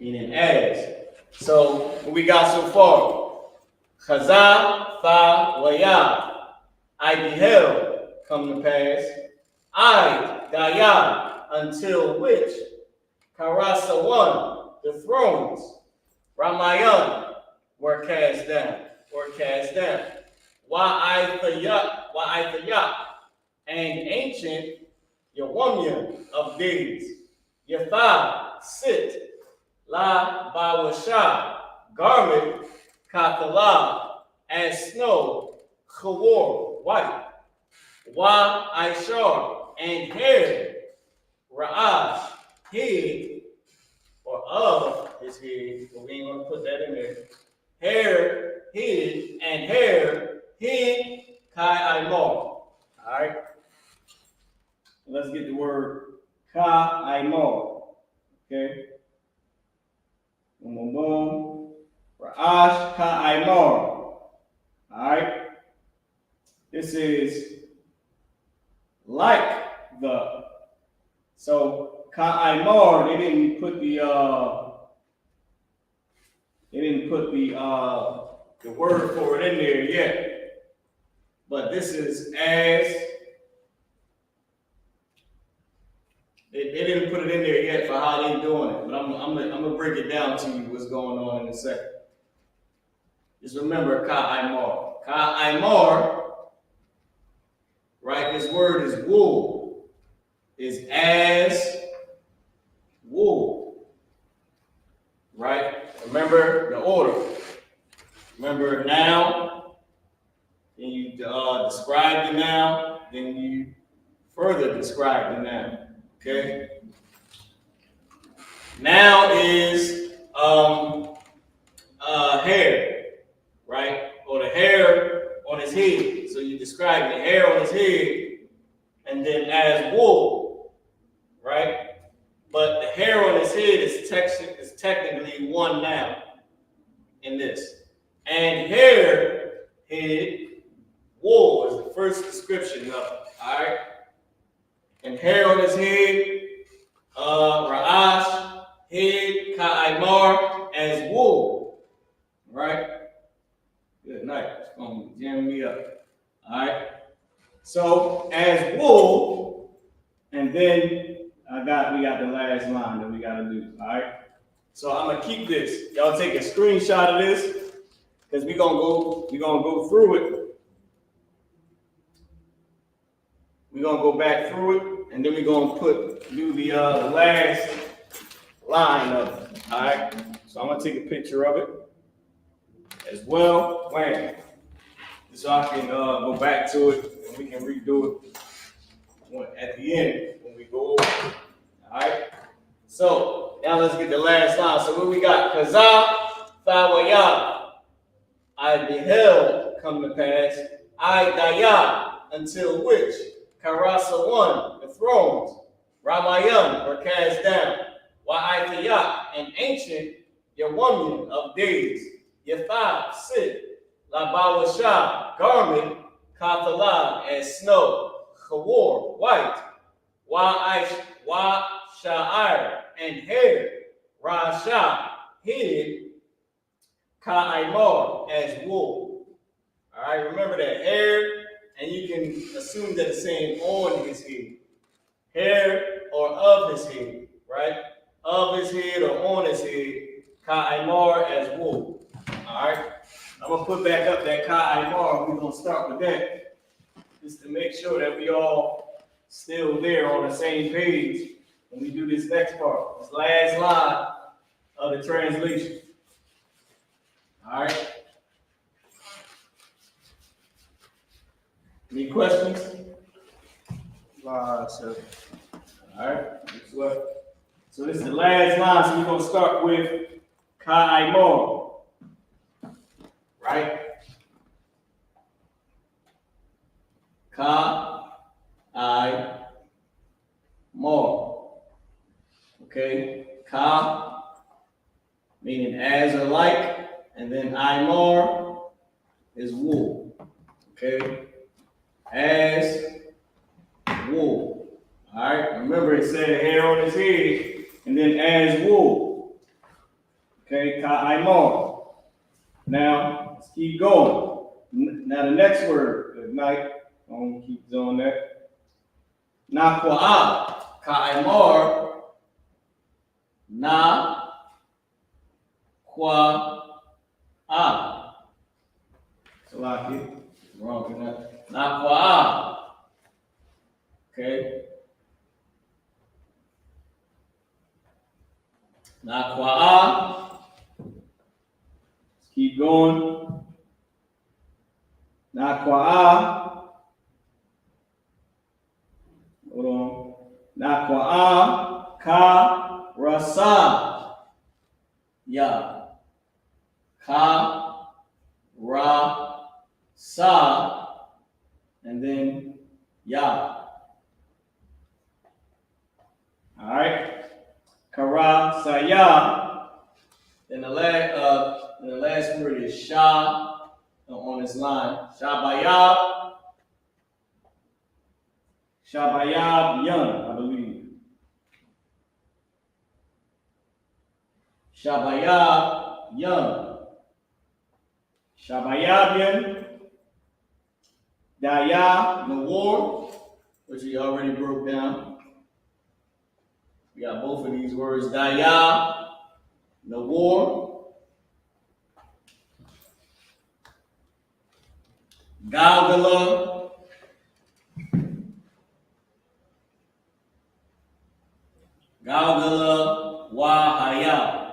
Meaning as. So, what we got so far? Chaza, fa, waya. I beheld come to pass. I, daya, until which? Lashawan, the thrones. Ramayan were cast down. I.S.U.P.K, and ancient Yawamya of days. Yatha, sit. La bawasha, garment, kathala, as snow, chawor, white. Wa ishar, and hair, ra'ash, head, or of his head, but we ain't gonna put that in there. Hair, head, and hair, head, kai imor. All right. Let's get the word ka imor. Okay. Boom, boom, boom. Ra'ash ka imor. All right. This is like the. So ka imor, they didn't put the word for it in there yet. But this is as. They didn't put it in there yet for how they're doing it, but I'm gonna break it down to you what's going on in a second. Just remember ka imor. Ka imor, right? This word is wool. Is as wool. Right? Remember the order. Remember noun, then you describe the noun, then you further describe the noun. Okay. Now is hair, right? Or the hair on his head. So you describe the hair on his head, and then as wool, right? But the hair on his head is technically one noun in this, and hair, head, wool is the first description of it. All right. And hair on his head, ra'ash, head, ka imor, as wool. Right? Good night. It's going to jam me up. All right? So, as wool, and then we got the last line that we got to do. All right? So, I'm going to keep this. Y'all take a screenshot of this, because we're gonna go through it. We're gonna go back through it, and then we're gonna do the last line of it. All right. So I'm gonna take a picture of it as well, so I can go back to it, and we can redo it at the end when we go over. All right. So now let's get the last line. So what we got? Kaza Thawaya. I beheld come to pass. I daya, until which? Lashawan, the thrones. Ramayan were cast down. I.S.U.P.K, an ancient Yawamya of days. Yatha, sit. La bawasha, garment. Kathala, as snow. Chawor, white. Wa sha'ir, and hair. Rasha, head. Ka imor, as wool. All right, remember that hair, and you can assume that it's saying on his head. Hair or of his head, right? Of his head or on his head, Ka'imar as wool. All right. I'm gonna put back up that Ka'imar. We're gonna start with that, just to make sure that we all still there on the same page when we do this next part, this last line of the translation. All right. Any questions? All right. So this is the last line. So we're gonna start with Ka'imar. Right? Ka-I-Mar. Okay? Ka, meaning as or like, and then Imar is wool. Okay? As wool. Alright? Remember it said hair on his head, and then as wool. Okay? Ka-Imar. Now, let's keep going. Now the next word, good night. I'm gonna keep doing that. Naqwa'a, Ka'imar, Na-kwa-a. So like it, wrong with that. Naqwa'a. Okay. Naqwa'a. Let's keep going. Naqwa'a. Hold on. Naqwa'a ka rasa. Ya. Ka ra sa. And then ya. All right. Kara saya. Then the last word is sha on this line. Shabayab. Shabayab Yun, I believe. Shabayab Yun. Shabayab Yun. Daya Nawar, which we already broke down. We got both of these words. Daya Nawar. Galgala. Galgala Wahaya.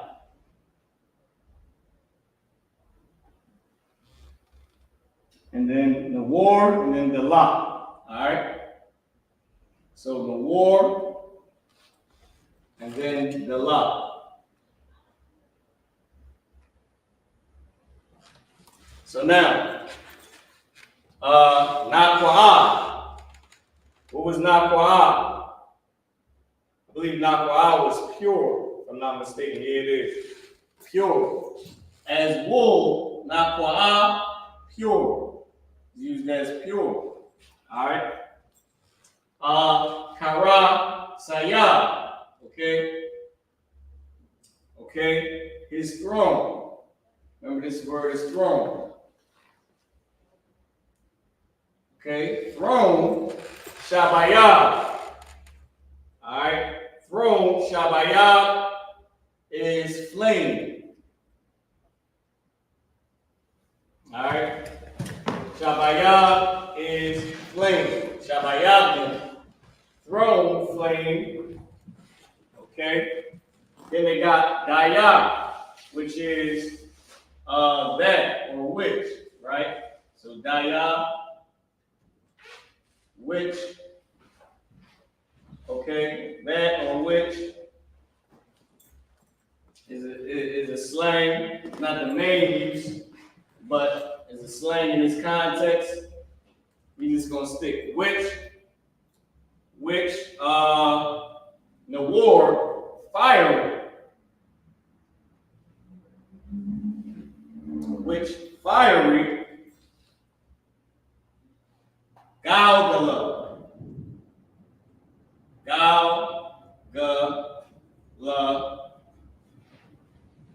And then the war, and then the la. Alright? So the war, and then the la. So now, Naqwa'a. What was Naqwa'a? I believe Naqwa'a was pure, if I'm not mistaken. Here it is. Pure. As wool, Naqwa'a, pure. It's used as pure. Alright? Kara Saya. Okay? Okay? His throne. Remember this word is throne. Okay? Throne, Shabayab. Alright? Throne, Shabayab, is flame. Alright? Shabayab is flame. Shabayab, throne, flame. Okay? Then they got Daya, which is that or which, right? So Daya, which, okay, that or which is a slang, not the main use, but is a slang in this context. We just gonna stick which, the war, fiery, which fiery, Galgala, Galgala,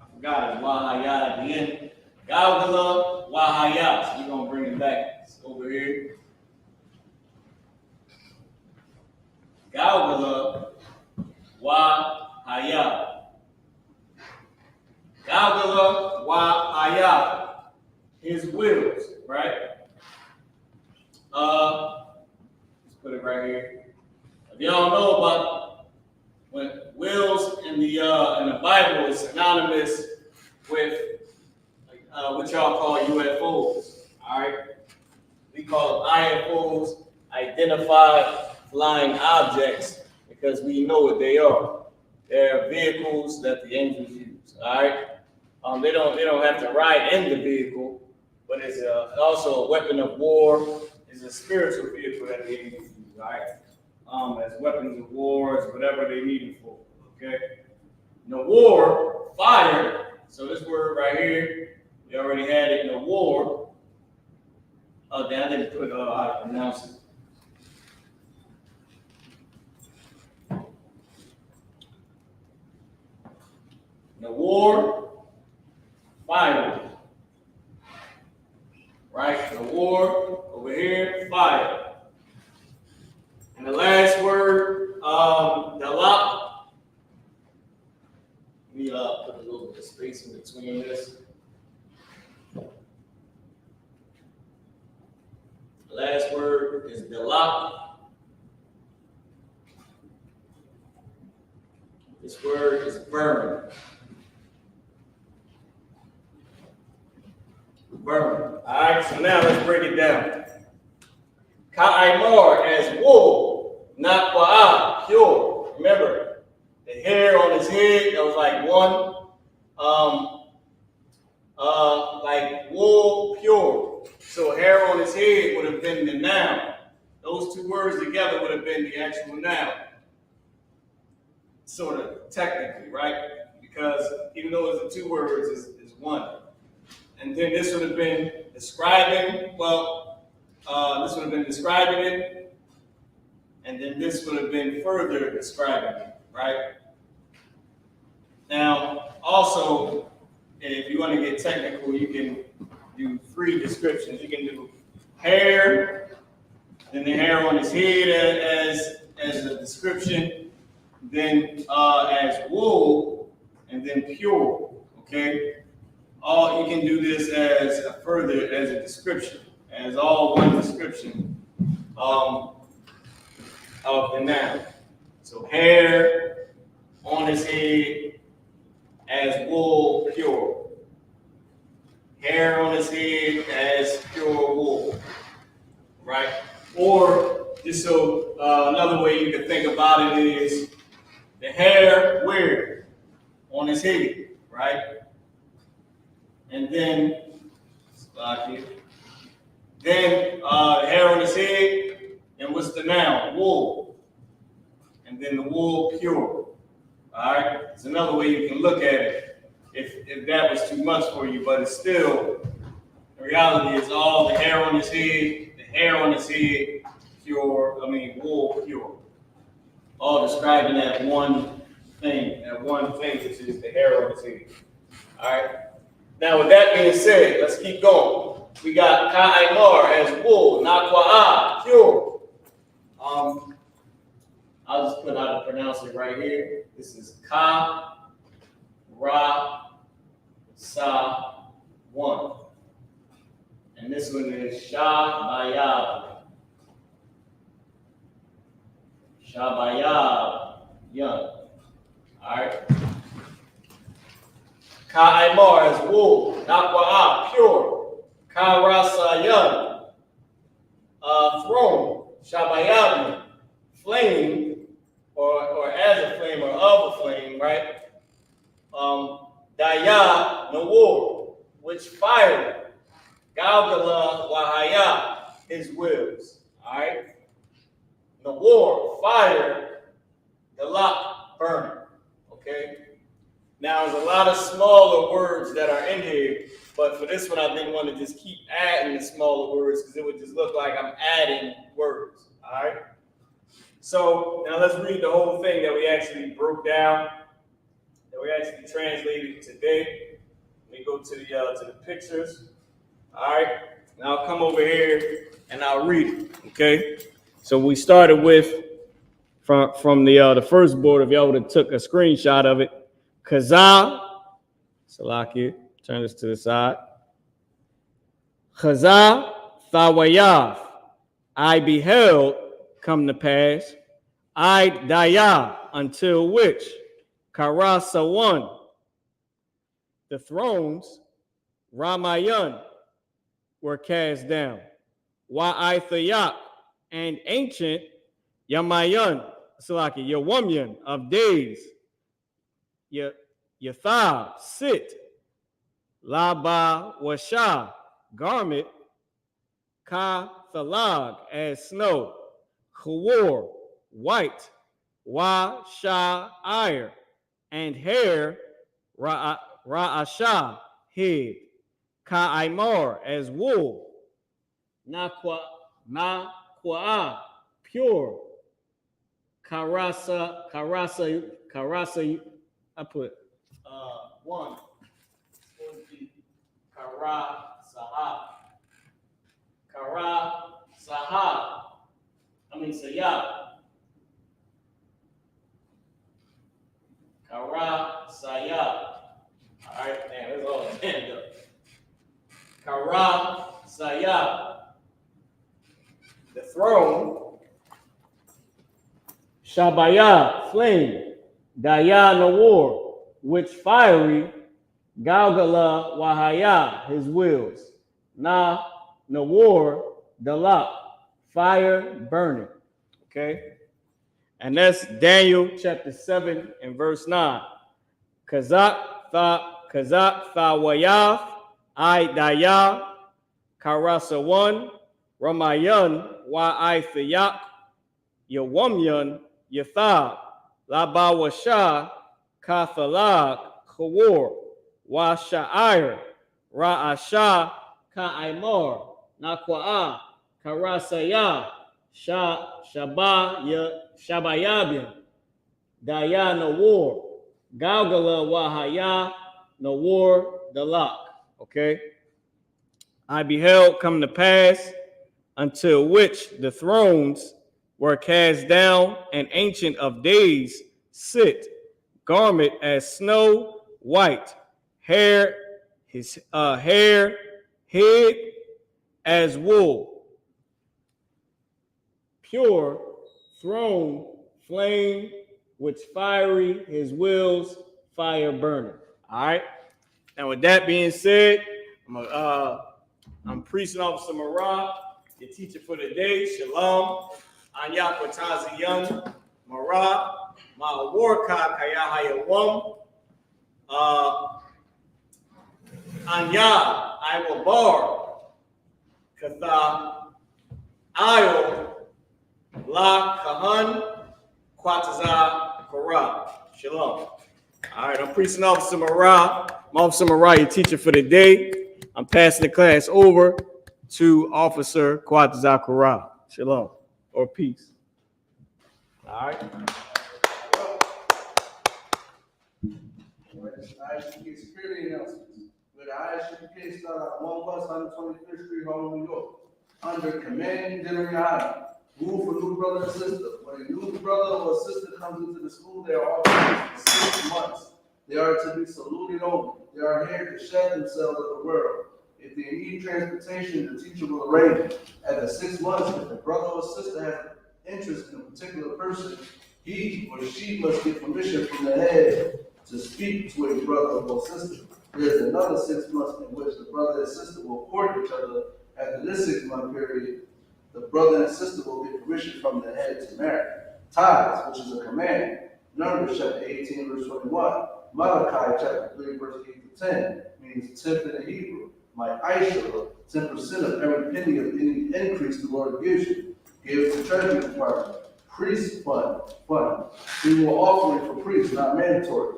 I forgot it, Wahaya at the end. Galgala, Wahaya. So we're gonna bring it back over here. Galgala, Wahaya. Galgala wa Haya, his wills, right? Let's put it right here. If y'all know about when wills in the Bible is synonymous with what y'all call UFOs. All right, we call them IFOs, identified flying objects, because we know what they are. They're vehicles that the angels use. All right, they don't have to ride in the vehicle, but it's also a weapon of war. It's a spiritual vehicle that the angels use. All right, as weapons of war, as whatever they need it for. Okay, the war, fire. So this word right here, we already had it in the war. Oh, then I didn't put how to pronounce it. The war, fire. Right? The war over here, fire. And the last word, the lock. Let me put a little bit of space in between this. The last word is delak. This word is burn. Burn. All right, so now let's break it down. Ka'aimar as wool, not qua'ah, pure. Remember, the hair on his head, that was like one, like wool, pure. So hair on his head would have been the noun. Those two words together would have been the actual noun. Sort of technically, right? Because even though it's the two words, it's one. And then this would have been describing, this would have been describing it. And then this would have been further describing it, right? Now, also, if you want to get technical, you can do three descriptions. You can do hair, then the hair on his head as a description, then as wool, and then pure, okay? You can do this as a description, as all one description of the noun. So hair on his head as wool, pure. Hair on his head as pure wool, right? Or just so another way you can think about it is the hair where? On his head, right? And then, the hair on his head, and what's the noun? Wool. And then the wool pure. All right? It's another way you can look at it if that was too much for you, but it's still, the reality is all the hair on his head, wool pure. All describing that one thing, which is the hair on his head. All right? Now, with that being said, let's keep going. We got ka'aimar as wool, naqwa'ah, pure. I'll just put how to pronounce it right here. This is ka, ra, sa, one. And this one is shabayab. Shabayab, young. All right. Ka'aimar as wool, naqwa'ah, pure. Karasayan, throne. Shabayab, flame, or as a flame, or of a flame, right? Daya, no war, which fire. Galgala wahaya, his wills. All right? The war, fire, the lock, burning. Okay? Now, there's a lot of smaller words that are in here, but for this one, I didn't want to just keep adding the smaller words because it would just look like I'm adding words. All right? So now let's read the whole thing that we actually broke down, that we actually translated today. Let me go to the pictures. All right, now I'll come over here and I'll read it. Okay, so we started with from the first board. If y'all would have took a screenshot of it, Kazah Salaki, turn this to the side. Chaza Thawayav, I beheld come to pass, I Daya, until which, Karasawan, the thrones, Ramayan, were cast down. Wa'ithayak, and ancient Yamayan, Salaki, Yawamyan of days, Yathab, sit, Laba Washa, garment, Ka Thalag, as snow, Chawor, white, Wa Sha ire, and hair, Ra'asha, head, Ka Aimar, as wool, Nakwa, pure, Karasa, I put one, Kara Saha, Sayah, Kara Sayah. All right, man, that's all stand up. Kara Sayah, the throne. Shabaya, flame. Daya, Nawar, which fiery. Galgala, Wahaya, his wheels. Na, Nawar, Dalak, fire burning. Okay? And that's Daniel chapter 7 and verse 9. Kazak Thawayaf, I Daya, Karasawan, Ramayan, Wa'ithayak, Yawamyan, Yathab, Labawasha, Kathalag, Chawor, Washa'ir, Ra'asha, Ka'imar, Nakwa'a, Karasaya, Shabayabin, Daya Nawar, Galgala Wahaya, Nawar Dalak. Okay? I beheld come to pass, until which the thrones were cast down, and ancient of days sit, garment as snow white, hair, his hair, head as wool, pure, throne, flame, which fiery, his wheels, fire burning. All right. And with that being said, I'm preaching Officer Marah, your teacher for the day. Shalom. Anya Kwataziyan, Marah, Ma'awarka Kayahayawam. Anya, I will bar. Katha, Ayo, La Kahan, Kwataza, Korah. Shalom. All right, I'm preaching Officer Marah. I'm Officer Marah, your teacher for the day. I'm passing the class over to Officer Kwataza Korah. Shalom, or peace. All right. I.S.U.P.K security announcements. With the I.S.U.P.K start at 1 West 125th Street, Harlem, New York. Under command Gen.YAHANNA. Rule for new brother and sister. When a new brother or sister comes into the school, they are authorized for 6 months. They are to be saluted only. They are here to shed themselves of the world. If they need transportation, the teacher will arrange it. At the 6 months, if the brother or sister has interest in a particular person, he or she must get permission from the head to speak to a brother or sister. There is another 6 months in which the brother and sister will court each other. After this 6 month period, the brother and sister will get permission from the head to marry. Tithes, which is a command. Numbers chapter 18, verse 21. Malachi chapter 3, verse 8 to 10 means 10th in the Hebrew. My I.S.U.P.K, 10% of every penny of any increase the Lord gives you. Give to treasury department. Priest fund. We will offering for priests, not mandatory.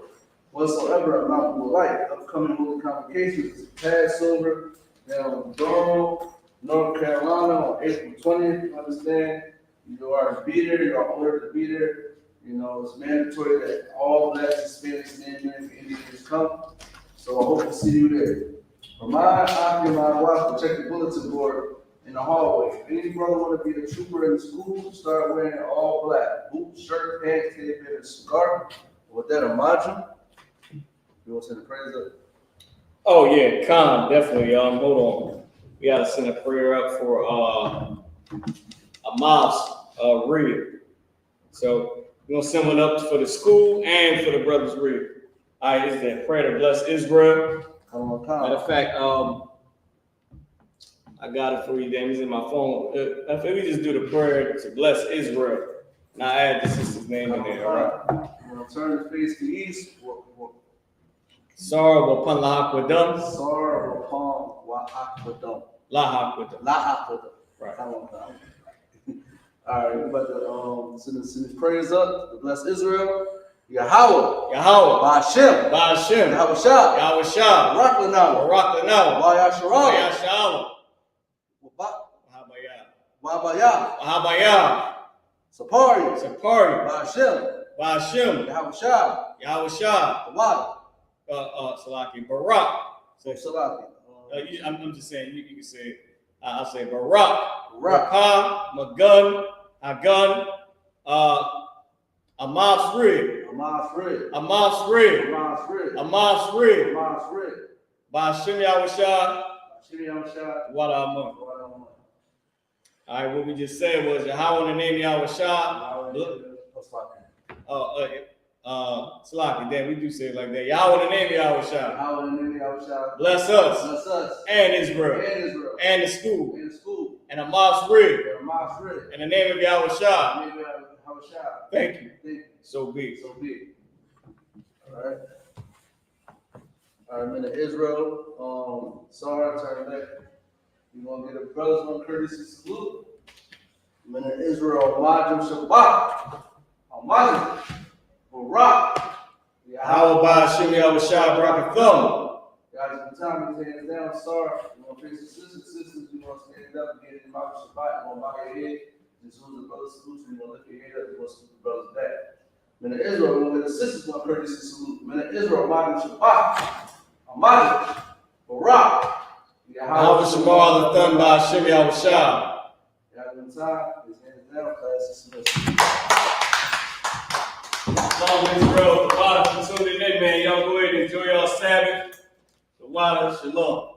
Whatsoever amount you will like. Upcoming holy convocations is Passover down in Durham, North Carolina on April 20th. You understand? You are to be there. You are ordered to be there. You know, it's mandatory that all Blacks, Hispanics, and Indians come. So I hope to see you there. For my Aki and my wife, check the bulletin board in the hallway. If any brother want to be a trooper in the school, start wearing all black. Boots, shirt, pants, tape, and a scarf. With that, a madra. You want to say the praise up? Oh yeah, Khan, definitely. Hold on. We gotta send a prayer up for Amos Reed. So we're gonna send one up for the school and for the brothers Reed. All right, it's that prayer to bless Israel. Matter of fact, I got it for you, Dan. It's in my phone. I think we just do the prayer to bless Israel. And I add the sister's name in there, all right? We'll turn the face to east. Sorrow upon La Aquadum. Sorrow upon La Aquadum. La Aquadum. La Aquadum. Right. All right, we're about to send these prayers up to bless Israel. Yahweh. Ba'ashem. Yahweh Shah. Barak Lanam. Yashawan. Wahabaya. Sapari. Ba'ashem. Yahweh Shah. Salaki. Barak. Salaki. I'm just saying, you can say, I'll say Barak. Rakah, Magun, Hagun, Amos Rid. Ba'ashem Yahushua. Wadamun. All right, what we just said was Yahweh in the name of Yahushua. Salaki, then we do say it like that. Yahweh in the name of Yahushua. Bless us. And Israel. And the school. And Amos Rid. In the name of Yahushua. Thank you. So be. All right, men of Israel. Sorry, turn back. We're gonna get a brothers one courtesy salute. Men of Israel, Majim Shabbat. Majim. Barak. How about Shimi Yahushua Brakathum? Guys, the time is hands down. Sorry. We're gonna face the sisters. We're gonna stand up and get in Majim Shabbat. We're gonna bow your head. As soon as the brothers salute you, we're gonna lift your head up. We're gonna salute the brothers back. Men of Israel, we're gonna get the sisters one courtesy salute. Men of Israel, Majim Shabbat. Majim. Barak. How Shamal the Thun by Shimi Yahushua. Guys, the time is hands down. Class dismissed. Shalom Israel, the bottom, tuning in, man. Y'all go ahead and enjoy y'all Sabbath. The water, shalom.